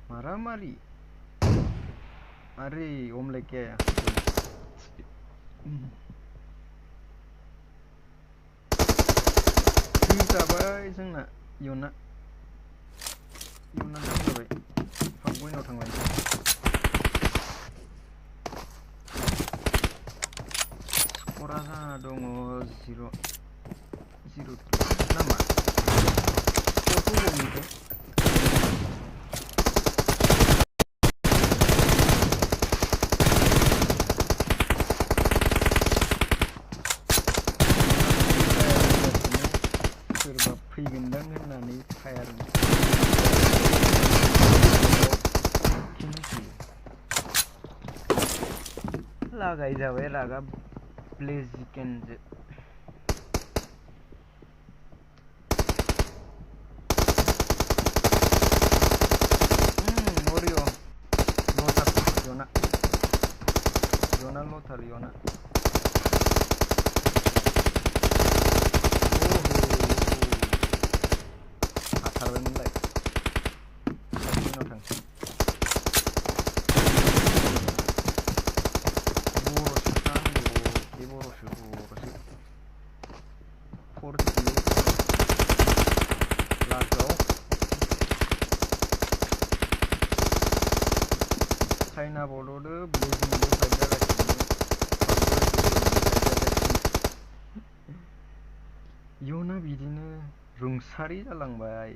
मारामारि अरे ओमलाय क्या जाबाय जोंना इयुना जाबाय फकबयनाव थांबाय स्करा जाना दङ 0-2 नामा स्करखौ बबेनिफ्राय सोरबा फैगोनदां होननानै फायार लागाय जाबाय रागा ब्लेजिकेनजों अरिअ लथार इयुना लथार इयुना हाथारबायमोनलाय उनाव थांसै चाइना बर्डर ब्लेजिंग फाइट जागासिनो इयुना बिदिनो रुं रुंसारि जालांबाय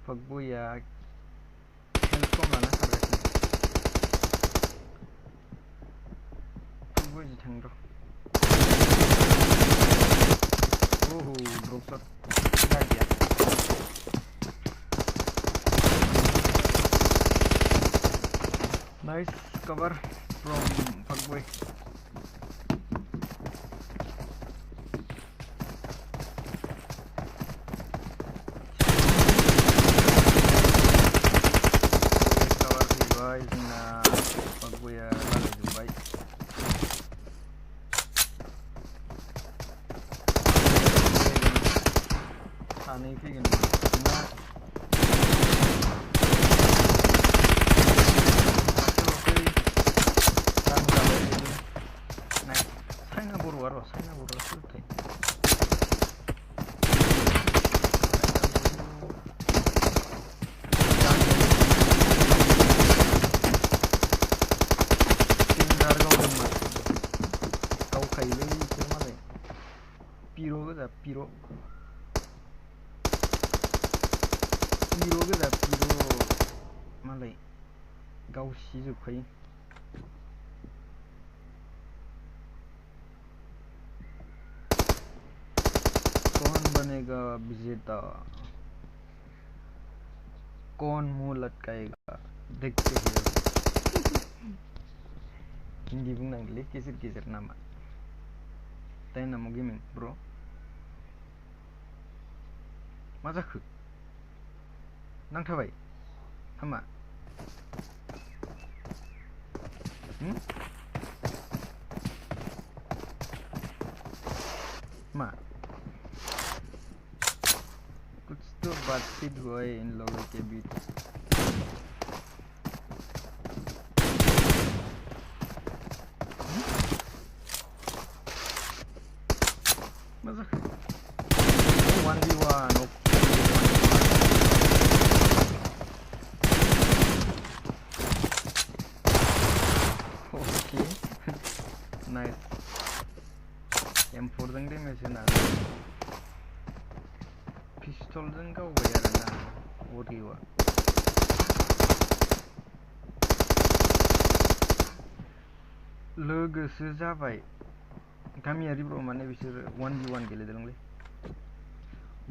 फकबयआ हेल्थ खम लाना खारगासिनो फकबय जि थाङो र' ओहो ड्रप शट गैया नाइस कवर फ्रॉम फकबय सानै फैगोन ना चाइना बर'आ र' चाइना बर'आ सोरथाय गावखायोलै बिसोर मालाय पिर' गोजा पिर' गोजा पिर' मालाय गावसिजोबखायो कौन बनेगा विजेता कौन मुंह लटकाएगा देखते हैं हिंदी बुंनांगोनलै गेजेर गेजेर नामा डायनामो गेमिं ब्र' मा जाखो नांथाबाय हामा मा कुछ तो बातचीत हुआ है इन लोगों के बीच मा जाखो 1v1 नाइस M4 जों डेमेज होना पिस्टलजों गावबाय आरोना अरिय'आ लोगोसो जाबाय गामियारि ब्र' माने बिसोरो 1v1 गेलेदोंलै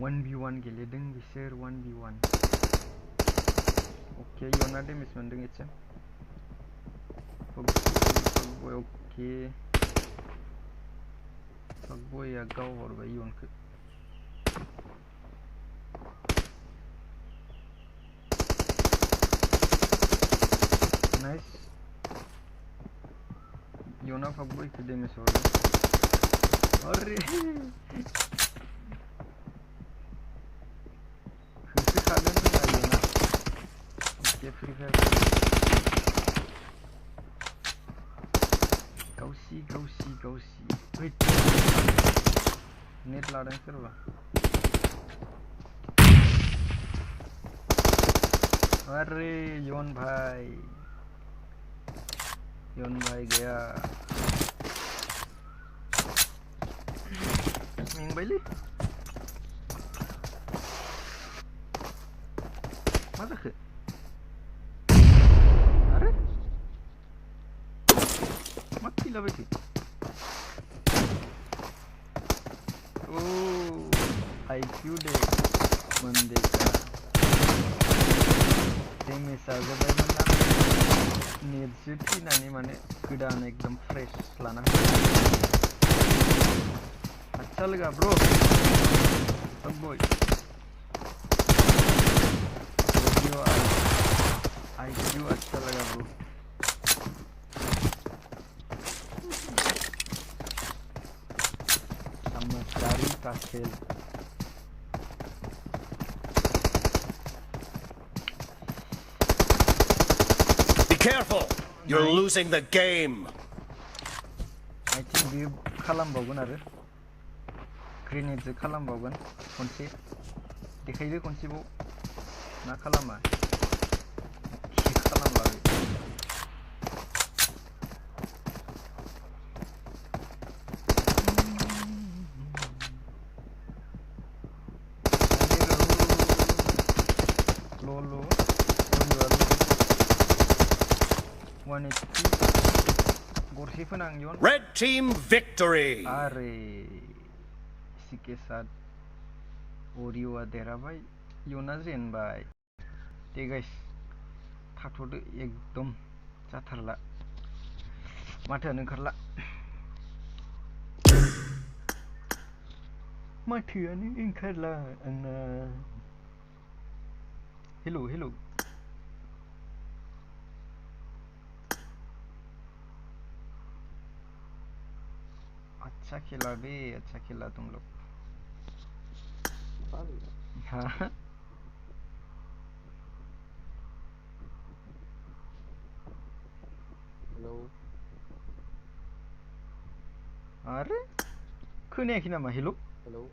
1v1 गेलेदों बिसोर 1v1 अके इयावना डेमेज मोनदों एसे फकबय अके फकबयआ गावहरबाय इयनखौ नाइस इयना फकबयखौ डेमेज हरदों अरे होसोखागोन जोंना इयना अके फ्रि फायार गावसि वेट नेट लादों सोरबा अरे यन भाई गया मेंबायलै मा जाखो अरे मा थैलाबायखो ओ आईक्यू दे बंदे का डेमेज जाजोब्बायमोन ना नेटसो थैनानै माने गोदान एकदम फ्रेश लाना अच्छा लगा ब्रो फकबय आईक्यू अच्छा लगा ब्रो समझदारी का खेल Be careful! You're losing the game! I think we खालामबावगोन आरो ग्रेनेडजों खालामबावगोन खनसे देखायदो खनसेबाव ना खालामा खालामलाबाय दसे फोनां इयुन Red team victory. अरे इसी के साथ ओरियोआ देरहाबाय इयुना जेनबाय दे गाइस थाथ'दो एकदम जाथारला माथोआनो ओंखारला माथोआनो ओंखारला आंना हेलौ हेलौ अच्छा खेला बे अच्छा खेला तुम लोग हाँ हेलौ अरे खोनायाखै नामा हेलौ हेलौ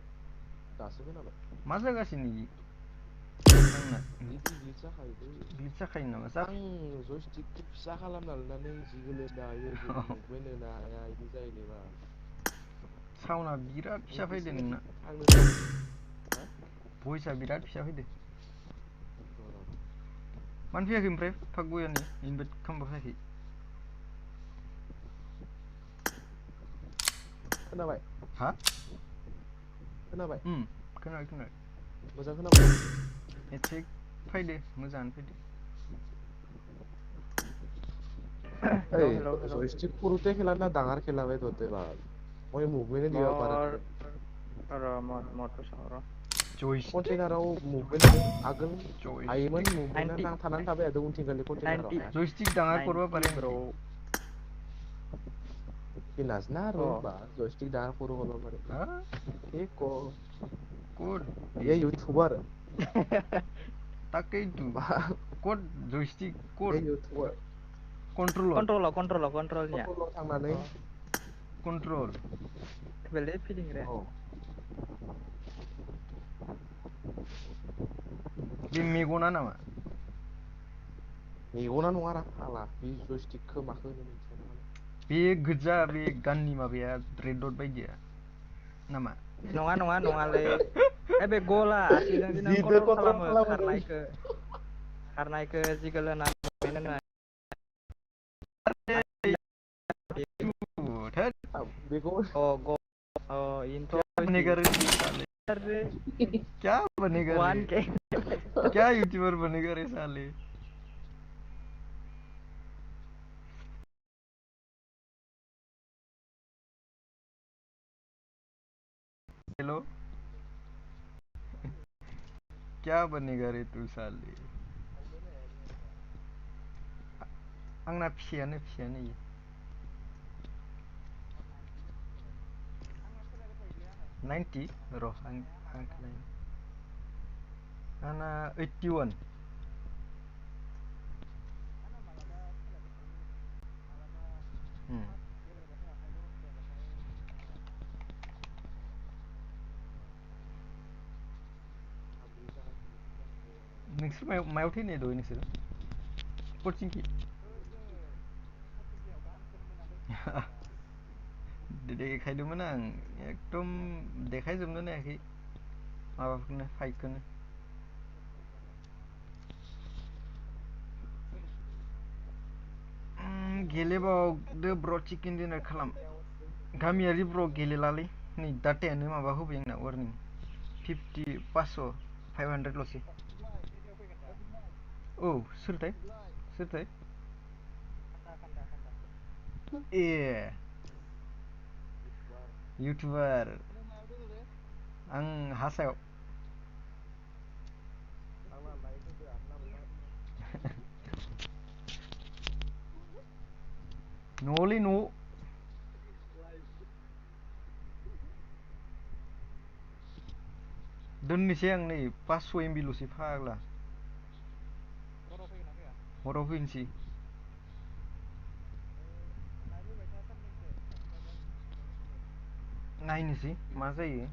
दासो खोनाबाय मा जागासिनो इयो आंना बिदि ग्लिच जाखायोलै ग्लिच जाखायो नामा आं जयस्टिकखौ फिसा खालामना लानानै जि गोलोमदा इयो मुभमेन्ट होनो हाया इदि जायोलै मा साउन्डआ बिराद फिसा फैदो नोंना आंनो हा भइसआ बिराद फिसा फैदो र' मानो फैयाखै ओमफ्राय फागबयानि इनभाइट खालामबा फैयाखै खोनाबाय हा खोनाबाय खोनाबाय खोनाबाय मोजां खोनाबाय एसे फैदो मोजाङानो फैदो हेलौ এই हेलौ हेलौ জয়ষ্টিক সৰুতে খেলা না ডাঙৰ খেলা বে তহঁতে বা মই মুভমেণ্টে দিব পৰা মোৰ নাই মৰটো চাওঁ र जयस्टिक कन्टेनाराव मुभमेन्ट होनो आगोल हायोमोन जयस्टिक मुभमेन्टआ 90 थानानै थाबाय थादों उनथिंखालि कन्टेनाराव 90 हाया जयस्टिक डाঙर करवा 90 पारे ब्रो नेকি কি নাজনা আৰু অ বা জয়ষ্টিক ডাঙৰ সৰু কৰিব পাৰে हा এই ক ক'ত এই ইউটিউবাৰ তাকেইতো বা ক'ত জয়ষ্টিক ক'ত এই ইউটিউবাৰ कन्ट्रलर कन्ट्रलनिया कन्ट्रलाव थांनानै कन्ट्रल बेले फिदिं रे औ बे मेगना नामा मेगना नङारा फाग्ला बे जयस्टिकखौ माखौ होनो मिथिया नामा बे गोजा बे गाननि माबाया रेड डट बायदिया नामा नङा नङालै बे गला आथिंजों जि नों जिदो कन्ट्रल कन्ट्रल खालामो नों खारनायखो जिगोल होनानै मुभमेन्ट होनाय थोद बेखौ अ ग अ क्या इनथ' बनेगा रे तू साले अरे क्या बनेगा रे 1K क्या यूट्यूबर बनेगा रे साले हेलो क्या बनेगा रे तू साले आंना फिसायानो इयो 90 र' आं खोनायो आंना 81 नोंसोर मायाव थैनाय दहाय नोंसोरो पचिंखि देखायदोंमोन आं एकदम देखायजोबनो हायाखै माबाखौनो फाइटखौनो गेलेबावदो ब्र चिकेन डिनार खालाम गामियारि ब्र गेलेलालै नै डाटायानो माबा होबाय आंना वार्निं 50 500 500 ल'सै औ सोरथाय ए इउटुबार आं हासायाव न'लै न' दोननोसै आं नै 500 MB ल'सै फाग्ला हराव फैनोसै नायनोसै मा जायो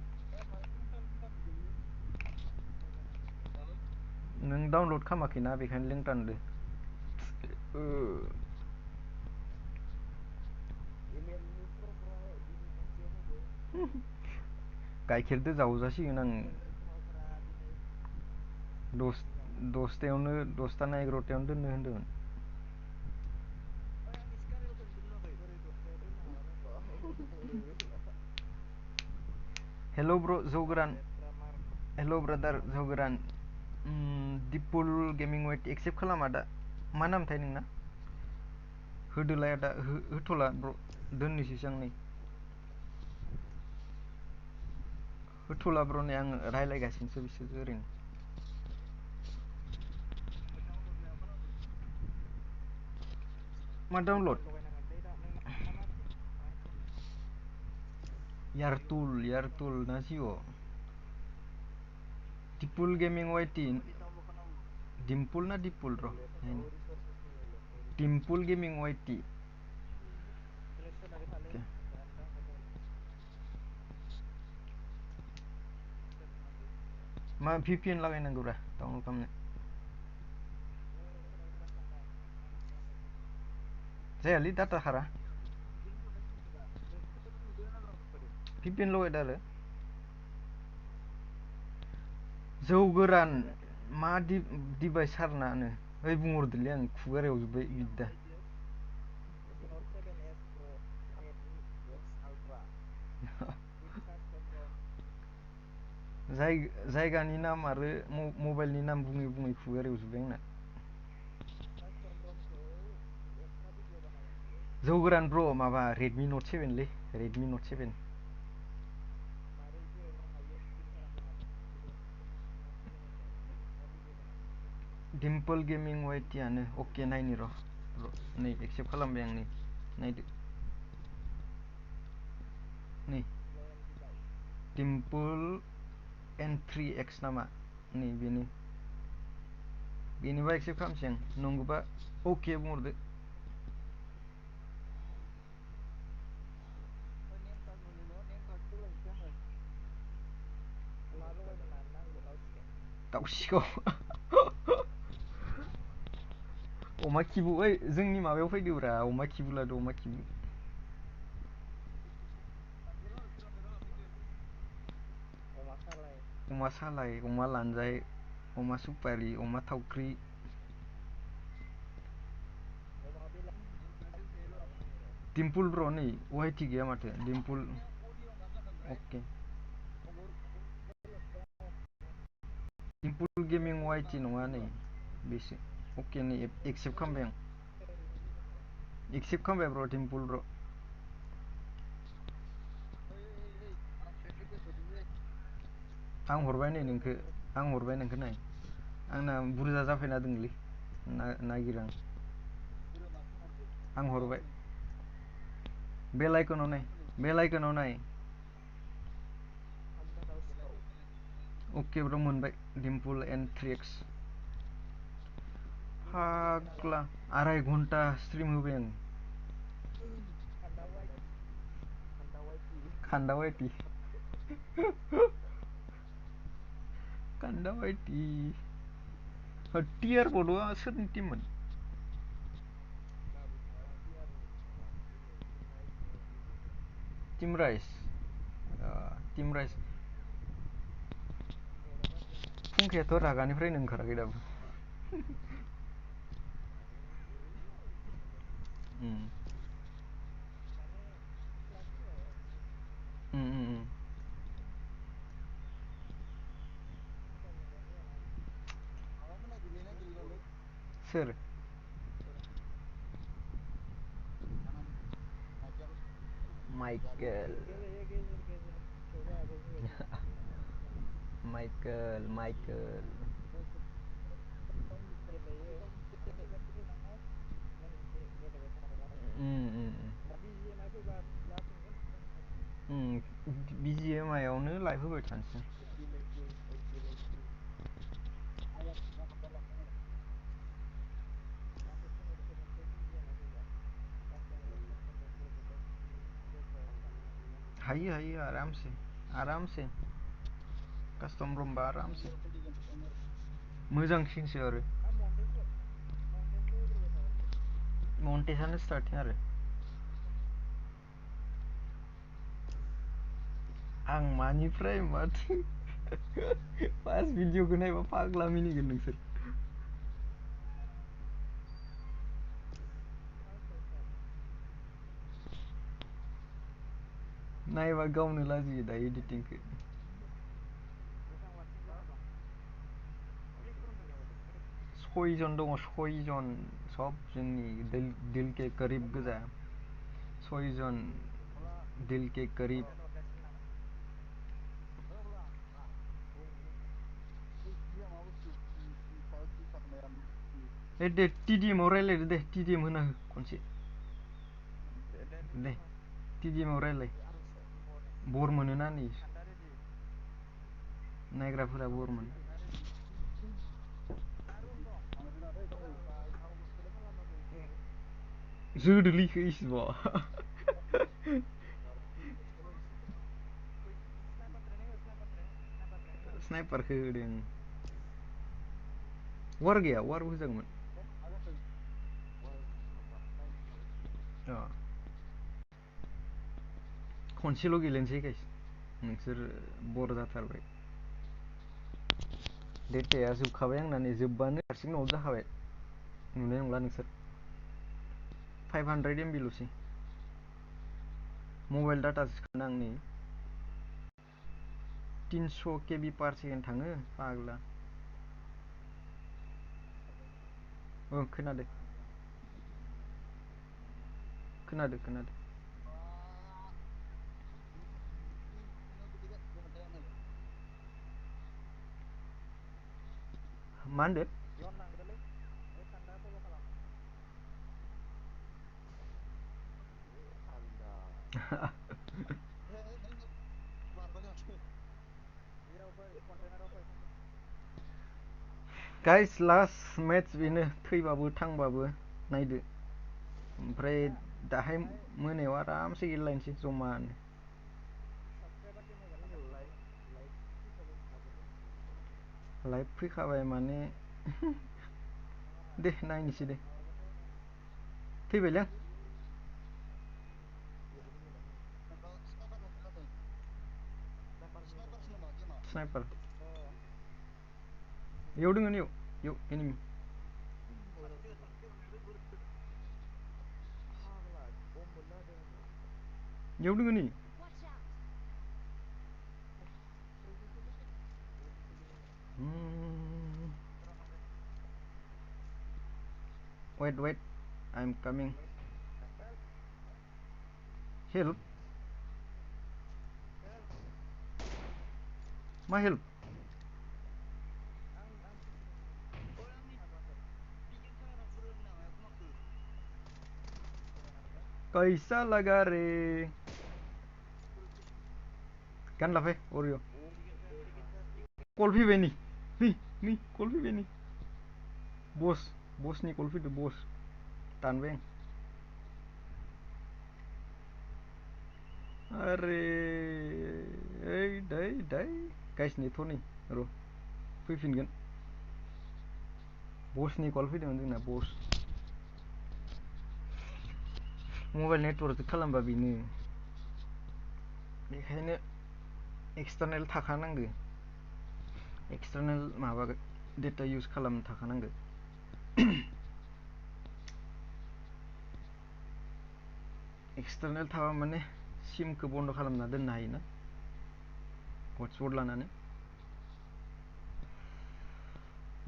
नों डाउनलड खालामाखैना बेखायनो लिंक दानदो गाइखेरदो जावजासिगोन आं दसथा ना 11थायावनो दोननो होन्दोंमोन हेल' ब्र जौ गोरान हेल' ब्रादार जौ गोरान दिपुल गेमिं वाइट एक्सेप्ट खालामा दा मा नामथाय नोंना होदोलाय आदा होथ'ला ब्र दोननोसैसो आं नै होथ'ला ब्र नै आङो रायलायगासिनोसो बिसोरजों ओरैनो मा डाउनलड यारटुल ना जिअ दिपुल गेमिं वाइटि डिम्पुल ना दिपुल र' डिम्पुल गेमिं वाइटि मा VPN लागायनांगौब्रा डाउनलड खालामनो जायालै डाटा खारा VPN लगायदो आरो जौ गोरान मा डिभाइस सारनानो ओइ बुंहरदोलै आं खुगा रेवजोब्बाय बिद्दा जायगानि नाम आरो मबाइलनि नाम बुङै बुङै खुगा रेवजोब्बाय आंना जौ गोरान ब्र माबा रेडमि नट 7 लै रेडमि नट 7 डिम्पल गेमिं वाइटियानो अके नायनि र' नै एक्सेप्ट खालामबाय आं नै नायदो नै डिम्पल N3X नामा नै बेनो बेनोबा एक्सेप्ट खालामसै आं नंगौबा अके बुंहरदो दाउसिखौ अमा खिबु ओइ जोंनि माबायाव फैदोब्रा अमा खिबु लादो अमा खिबु अमा सालाय अमा लानजाय अमा सुपारि अमा थावख्रि डिम्पुल ब्र नै वाइटि गैया माथो डिम्पुल अके डिम्पुल गेमिं वाइटि नङा नै बेसो अके नै एक्सेप्ट खालामबाय आं एक्सेप्ट खालामबाय ब्र डिम्पुल ब्र आं हरबाय नै नोंखो आं हरबाय नोंखो नाय आंना बुरजा जाफैना दंलै नागिर आं हरबाय बेल आइकनाव नाय अके ब्र मोनबाय डिम्पुल N3X फाग्ला 2.5 घन्टा स्ट्रिम होबाय आं खान्दा वाइटि खान्दा वाइटि टिआर बड'आ सोरनि टिममोन टिम राइस फुंखायाथ' रागानिफ्रायनो ओंखाराखै दाबो सोर माइकेल BGMI आवनो लाइभ होबाय थानोसै हायो आरामसे कास्टम रुमबा आरामसे मोजांसिनसो आरो मन्टेजआनो स्टार्टिं आरो आं मानिफ्राय माथो फार्स्ट भिडिअखौ नायबा फाग्ला मिनिगोन नोंसोर नायबा गावनो लाजियो दा एडिटिंखौ सयजन दङ सयजन सब जोंनि दिल के करीब गोजा सयजन दिल के करीब दे टिडिएम आव रायलायदो दे टिडिएम होना हो खनसे दे टिडिएम आव रायलाय बर मोनोना नै नायग्राफोरा बर मोनो जोदोलै इखो इसिबाव स्नाइपारखौ होदों वार गैया वार होजागौमोन खनसेल' गेलेनोसै गाइस नोंसोर बर जाथारबाय डेटाया जोबखाबाय आंना नै जोबबानो हारसिं न'आव जाखाबाय नुनाय नंला नोंसोर 500 MB ल'सै मबाइल डाटा सोखानो आं नै 300 KB per second थाङो फाग्ला खोनादो खोनादो मा होनदो गाइस लास्ट मेट्च बेनो थैबाबो थांबाबो नायदो ओमफ्राय दाहाय मोनायाव आरामसे गेलेलायनोसै जमानो लाइभ फैखाबाय माने दे नायनोसै दे थैबायलै आं स्नाइपार इयाव दोङो इयाव एनिमि इयाव दोङो नै wait I'm coming help मा help कैसा लगा रे गान लाफाय अरिय कल फैबाय नै कल फैबाय नै बसनि कल फैदो बस दानबाय आं आरे ओइ दै गाइस नेथ' नै र' फैफिनगोन बसनि कल फैदोंमोन जोंना बस मबाइल नेटवर्क खालामबा बेनो बेखायनो एक्सटार्नेल थाखानांगो एक्सटार्नेल माबा डेटा इउज खालामनो थाखानांगो एक्सटार्नेल थाबा माने सिमखौ बन्द खालामना दोननो हायोना हटस्पट लानानै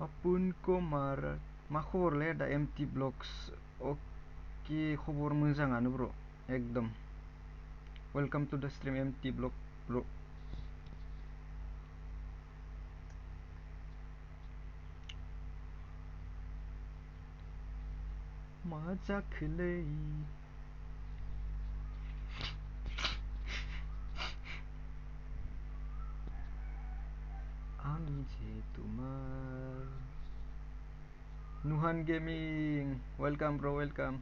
आपुनको मारा मा खबरलै आदा एमटि ब्लग्स अके खबर मोजाङानो ब्र एकदम वेलकाम टु द स्ट्रिम एमटि ब्लग ब्र मा जाखोलै आंनि जे तुमार नुहान गेमिं वेलकाम ब्र वेलकाम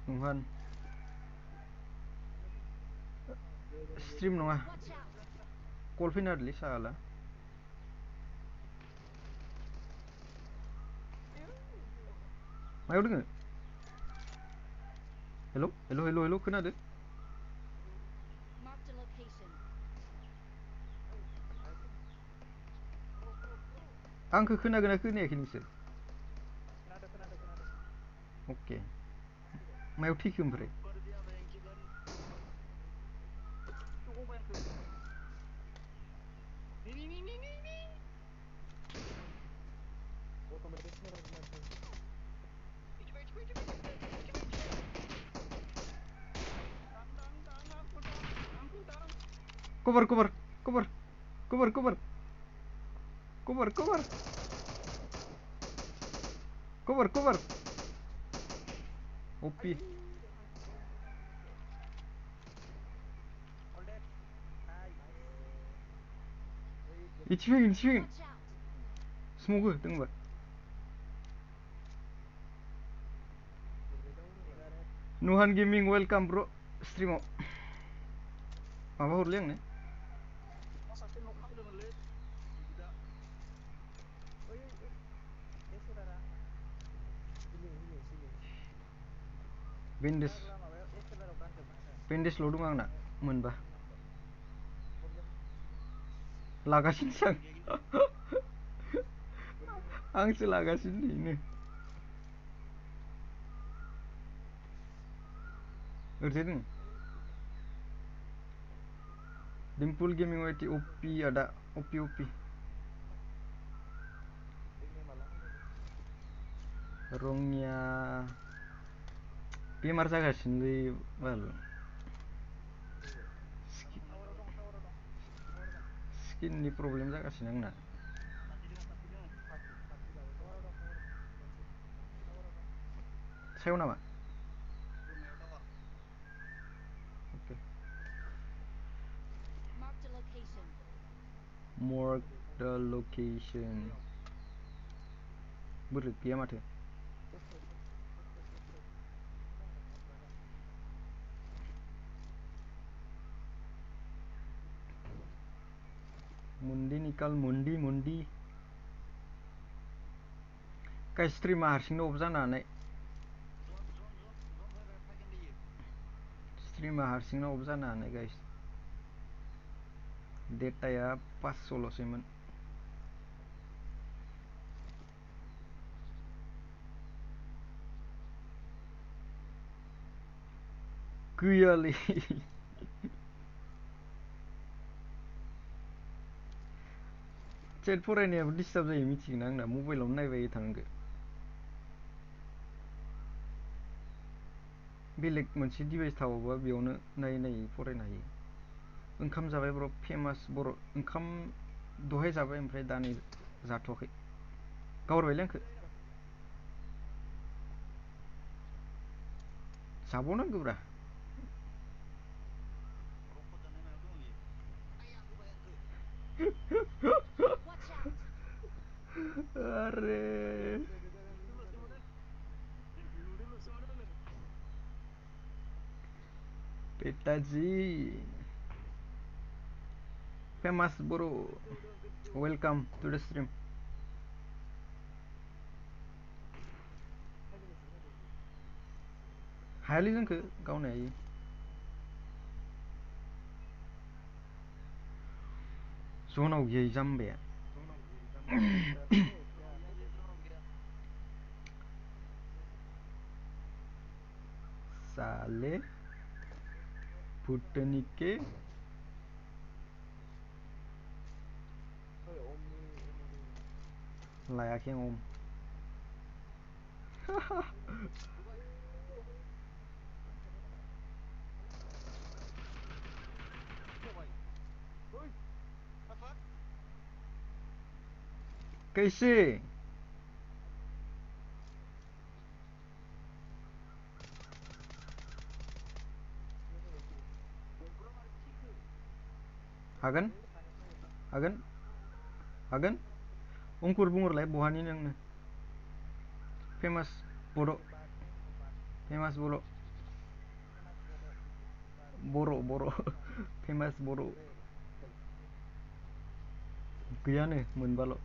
नुहान स्ट्रिम नङा कल फैना होदोलै साला मायाव दोङो हेल' खोनादो Marked a location. आंखौ खोनागोना खोनायाखै नोंसोर खोनादो अके मायाव थैखो ओमफ्राय Cover, cover, cover, cover, cover, cover, cover, cover, cover. OP. It's swinging, it's swinging. Watch out. Smoke, tengok ba. Nuhan Gaming, welcome bro. Stream माबा हरलै आंनो बेन्डेज बेन्डेजल' दं आंना मोनबा लागासिनोसो आंसो लागासिनो नैनो ओरैजाय दं डिम्पुल गेमिं वाइटि ओपि आदा ओपि ओपि रंनिया बेमार जागासिनोलै बाल स्किननि प्रब्लेम जागासिनो आंना सायाव नामा अके Mark the location. mark the location बोरो गैया माथो मुन्डी निकाल मुन्डी मुन्डी गाय स्ट्रिमा हारसिंनो अफ जानो हानाय स्ट्रिमा हारसिंनो अफ जानो हानाय गाइस डेटाया 500ल'सैमोन गैयालै चेट फरायनायाबो डिस्टार्ब जायो मिथिगोना आंना मबाइलावनो नायबाय थानांगो बेलेग मोनसे डिभाइस थाबावबा बेयावनो नायै नायै फरायनो हायो ओंखाम जाबाय ब्र फेमास बर' ओंखाम दहाय जाबाय ओमफ्राय दा नै जाथ'वाखै गावहरबायलै आंखो जाबावनांगौब्रा Watch out. अरे पिताजी फेमास बर' वेलकाम टू द स्ट्रीम हायालै जोंखो गावनो हायो जनाव गैया जाम्बाया साले भुटनिके लायाखै आं अम कैसे हागोन हागोन हागोन अंकुर बुंहरलाय बहानि नोंनो फेमास बर' फेमास बर' बर' बर' फेमास बर' गैयानो मोनबाल'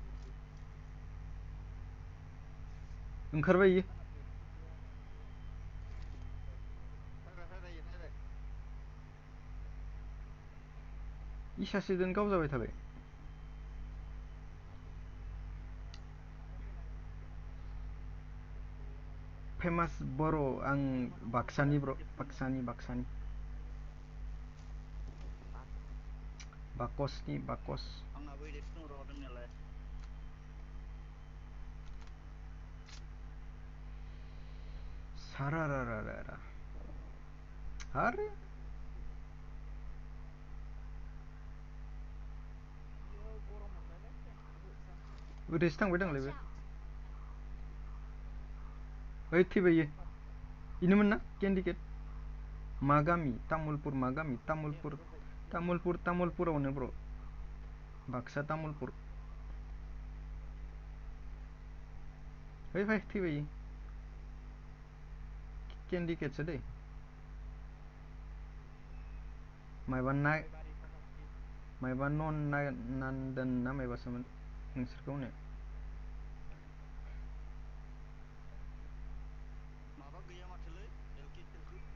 ओंखारबाय इयो इ सासेजों गावजाबाय थाबाय फेमास बर' आं बाक्सानि ब्र बाक्सानि बाकसनि बाकस आंनाबो एडिक्स दं र' दंनायालाय सारारारारा आरे ओरैसो थांबाय दंलै बे ओइ थैबाय इयो इनोमोन ना केन्डिकेट मा गामि तामुलपुर मा गामि तामुलपुरावनो ब्र बाक्सा तामुलपुर फै थैबाय इयो केन्डिकेटसो दै मायबा नन नान्दोन ना मायबासोमोन नोंसोरखौ होनो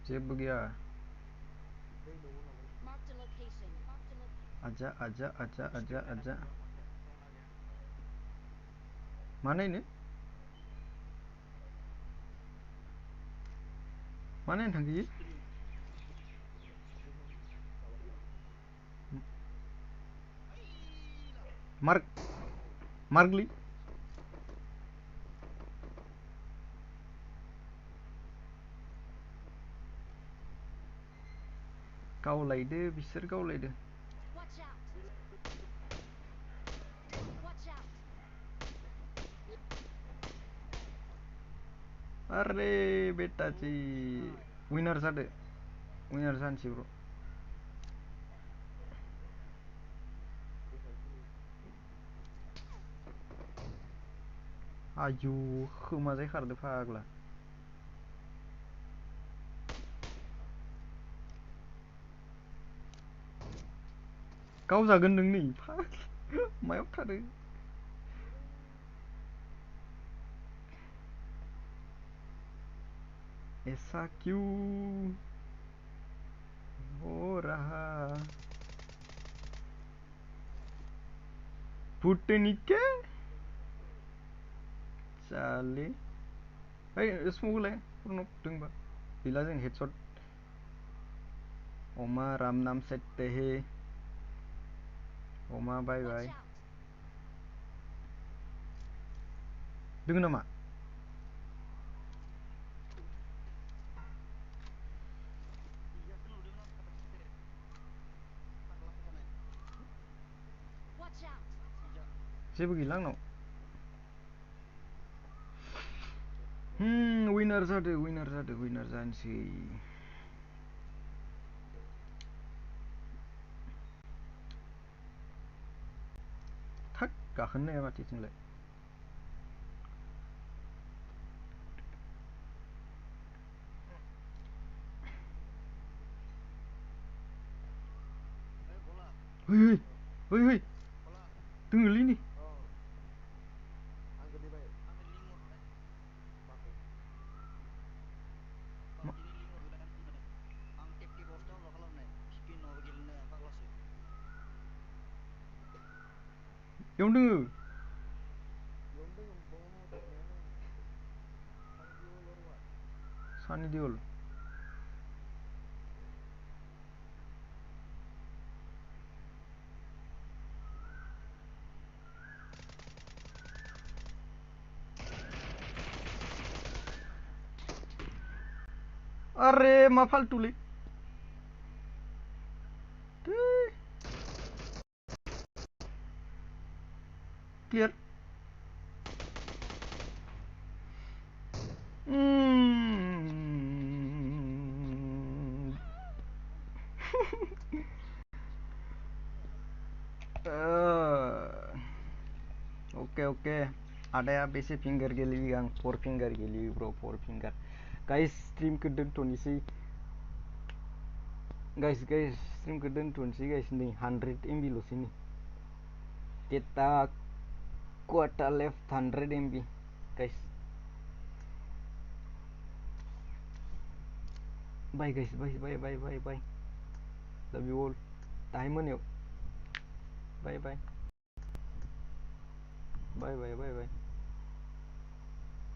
जेबो गैया आजा मा नायनो मा नायनो थांखो इयो मार्कलै गावलायदो बिसोर गावलायदो अरे बेटाची विनार जानोसै ब्र आयु खोमाजों खारदो फाग्ला गावजागोन नों नै मायाव थादों ऐसा क्यों हो रहा फुटनी के चाले ओइ स्मोक होलाय प्रणब दोंबा गैला जों हेडशट अमा राम नाम सेटते हे अमा बाय बाय दोङो नामा जेबो गैला आंनाव विनार जानोसै थक गाखोनो हाया माथो इथिंलाय है दोङोलै नै बेयावनो दोङो सानि देवल अरे मा फाल्टुलै क्लियर ओके आदाया बेसे फिंगार गेलेयो आं 4 फिंगार गेलेयो ब्र 4 फिंगार गाइस स्ट्रिमखौ दोनथ'नोसै गाइस स्ट्रिमखौ दोनथ'नोसै गाइस नै 100 MB ल'सै नै kita quota left 100 MB guys bye guys bye love you all dahay monaयाव bye